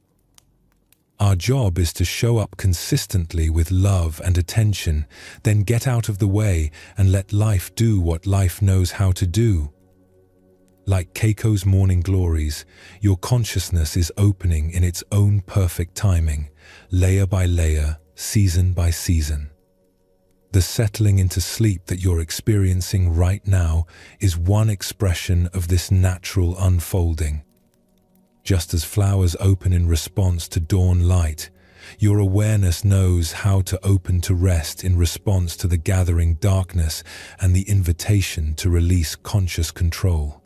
A: Our job is to show up consistently with love and attention, then get out of the way and let life do what life knows how to do. Like Keiko's morning glories, your consciousness is opening in its own perfect timing, layer by layer, season by season. The settling into sleep that you're experiencing right now is one expression of this natural unfolding. Just as flowers open in response to dawn light, Your awareness knows how to open to rest in response to the gathering darkness and the invitation to release conscious control.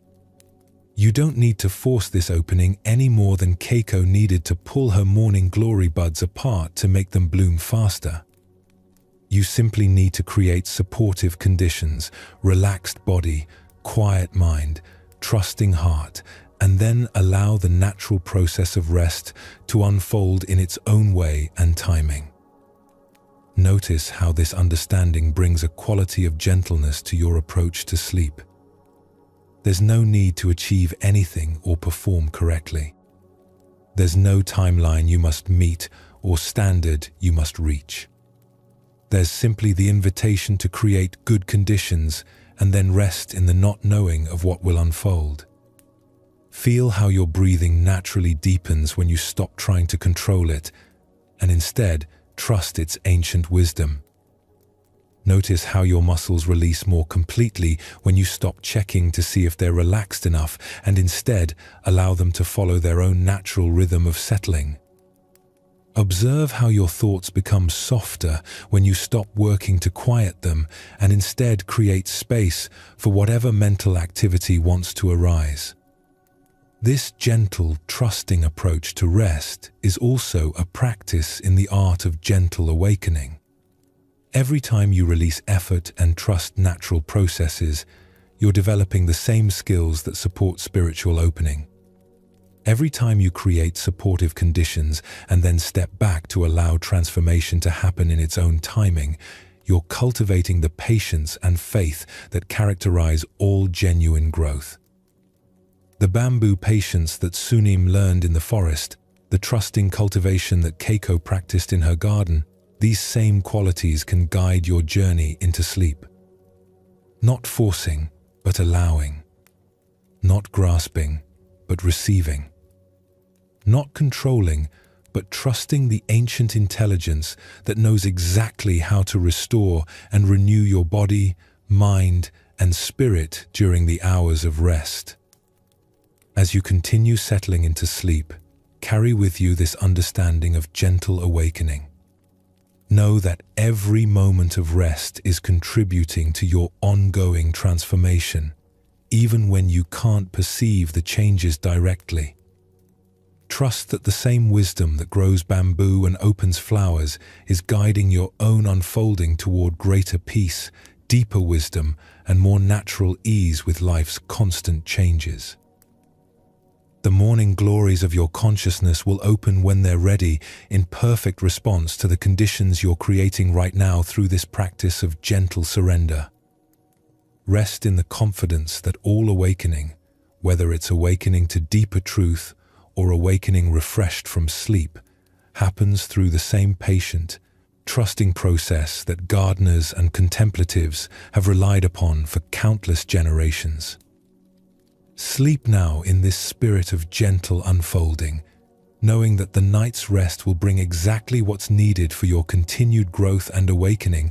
A: You don't need to force this opening any more than Keiko needed to pull her morning glory buds apart to make them bloom faster. You simply need to create supportive conditions, relaxed body, quiet mind, trusting heart, and then allow the natural process of rest to unfold in its own way and timing. Notice how this understanding brings a quality of gentleness to your approach to sleep. There's no need to achieve anything or perform correctly. There's no timeline you must meet or standard you must reach. There's simply the invitation to create good conditions and then rest in the not knowing of what will unfold. Feel how your breathing naturally deepens when you stop trying to control it and instead trust its ancient wisdom. Notice how your muscles release more completely when you stop checking to see if they're relaxed enough and instead allow them to follow their own natural rhythm of settling. Observe how your thoughts become softer when you stop working to quiet them and instead create space for whatever mental activity wants to arise. This gentle, trusting approach to rest is also a practice in the art of gentle awakening. Every time you release effort and trust natural processes, you're developing the same skills that support spiritual opening. Every time you create supportive conditions and then step back to allow transformation to happen in its own timing, you're cultivating the patience and faith that characterize all genuine growth. The bamboo patience that Sunim learned in the forest, the trusting cultivation that Keiko practiced in her garden, these same qualities can guide your journey into sleep. Not forcing, but allowing. Not grasping, but receiving. Not controlling, but trusting the ancient intelligence that knows exactly how to restore and renew your body, mind, and spirit during the hours of rest. As you continue settling into sleep, carry with you this understanding of gentle awakening. Know that every moment of rest is contributing to your ongoing transformation, even when you can't perceive the changes directly. Trust that the same wisdom that grows bamboo and opens flowers is guiding your own unfolding toward greater peace, deeper wisdom, and more natural ease with life's constant changes. The morning glories of your consciousness will open when they're ready, in perfect response to the conditions you're creating right now through this practice of gentle surrender. Rest in the confidence that all awakening, whether it's awakening to deeper truth or awakening refreshed from sleep, happens through the same patient, trusting process that gardeners and contemplatives have relied upon for countless generations. Sleep now in this spirit of gentle unfolding, knowing that the night's rest will bring exactly what's needed for your continued growth and awakening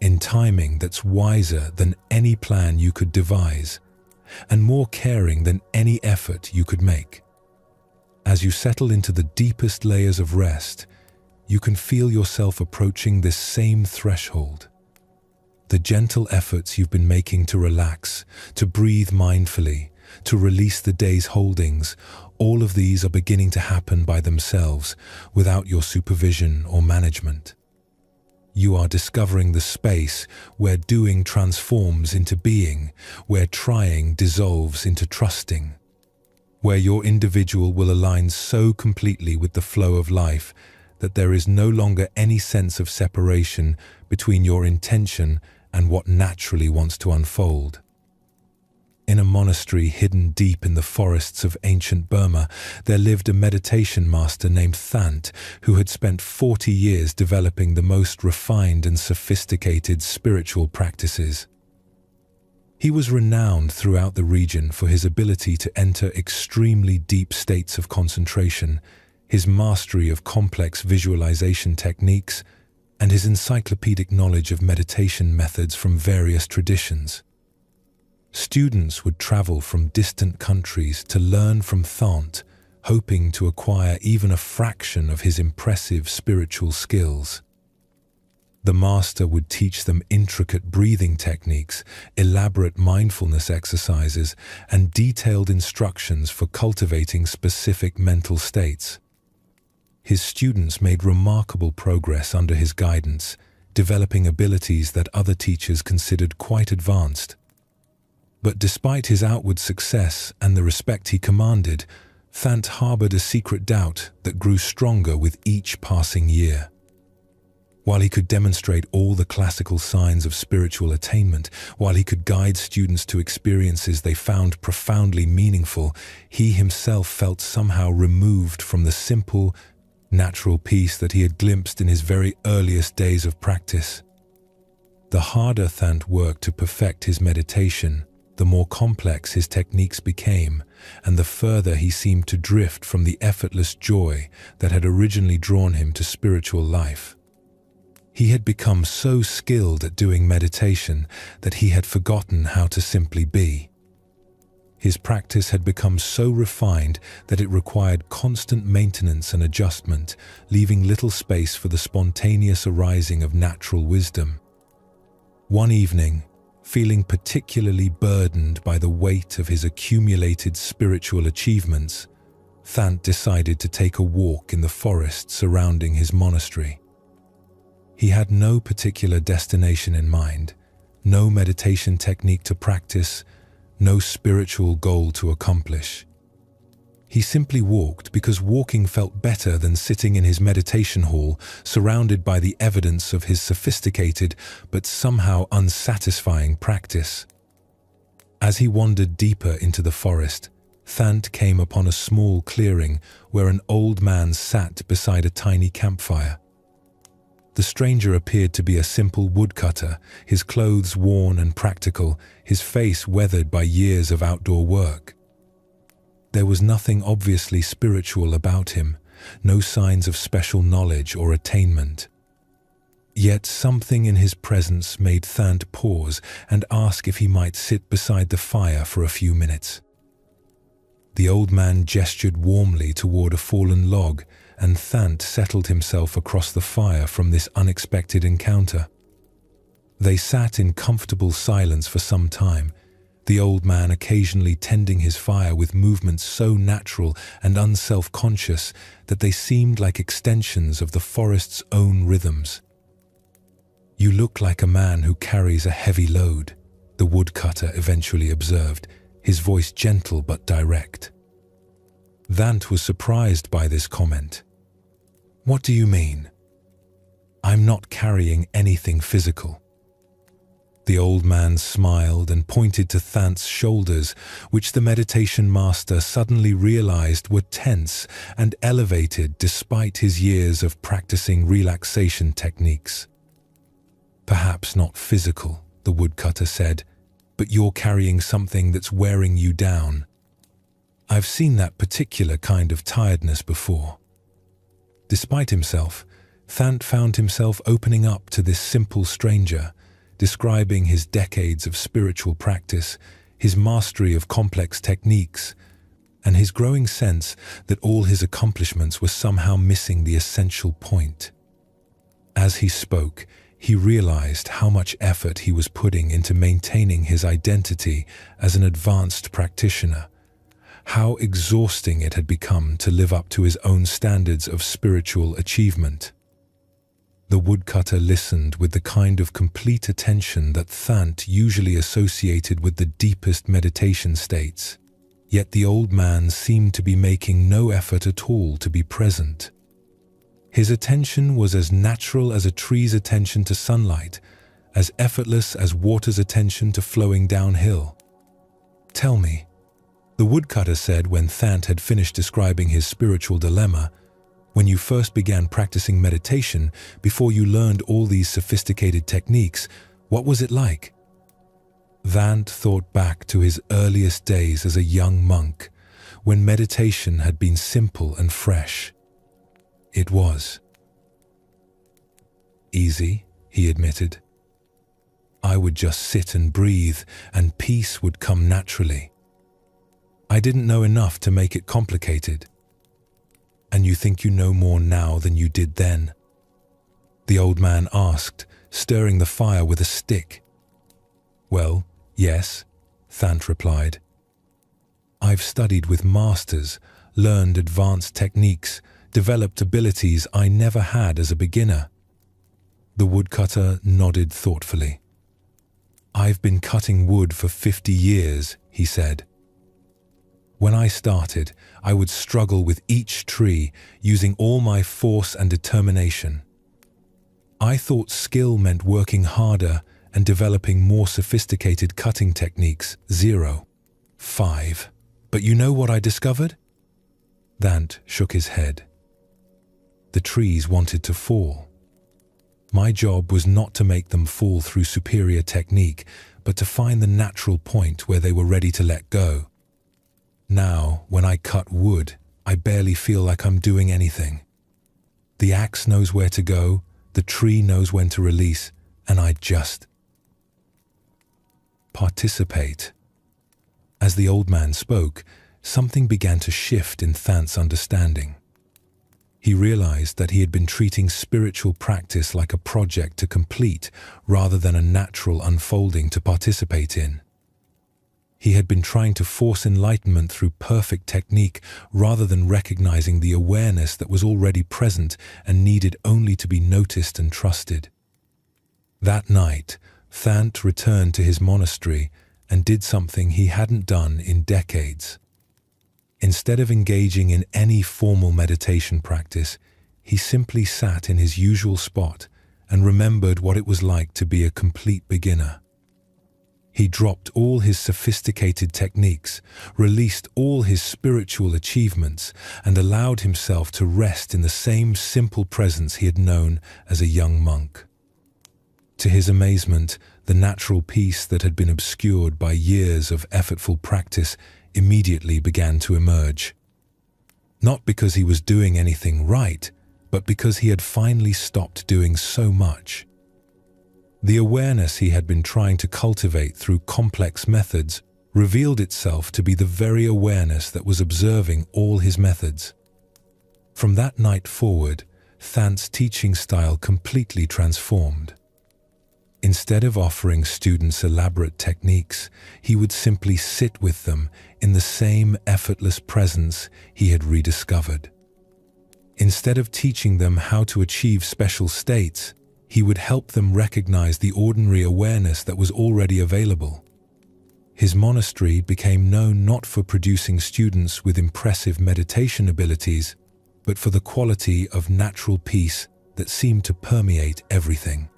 A: in timing that's wiser than any plan you could devise and more caring than any effort you could make. As you settle into the deepest layers of rest, you can feel yourself approaching this same threshold. The gentle efforts you've been making to relax, to breathe mindfully, to release the day's holdings, all of these are beginning to happen by themselves without your supervision or management. You are discovering the space where doing transforms into being, where trying dissolves into trusting, where your individual will align so completely with the flow of life that there is no longer any sense of separation between your intention and what naturally wants to unfold. In a monastery hidden deep in the forests of ancient Burma, there lived a meditation master named Thant who had spent 40 years developing the most refined and sophisticated spiritual practices. He was renowned throughout the region for his ability to enter extremely deep states of concentration, his mastery of complex visualization techniques, and his encyclopedic knowledge of meditation methods from various traditions. Students would travel from distant countries to learn from Thant, hoping to acquire even a fraction of his impressive spiritual skills. The master would teach them intricate breathing techniques, elaborate mindfulness exercises, and detailed instructions for cultivating specific mental states. His students made remarkable progress under his guidance, developing abilities that other teachers considered quite advanced. But despite his outward success and the respect he commanded, Thant harbored a secret doubt that grew stronger with each passing year. While he could demonstrate all the classical signs of spiritual attainment, while he could guide students to experiences they found profoundly meaningful, he himself felt somehow removed from the simple, natural peace that he had glimpsed in his very earliest days of practice. The harder Thant worked to perfect his meditation, the more complex his techniques became, and the further he seemed to drift from the effortless joy that had originally drawn him to spiritual life. He had become so skilled at doing meditation that he had forgotten how to simply be. His practice had become so refined that it required constant maintenance and adjustment, leaving little space for the spontaneous arising of natural wisdom. One evening, feeling particularly burdened by the weight of his accumulated spiritual achievements, Thant decided to take a walk in the forest surrounding his monastery. He had no particular destination in mind, no meditation technique to practice, no spiritual goal to accomplish. He simply walked because walking felt better than sitting in his meditation hall, surrounded by the evidence of his sophisticated but somehow unsatisfying practice. As he wandered deeper into the forest, Thant came upon a small clearing where an old man sat beside a tiny campfire. The stranger appeared to be a simple woodcutter, his clothes worn and practical, his face weathered by years of outdoor work. There was nothing obviously spiritual about him, no signs of special knowledge or attainment. Yet something in his presence made Thant pause and ask if he might sit beside the fire for a few minutes. The old man gestured warmly toward a fallen log, and Thant settled himself across the fire from this unexpected encounter. They sat in comfortable silence for some time, the old man occasionally tending his fire with movements so natural and unself-conscious that they seemed like extensions of the forest's own rhythms. "You look like a man who carries a heavy load," the woodcutter eventually observed, his voice gentle but direct. Thant was surprised by this comment. "What do you mean?" "I'm not carrying anything physical." The old man smiled and pointed to Thant's shoulders, which the meditation master suddenly realized were tense and elevated despite his years of practicing relaxation techniques. "Perhaps not physical," the woodcutter said, "but you're carrying something that's wearing you down. I've seen that particular kind of tiredness before." Despite himself, Thant found himself opening up to this simple stranger, describing his decades of spiritual practice, his mastery of complex techniques, and his growing sense that all his accomplishments were somehow missing the essential point. As he spoke, he realized how much effort he was putting into maintaining his identity as an advanced practitioner, how exhausting it had become to live up to his own standards of spiritual achievement. The woodcutter listened with the kind of complete attention that Thant usually associated with the deepest meditation states, yet the old man seemed to be making no effort at all to be present. His attention was as natural as a tree's attention to sunlight, as effortless as water's attention to flowing downhill. "Tell me," the woodcutter said when Thant had finished describing his spiritual dilemma, "when you first began practicing meditation, before you learned all these sophisticated techniques, what was it like?" Thant thought back to his earliest days as a young monk, when meditation had been simple and fresh. It was easy, he admitted. I would just sit and breathe, and peace would come naturally. I didn't know enough to make it complicated. And you think you know more now than you did then?" The old man asked, stirring the fire with a stick. "Well, yes," Thant replied. "I've studied with masters, learned advanced techniques, developed abilities I never had as a beginner." The woodcutter nodded thoughtfully. "I've been cutting wood for 50 years, he said. "When I started, I would struggle with each tree, using all my force and determination. I thought skill meant working harder and developing more sophisticated cutting techniques. 5. But you know what I discovered?" Thant shook his head. "The trees wanted to fall. My job was not to make them fall through superior technique, but to find the natural point where they were ready to let go. Now, when I cut wood, I barely feel like I'm doing anything. The axe knows where to go, the tree knows when to release, and I just participate." As the old man spoke, something began to shift in Thant's understanding. He realized that he had been treating spiritual practice like a project to complete rather than a natural unfolding to participate in. He had been trying to force enlightenment through perfect technique rather than recognizing the awareness that was already present and needed only to be noticed and trusted. That night, Thant returned to his monastery and did something he hadn't done in decades. Instead of engaging in any formal meditation practice, he simply sat in his usual spot and remembered what it was like to be a complete beginner. He dropped all his sophisticated techniques, released all his spiritual achievements, and allowed himself to rest in the same simple presence he had known as a young monk. To his amazement, the natural peace that had been obscured by years of effortful practice immediately began to emerge. Not because he was doing anything right, but because he had finally stopped doing so much. The awareness he had been trying to cultivate through complex methods revealed itself to be the very awareness that was observing all his methods. From that night forward, Thant's teaching style completely transformed. Instead of offering students elaborate techniques, he would simply sit with them in the same effortless presence he had rediscovered. Instead of teaching them how to achieve special states, he would help them recognize the ordinary awareness that was already available. His monastery became known not for producing students with impressive meditation abilities, but for the quality of natural peace that seemed to permeate everything.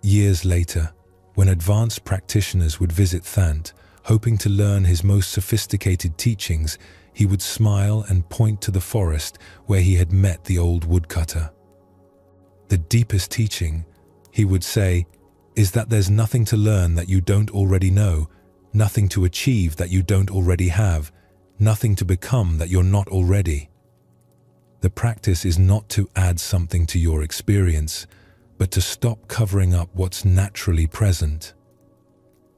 A: Years later, when advanced practitioners would visit Thant, hoping to learn his most sophisticated teachings, he would smile and point to the forest where he had met the old woodcutter. "The deepest teaching," he would say, "is that there's nothing to learn that you don't already know, nothing to achieve that you don't already have, nothing to become that you're not already." The practice is not to add something to your experience, but to stop covering up what's naturally present.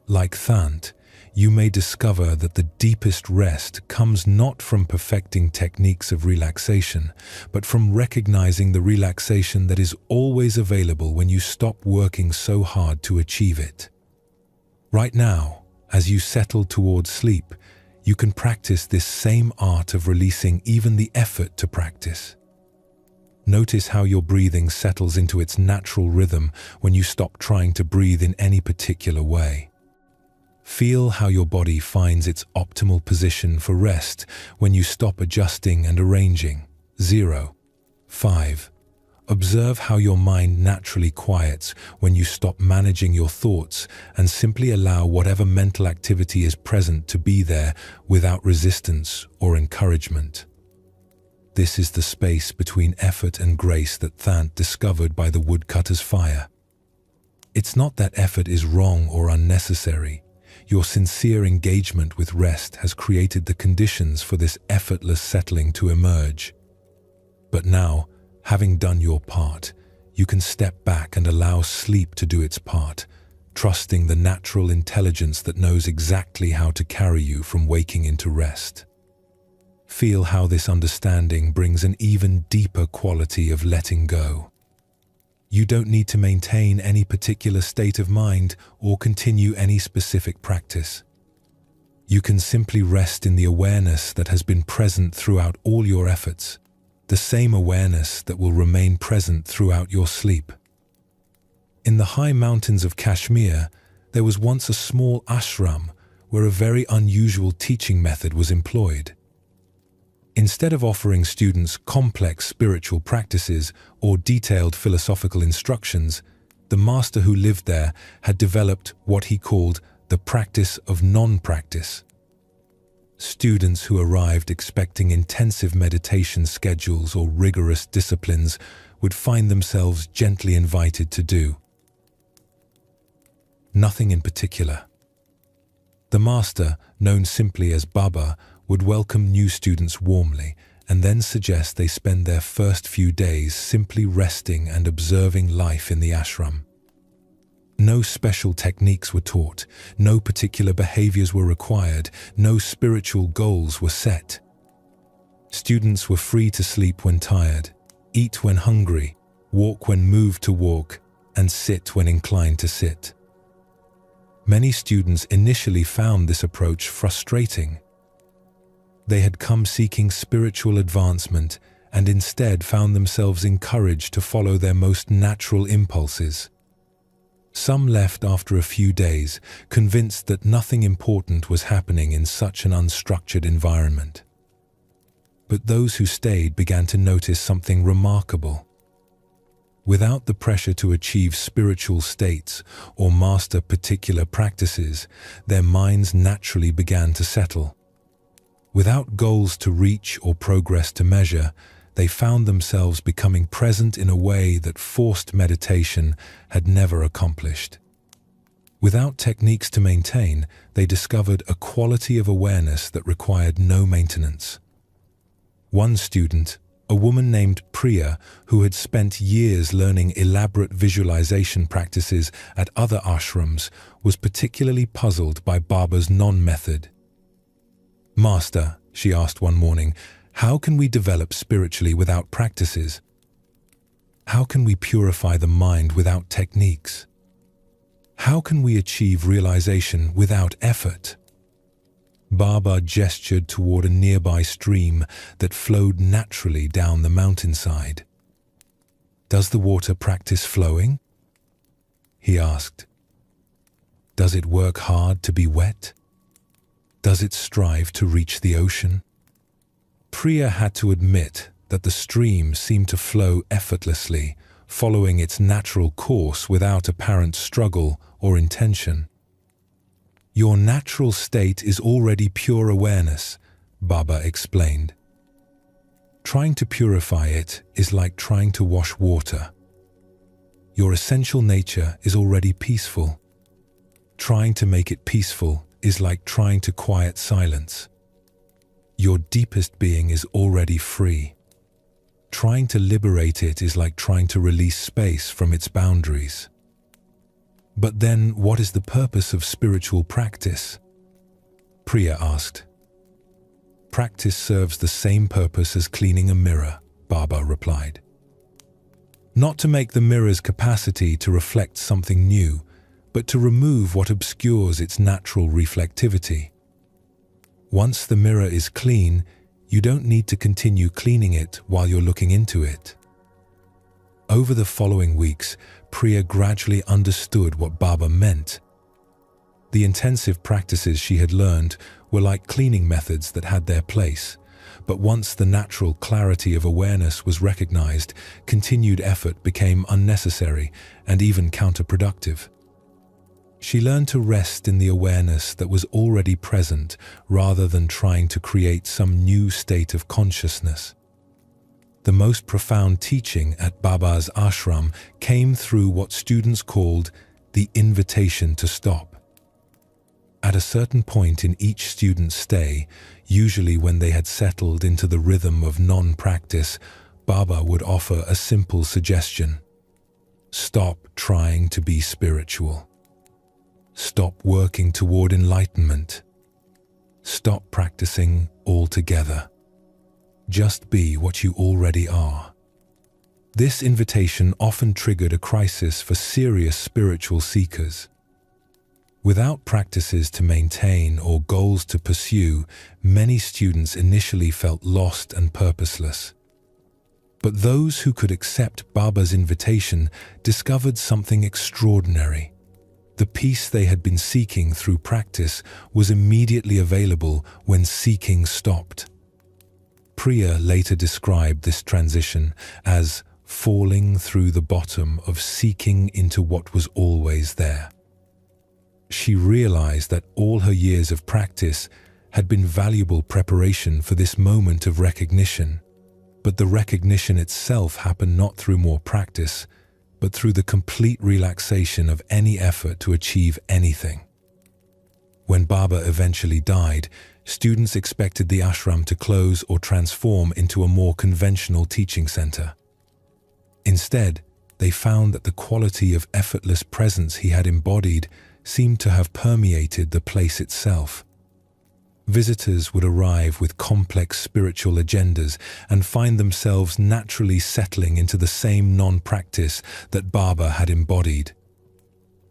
A: Like Thant, you may discover that the deepest rest comes not from perfecting techniques of relaxation, but from recognizing the relaxation that is always available when you stop working so hard to achieve it. Right now, as you settle towards sleep, you can practice this same art of releasing even the effort to practice. Notice how your breathing settles into its natural rhythm when you stop trying to breathe in any particular way. Feel how your body finds its optimal position for rest when you stop adjusting and arranging. 5. Observe how your mind naturally quiets when you stop managing your thoughts and simply allow whatever mental activity is present to be there without resistance or encouragement. This is the space between effort and grace that Thant discovered by the woodcutter's fire. It's not that effort is wrong or unnecessary. Your sincere engagement with rest has created the conditions for this effortless settling to emerge. But now, having done your part, you can step back and allow sleep to do its part, trusting the natural intelligence that knows exactly how to carry you from waking into rest. Feel how this understanding brings an even deeper quality of letting go. You don't need to maintain any particular state of mind or continue any specific practice. You can simply rest in the awareness that has been present throughout all your efforts, the same awareness that will remain present throughout your sleep. In the high mountains of Kashmir, there was once a small ashram where a very unusual teaching method was employed. Instead of offering students complex spiritual practices or detailed philosophical instructions, the master who lived there had developed what he called the practice of non-practice. Students who arrived expecting intensive meditation schedules or rigorous disciplines would find themselves gently invited to do nothing in particular. The master, known simply as Baba, would welcome new students warmly and then suggest they spend their first few days simply resting and observing life in the ashram. No special techniques were taught, no particular behaviors were required, no spiritual goals were set. Students were free to sleep when tired, eat when hungry, walk when moved to walk, and sit when inclined to sit. Many students initially found this approach frustrating. They had come seeking spiritual advancement and instead found themselves encouraged to follow their most natural impulses. Some left after a few days, convinced that nothing important was happening in such an unstructured environment. But those who stayed began to notice something remarkable. Without the pressure to achieve spiritual states or master particular practices, their minds naturally began to settle. Without goals to reach or progress to measure, they found themselves becoming present in a way that forced meditation had never accomplished. Without techniques to maintain, they discovered a quality of awareness that required no maintenance. One student, a woman named Priya, who had spent years learning elaborate visualization practices at other ashrams, was particularly puzzled by Baba's non-method. "Master," she asked one morning, "how can we develop spiritually without practices? How can we purify the mind without techniques? How can we achieve realization without effort?" Baba gestured toward a nearby stream that flowed naturally down the mountainside. "Does the water practice flowing?" he asked. "Does it work hard to be wet? Does it strive to reach the ocean?" Priya had to admit that the stream seemed to flow effortlessly, following its natural course without apparent struggle or intention. "Your natural state is already pure awareness," Baba explained. "Trying to purify it is like trying to wash water. Your essential nature is already peaceful. Trying to make it peaceful is like trying to quiet silence. Your deepest being is already free. Trying to liberate it is like trying to release space from its boundaries." "But then what is the purpose of spiritual practice?" Priya asked. "Practice serves the same purpose as cleaning a mirror," Baba replied. "Not to make the mirror's capacity to reflect something new, but to remove what obscures its natural reflectivity. Once the mirror is clean, you don't need to continue cleaning it while you're looking into it." Over the following weeks, Priya gradually understood what Baba meant. The intensive practices she had learned were like cleaning methods that had their place, but once the natural clarity of awareness was recognized, continued effort became unnecessary and even counterproductive. She learned to rest in the awareness that was already present rather than trying to create some new state of consciousness. The most profound teaching at Baba's ashram came through what students called the invitation to stop. At a certain point in each student's stay, usually when they had settled into the rhythm of non-practice, Baba would offer a simple suggestion: stop trying to be spiritual. Stop working toward enlightenment. Stop practicing altogether. Just be what you already are. This invitation often triggered a crisis for serious spiritual seekers. Without practices to maintain or goals to pursue, many students initially felt lost and purposeless. But those who could accept Baba's invitation discovered something extraordinary. The peace they had been seeking through practice was immediately available when seeking stopped. Priya later described this transition as falling through the bottom of seeking into what was always there. She realized that all her years of practice had been valuable preparation for this moment of recognition, but the recognition itself happened not through more practice, but through the complete relaxation of any effort to achieve anything. When Baba eventually died, students expected the ashram to close or transform into a more conventional teaching center. Instead, they found that the quality of effortless presence he had embodied seemed to have permeated the place itself. Visitors would arrive with complex spiritual agendas and find themselves naturally settling into the same non-practice that Baba had embodied.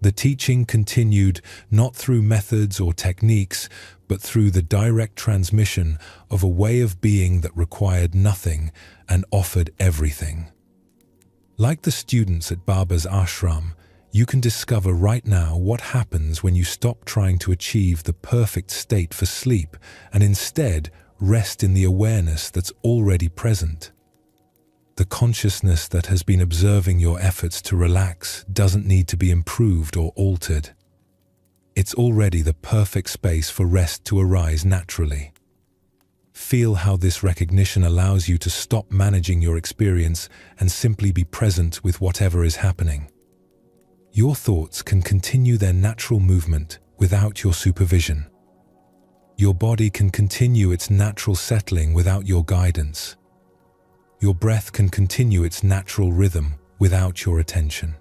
A: The teaching continued not through methods or techniques, but through the direct transmission of a way of being that required nothing and offered everything. Like the students at Baba's ashram, you can discover right now what happens when you stop trying to achieve the perfect state for sleep and instead rest in the awareness that's already present. The consciousness that has been observing your efforts to relax doesn't need to be improved or altered. It's already the perfect space for rest to arise naturally. Feel how this recognition allows you to stop managing your experience and simply be present with whatever is happening. Your thoughts can continue their natural movement without your supervision. Your body can continue its natural settling without your guidance. Your breath can continue its natural rhythm without your attention.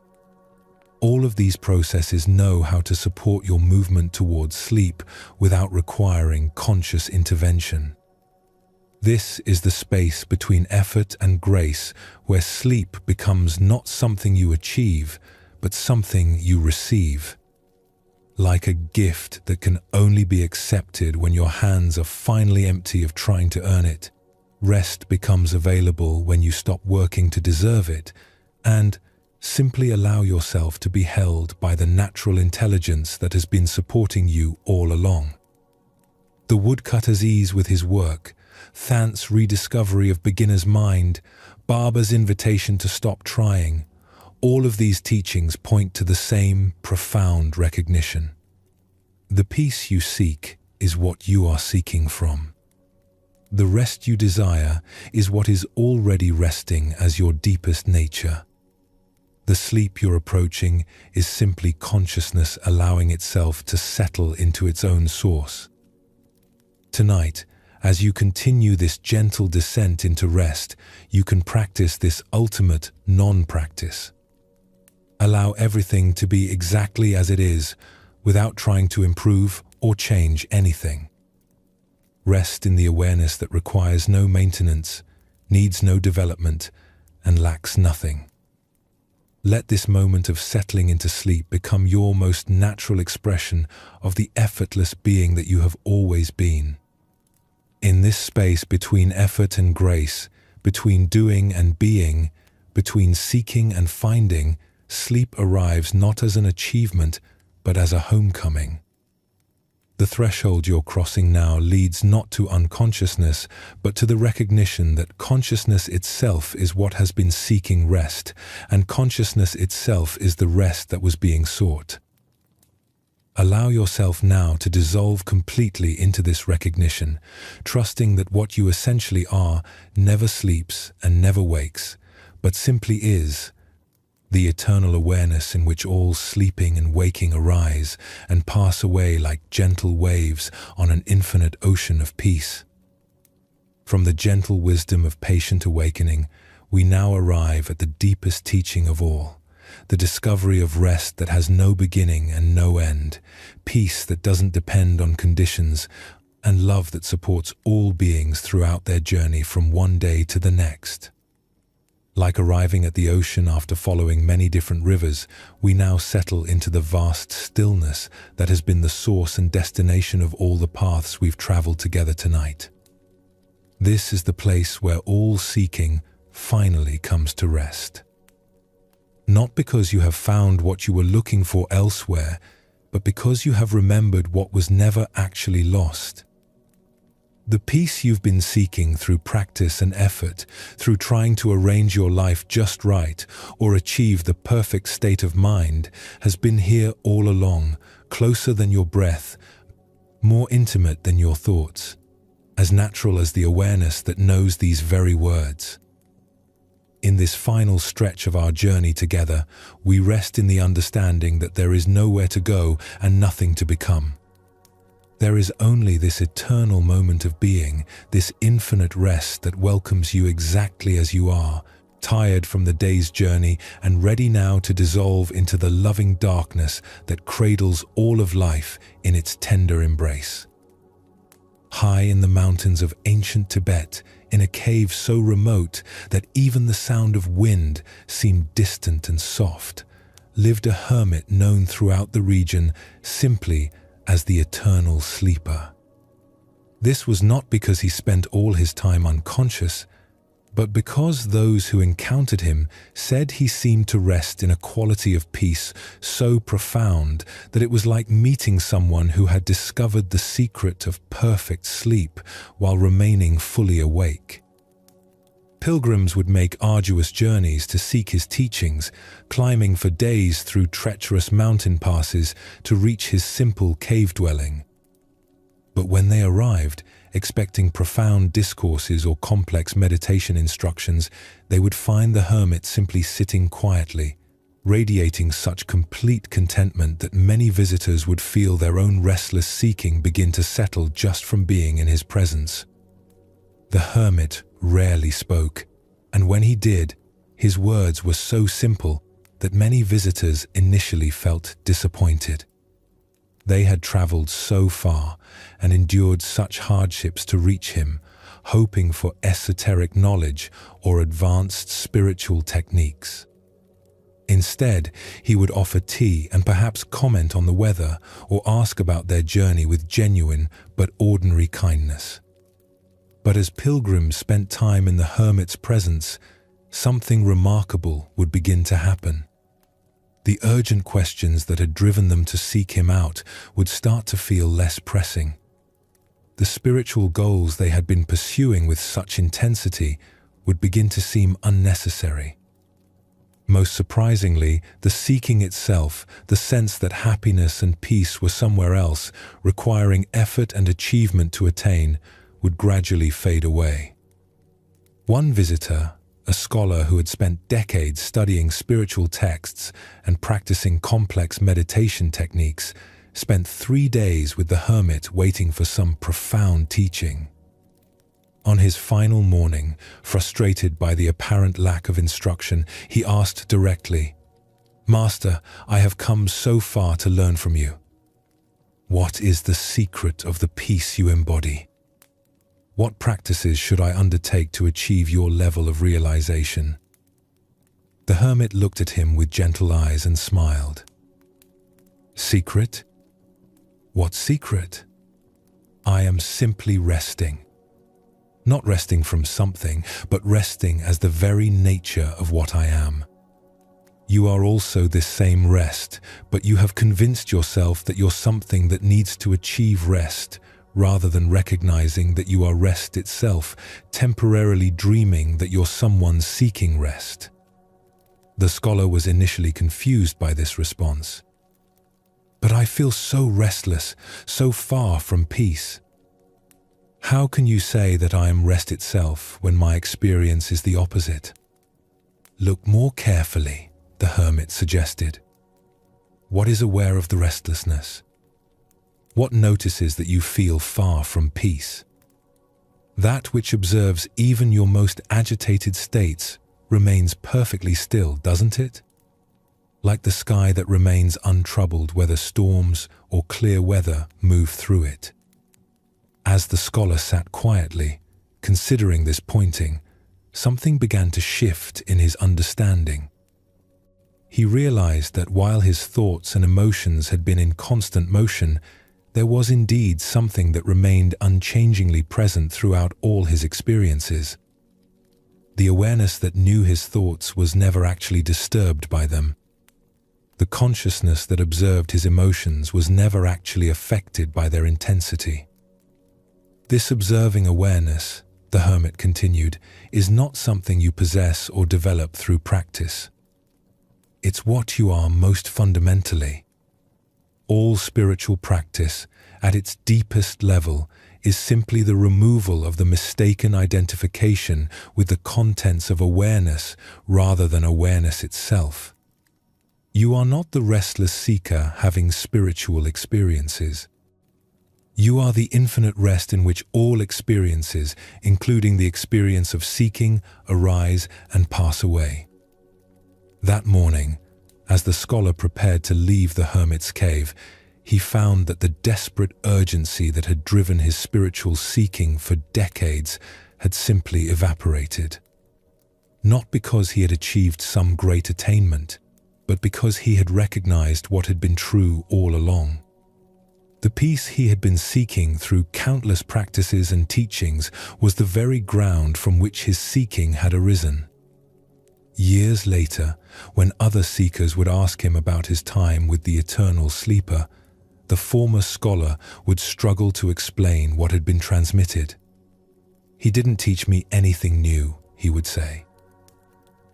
A: All of these processes know how to support your movement towards sleep without requiring conscious intervention. This is the space between effort and grace where sleep becomes not something you achieve, but something you receive. Like a gift that can only be accepted when your hands are finally empty of trying to earn it, rest becomes available when you stop working to deserve it and simply allow yourself to be held by the natural intelligence that has been supporting you all along. The woodcutter's ease with his work, Thant's rediscovery of beginner's mind, Baba's invitation to stop trying, all of these teachings point to the same profound recognition. The peace you seek is what you are seeking from. The rest you desire is what is already resting as your deepest nature. The sleep you're approaching is simply consciousness allowing itself to settle into its own source. Tonight, as you continue this gentle descent into rest, you can practice this ultimate non-practice. Allow everything to be exactly as it is, without trying to improve or change anything. Rest in the awareness that requires no maintenance, needs no development, and lacks nothing. Let this moment of settling into sleep become your most natural expression of the effortless being that you have always been. In this space between effort and grace, between doing and being, between seeking and finding, sleep arrives not as an achievement, but as a homecoming. The threshold you're crossing now leads not to unconsciousness, but to the recognition that consciousness itself is what has been seeking rest, and consciousness itself is the rest that was being sought. Allow yourself now to dissolve completely into this recognition, trusting that what you essentially are never sleeps and never wakes, but simply is, the eternal awareness in which all sleeping and waking arise and pass away like gentle waves on an infinite ocean of peace. From the gentle wisdom of patient awakening, we now arrive at the deepest teaching of all, the discovery of rest that has no beginning and no end, peace that doesn't depend on conditions, and love that supports all beings throughout their journey from one day to the next. Like arriving at the ocean after following many different rivers, we now settle into the vast stillness that has been the source and destination of all the paths we've traveled together tonight. This is the place where all seeking finally comes to rest. Not because you have found what you were looking for elsewhere, but because you have remembered what was never actually lost. The peace you've been seeking through practice and effort, through trying to arrange your life just right or achieve the perfect state of mind, has been here all along, closer than your breath, more intimate than your thoughts, as natural as the awareness that knows these very words. In this final stretch of our journey together, we rest in the understanding that there is nowhere to go and nothing to become. There is only this eternal moment of being, this infinite rest that welcomes you exactly as you are, tired from the day's journey and ready now to dissolve into the loving darkness that cradles all of life in its tender embrace. High in the mountains of ancient Tibet, in a cave so remote that even the sound of wind seemed distant and soft, lived a hermit known throughout the region simply as the eternal sleeper. This was not because he spent all his time unconscious, but because those who encountered him said he seemed to rest in a quality of peace so profound that it was like meeting someone who had discovered the secret of perfect sleep while remaining fully awake. Pilgrims would make arduous journeys to seek his teachings, climbing for days through treacherous mountain passes to reach his simple cave dwelling. But when they arrived, expecting profound discourses or complex meditation instructions, they would find the hermit simply sitting quietly, radiating such complete contentment that many visitors would feel their own restless seeking begin to settle just from being in his presence. The hermit rarely spoke, and when he did, his words were so simple that many visitors initially felt disappointed. They had traveled so far and endured such hardships to reach him, hoping for esoteric knowledge or advanced spiritual techniques. Instead, he would offer tea and perhaps comment on the weather or ask about their journey with genuine but ordinary kindness. But as pilgrims spent time in the hermit's presence, something remarkable would begin to happen. The urgent questions that had driven them to seek him out would start to feel less pressing. The spiritual goals they had been pursuing with such intensity would begin to seem unnecessary. Most surprisingly, the seeking itself, the sense that happiness and peace were somewhere else, requiring effort and achievement to attain, would gradually fade away. One visitor, a scholar who had spent decades studying spiritual texts and practicing complex meditation techniques, spent 3 days with the hermit waiting for some profound teaching. On his final morning, frustrated by the apparent lack of instruction, he asked directly, "Master, I have come so far to learn from you. What is the secret of the peace you embody? What practices should I undertake to achieve your level of realization?" The hermit looked at him with gentle eyes and smiled. "Secret? What secret? I am simply resting. Not resting from something, but resting as the very nature of what I am. You are also this same rest, but you have convinced yourself that you're something that needs to achieve rest, rather than recognizing that you are rest itself, temporarily dreaming that you're someone seeking rest." The scholar was initially confused by this response. "But I feel so restless, so far from peace. How can you say that I am rest itself when my experience is the opposite?" "Look more carefully," the hermit suggested. "What is aware of the restlessness? What notices that you feel far from peace? That which observes even your most agitated states remains perfectly still, doesn't it? Like the sky that remains untroubled whether storms or clear weather move through it." As the scholar sat quietly, considering this pointing, something began to shift in his understanding. He realized that while his thoughts and emotions had been in constant motion, there was indeed something that remained unchangingly present throughout all his experiences. The awareness that knew his thoughts was never actually disturbed by them. The consciousness that observed his emotions was never actually affected by their intensity. This observing awareness, the hermit continued, is not something you possess or develop through practice. It's what you are most fundamentally. All spiritual practice, at its deepest level, is simply the removal of the mistaken identification with the contents of awareness rather than awareness itself. You are not the restless seeker having spiritual experiences. You are the infinite rest in which all experiences, including the experience of seeking, arise and pass away. That morning, as the scholar prepared to leave the hermit's cave, he found that the desperate urgency that had driven his spiritual seeking for decades had simply evaporated. Not because he had achieved some great attainment, but because he had recognized what had been true all along. The peace he had been seeking through countless practices and teachings was the very ground from which his seeking had arisen. Years later, when other seekers would ask him about his time with the eternal sleeper, the former scholar would struggle to explain what had been transmitted. "He didn't teach me anything new," he would say.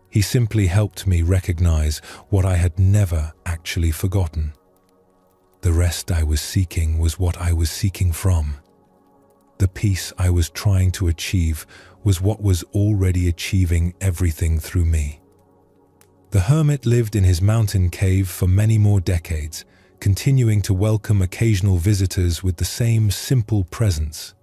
A: "He simply helped me recognize what I had never actually forgotten. The rest I was seeking was what I was seeking from. The peace I was trying to achieve was what was already achieving everything through me." The hermit lived in his mountain cave for many more decades, continuing to welcome occasional visitors with the same simple presence.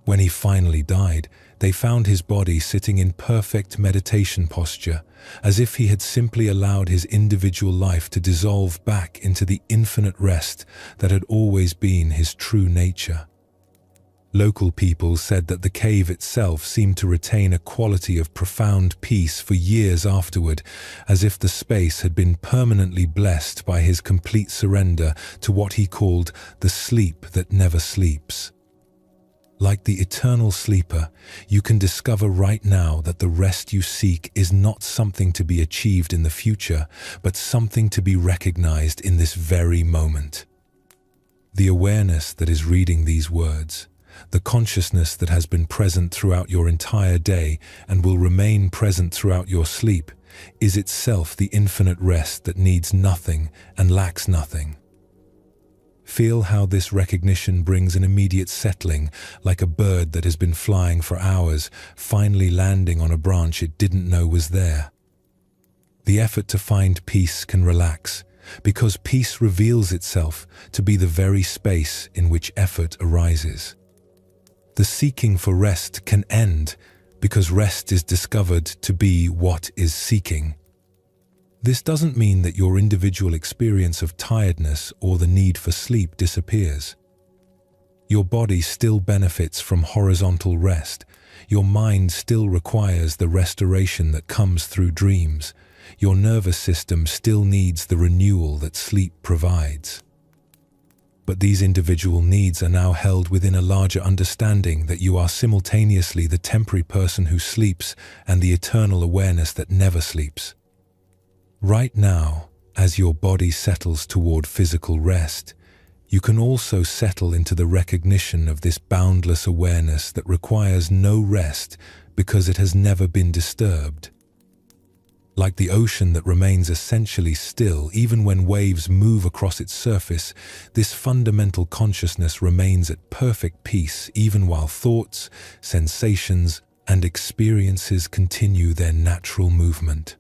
A: When he finally died, they found his body sitting in perfect meditation posture, as if he had simply allowed his individual life to dissolve back into the infinite rest that had always been his true nature. Local people said that the cave itself seemed to retain a quality of profound peace for years afterward, as if the space had been permanently blessed by his complete surrender to what he called the sleep that never sleeps. Like the eternal sleeper, you can discover right now that the rest you seek is not something to be achieved in the future, but something to be recognized in this very moment. The awareness that is reading these words, the consciousness that has been present throughout your entire day and will remain present throughout your sleep, is itself the infinite rest that needs nothing and lacks nothing. Feel how this recognition brings an immediate settling, like a bird that has been flying for hours, finally landing on a branch it didn't know was there. The effort to find peace can relax, because peace reveals itself to be the very space in which effort arises. The seeking for rest can end, because rest is discovered to be what is seeking. This doesn't mean that your individual experience of tiredness or the need for sleep disappears. Your body still benefits from horizontal rest. Your mind still requires the restoration that comes through dreams. Your nervous system still needs the renewal that sleep provides. But these individual needs are now held within a larger understanding that you are simultaneously the temporary person who sleeps and the eternal awareness that never sleeps. Right now, as your body settles toward physical rest, you can also settle into the recognition of this boundless awareness that requires no rest because it has never been disturbed. Like the ocean that remains essentially still even when waves move across its surface, this fundamental consciousness remains at perfect peace even while thoughts, sensations, and experiences continue their natural movement.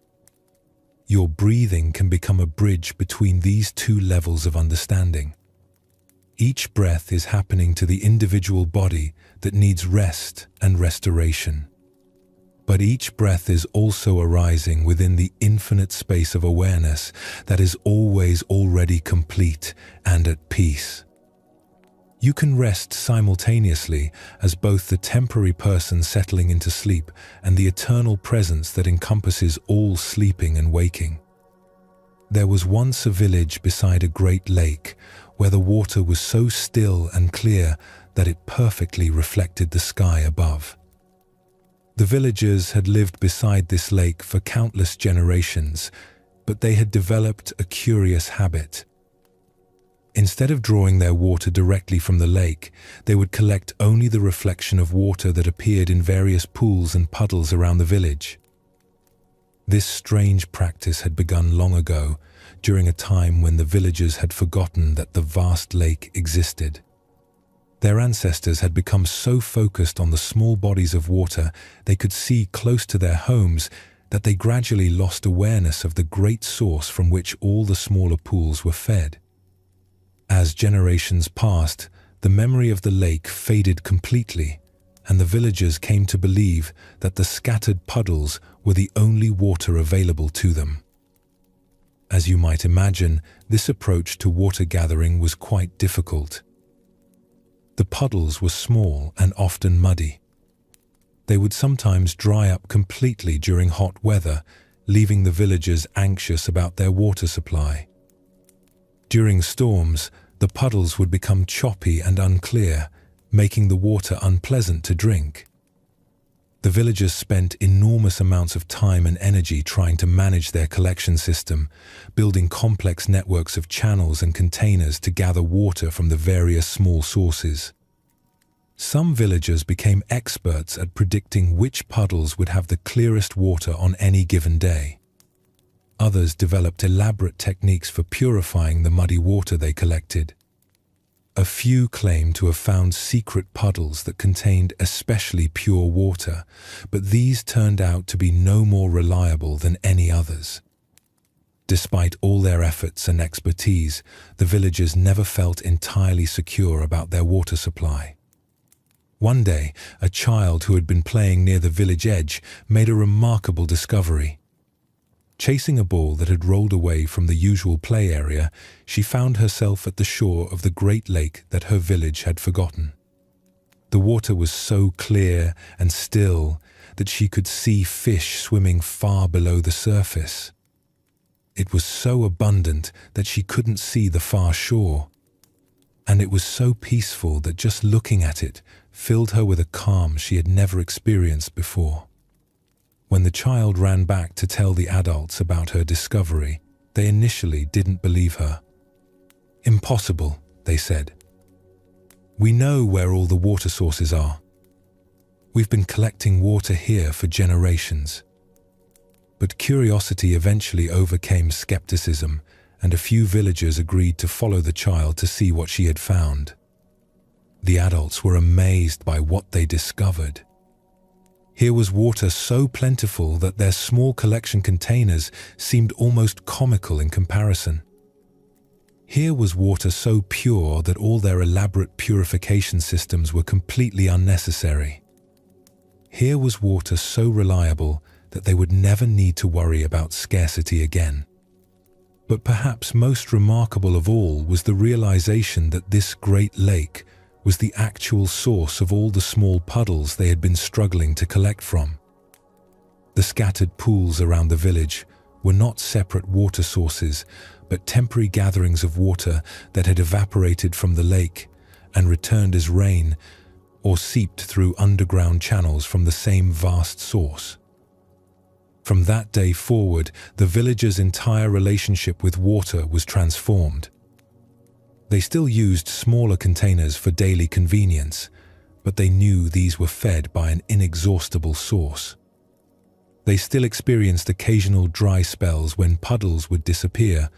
A: Your breathing can become a bridge between these two levels of understanding. Each breath is happening to the individual body that needs rest and restoration. But each breath is also arising within the infinite space of awareness that is always already complete and at peace. You can rest simultaneously as both the temporary person settling into sleep and the eternal presence that encompasses all sleeping and waking. There was once a village beside a great lake where the water was so still and clear that it perfectly reflected the sky above. The villagers had lived beside this lake for countless generations, but they had developed a curious habit. Instead of drawing their water directly from the lake, they would collect only the reflection of water that appeared in various pools and puddles around the village. This strange practice had begun long ago, during a time when the villagers had forgotten that the vast lake existed. Their ancestors had become so focused on the small bodies of water they could see close to their homes that they gradually lost awareness of the great source from which all the smaller pools were fed. As generations passed, the memory of the lake faded completely, and the villagers came to believe that the scattered puddles were the only water available to them. As you might imagine, this approach to water gathering was quite difficult. The puddles were small and often muddy. They would sometimes dry up completely during hot weather, leaving the villagers anxious about their water supply. During storms, the puddles would become choppy and unclear, making the water unpleasant to drink. The villagers spent enormous amounts of time and energy trying to manage their collection system, building complex networks of channels and containers to gather water from the various small sources. Some villagers became experts at predicting which puddles would have the clearest water on any given day. Others developed elaborate techniques for purifying the muddy water they collected. A few claimed to have found secret puddles that contained especially pure water, but these turned out to be no more reliable than any others. Despite all their efforts and expertise, the villagers never felt entirely secure about their water supply. One day, a child who had been playing near the village edge made a remarkable discovery. Chasing a ball that had rolled away from the usual play area, she found herself at the shore of the great lake that her village had forgotten. The water was so clear and still that she could see fish swimming far below the surface. It was so abundant that she couldn't see the far shore. And it was so peaceful that just looking at it filled her with a calm she had never experienced before. When the child ran back to tell the adults about her discovery, they initially didn't believe her. "Impossible," they said. "We know where all the water sources are. We've been collecting water here for generations." But curiosity eventually overcame skepticism, and a few villagers agreed to follow the child to see what she had found. The adults were amazed by what they discovered. Here was water so plentiful that their small collection containers seemed almost comical in comparison. Here was water so pure that all their elaborate purification systems were completely unnecessary. Here was water so reliable that they would never need to worry about scarcity again. But perhaps most remarkable of all was the realization that this great lake was the actual source of all the small puddles they had been struggling to collect from. The scattered pools around the village were not separate water sources, but temporary gatherings of water that had evaporated from the lake and returned as rain or seeped through underground channels from the same vast source. From that day forward, the villagers' entire relationship with water was transformed. They still used smaller containers for daily convenience, but they knew these were fed by an inexhaustible source. They still experienced occasional dry spells when puddles would disappear,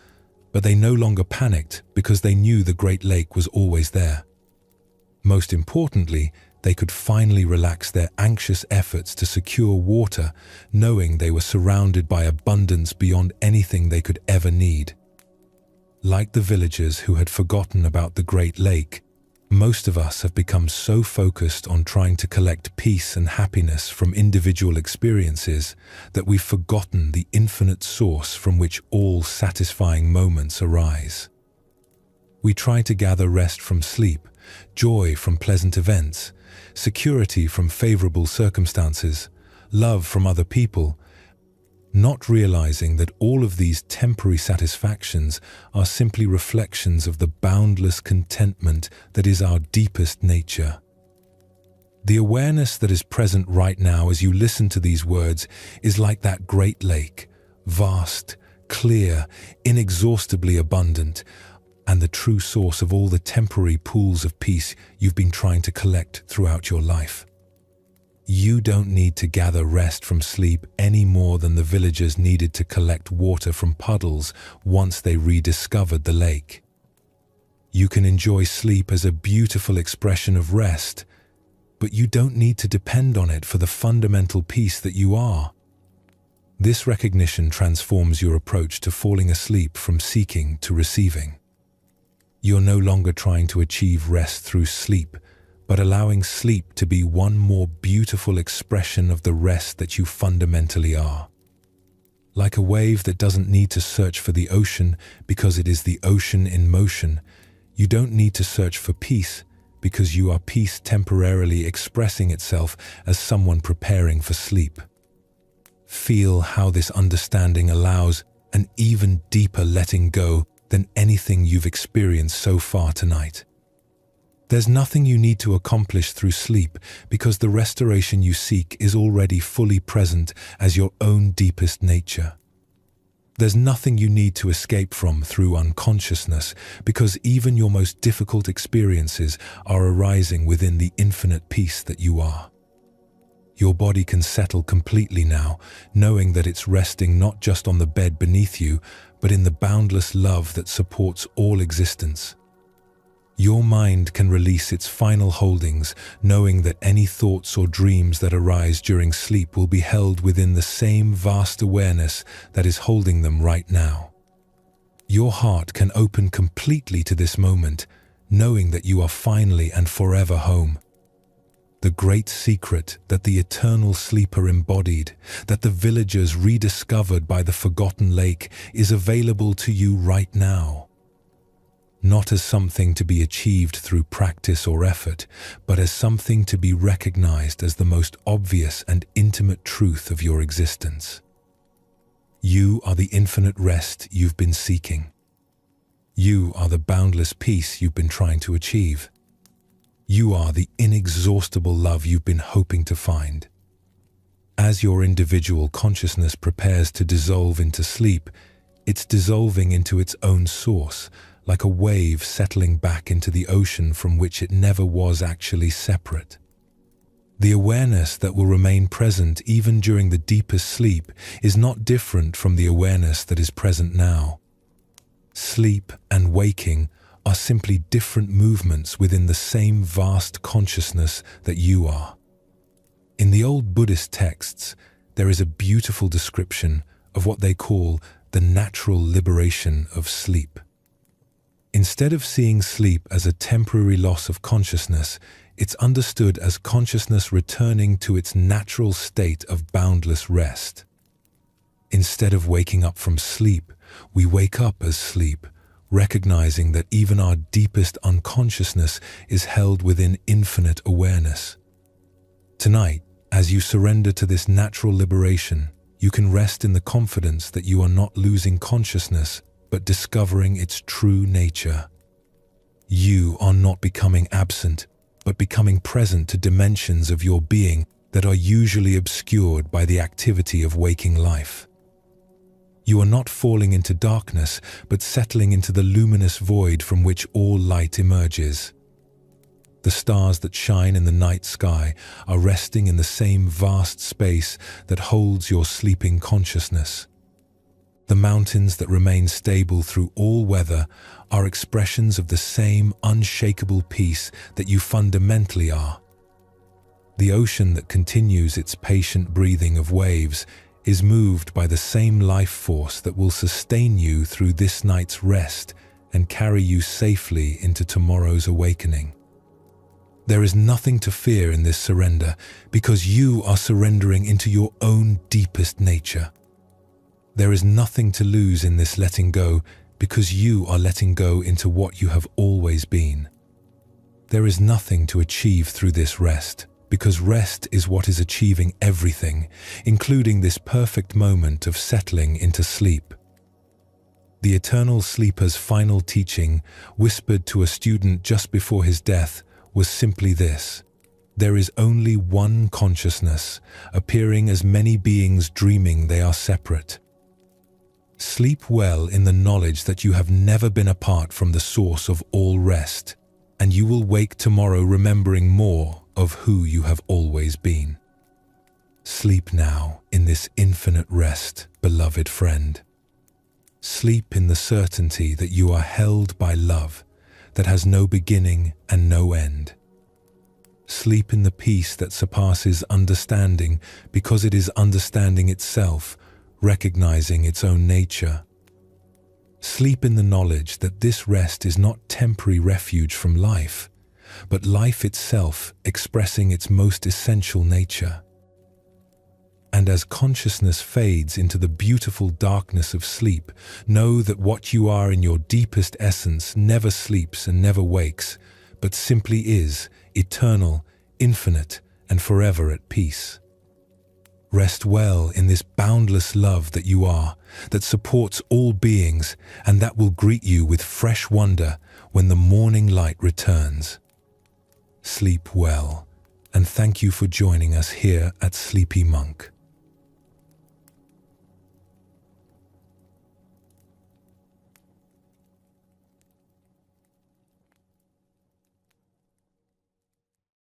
A: but they no longer panicked because they knew the Great Lake was always there. Most importantly, they could finally relax their anxious efforts to secure water, knowing they were surrounded by abundance beyond anything they could ever need. Like the villagers who had forgotten about the Great Lake, most of us have become so focused on trying to collect peace and happiness from individual experiences that we've forgotten the infinite source from which all satisfying moments arise. We try to gather rest from sleep, joy from pleasant events, security from favorable circumstances, love from other people, not realizing that all of these temporary satisfactions are simply reflections of the boundless contentment that is our deepest nature. The awareness that is present right now as you listen to these words is like that great lake, vast, clear, inexhaustibly abundant, and the true source of all the temporary pools of peace you've been trying to collect throughout your life. You don't need to gather rest from sleep any more than the villagers needed to collect water from puddles once they rediscovered the lake. You can enjoy sleep as a beautiful expression of rest, but you don't need to depend on it for the fundamental peace that you are. This recognition transforms your approach to falling asleep from seeking to receiving. You're no longer trying to achieve rest through sleep, but allowing sleep to be one more beautiful expression of the rest that you fundamentally are. Like a wave that doesn't need to search for the ocean because it is the ocean in motion, you don't need to search for peace because you are peace temporarily expressing itself as someone preparing for sleep. Feel how this understanding allows an even deeper letting go than anything you've experienced so far tonight. There's nothing you need to accomplish through sleep because the restoration you seek is already fully present as your own deepest nature. There's nothing you need to escape from through unconsciousness because even your most difficult experiences are arising within the infinite peace that you are. Your body can settle completely now, knowing that it's resting not just on the bed beneath you, but in the boundless love that supports all existence. Your mind can release its final holdings, knowing that any thoughts or dreams that arise during sleep will be held within the same vast awareness that is holding them right now. Your heart can open completely to this moment, knowing that you are finally and forever home. The great secret that the eternal sleeper embodied, that the villagers rediscovered by the forgotten lake, is available to you right now. Not as something to be achieved through practice or effort, but as something to be recognized as the most obvious and intimate truth of your existence. You are the infinite rest you've been seeking. You are the boundless peace you've been trying to achieve. You are the inexhaustible love you've been hoping to find. As your individual consciousness prepares to dissolve into sleep, it's dissolving into its own source, like a wave settling back into the ocean from which it never was actually separate. The awareness that will remain present even during the deepest sleep is not different from the awareness that is present now. Sleep and waking are simply different movements within the same vast consciousness that you are. In the old Buddhist texts, there is a beautiful description of what they call the natural liberation of sleep. Instead of seeing sleep as a temporary loss of consciousness, it's understood as consciousness returning to its natural state of boundless rest. Instead of waking up from sleep, we wake up as sleep, recognizing that even our deepest unconsciousness is held within infinite awareness. Tonight, as you surrender to this natural liberation, you can rest in the confidence that you are not losing consciousness, but discovering its true nature. You are not becoming absent, but becoming present to dimensions of your being that are usually obscured by the activity of waking life. You are not falling into darkness, but settling into the luminous void from which all light emerges. The stars that shine in the night sky are resting in the same vast space that holds your sleeping consciousness. The mountains that remain stable through all weather are expressions of the same unshakable peace that you fundamentally are. The ocean that continues its patient breathing of waves is moved by the same life force that will sustain you through this night's rest and carry you safely into tomorrow's awakening. There is nothing to fear in this surrender because you are surrendering into your own deepest nature. There is nothing to lose in this letting go because you are letting go into what you have always been. There is nothing to achieve through this rest, because rest is what is achieving everything, including this perfect moment of settling into sleep. The eternal sleeper's final teaching, whispered to a student just before his death, was simply this: there is only one consciousness, appearing as many beings dreaming they are separate. Sleep well in the knowledge that you have never been apart from the source of all rest, and you will wake tomorrow remembering more of who you have always been. Sleep now in this infinite rest, beloved friend. Sleep in the certainty that you are held by love that has no beginning and no end. Sleep in the peace that surpasses understanding, because it is understanding itself, recognizing its own nature. Sleep in the knowledge that this rest is not temporary refuge from life, but life itself expressing its most essential nature. And as consciousness fades into the beautiful darkness of sleep, know that what you are in your deepest essence never sleeps and never wakes, but simply is, eternal, infinite, and forever at peace. Rest well in this boundless love that you are, that supports all beings, and that will greet you with fresh wonder when the morning light returns. Sleep well, and thank you for joining us here at Sleepy Monk.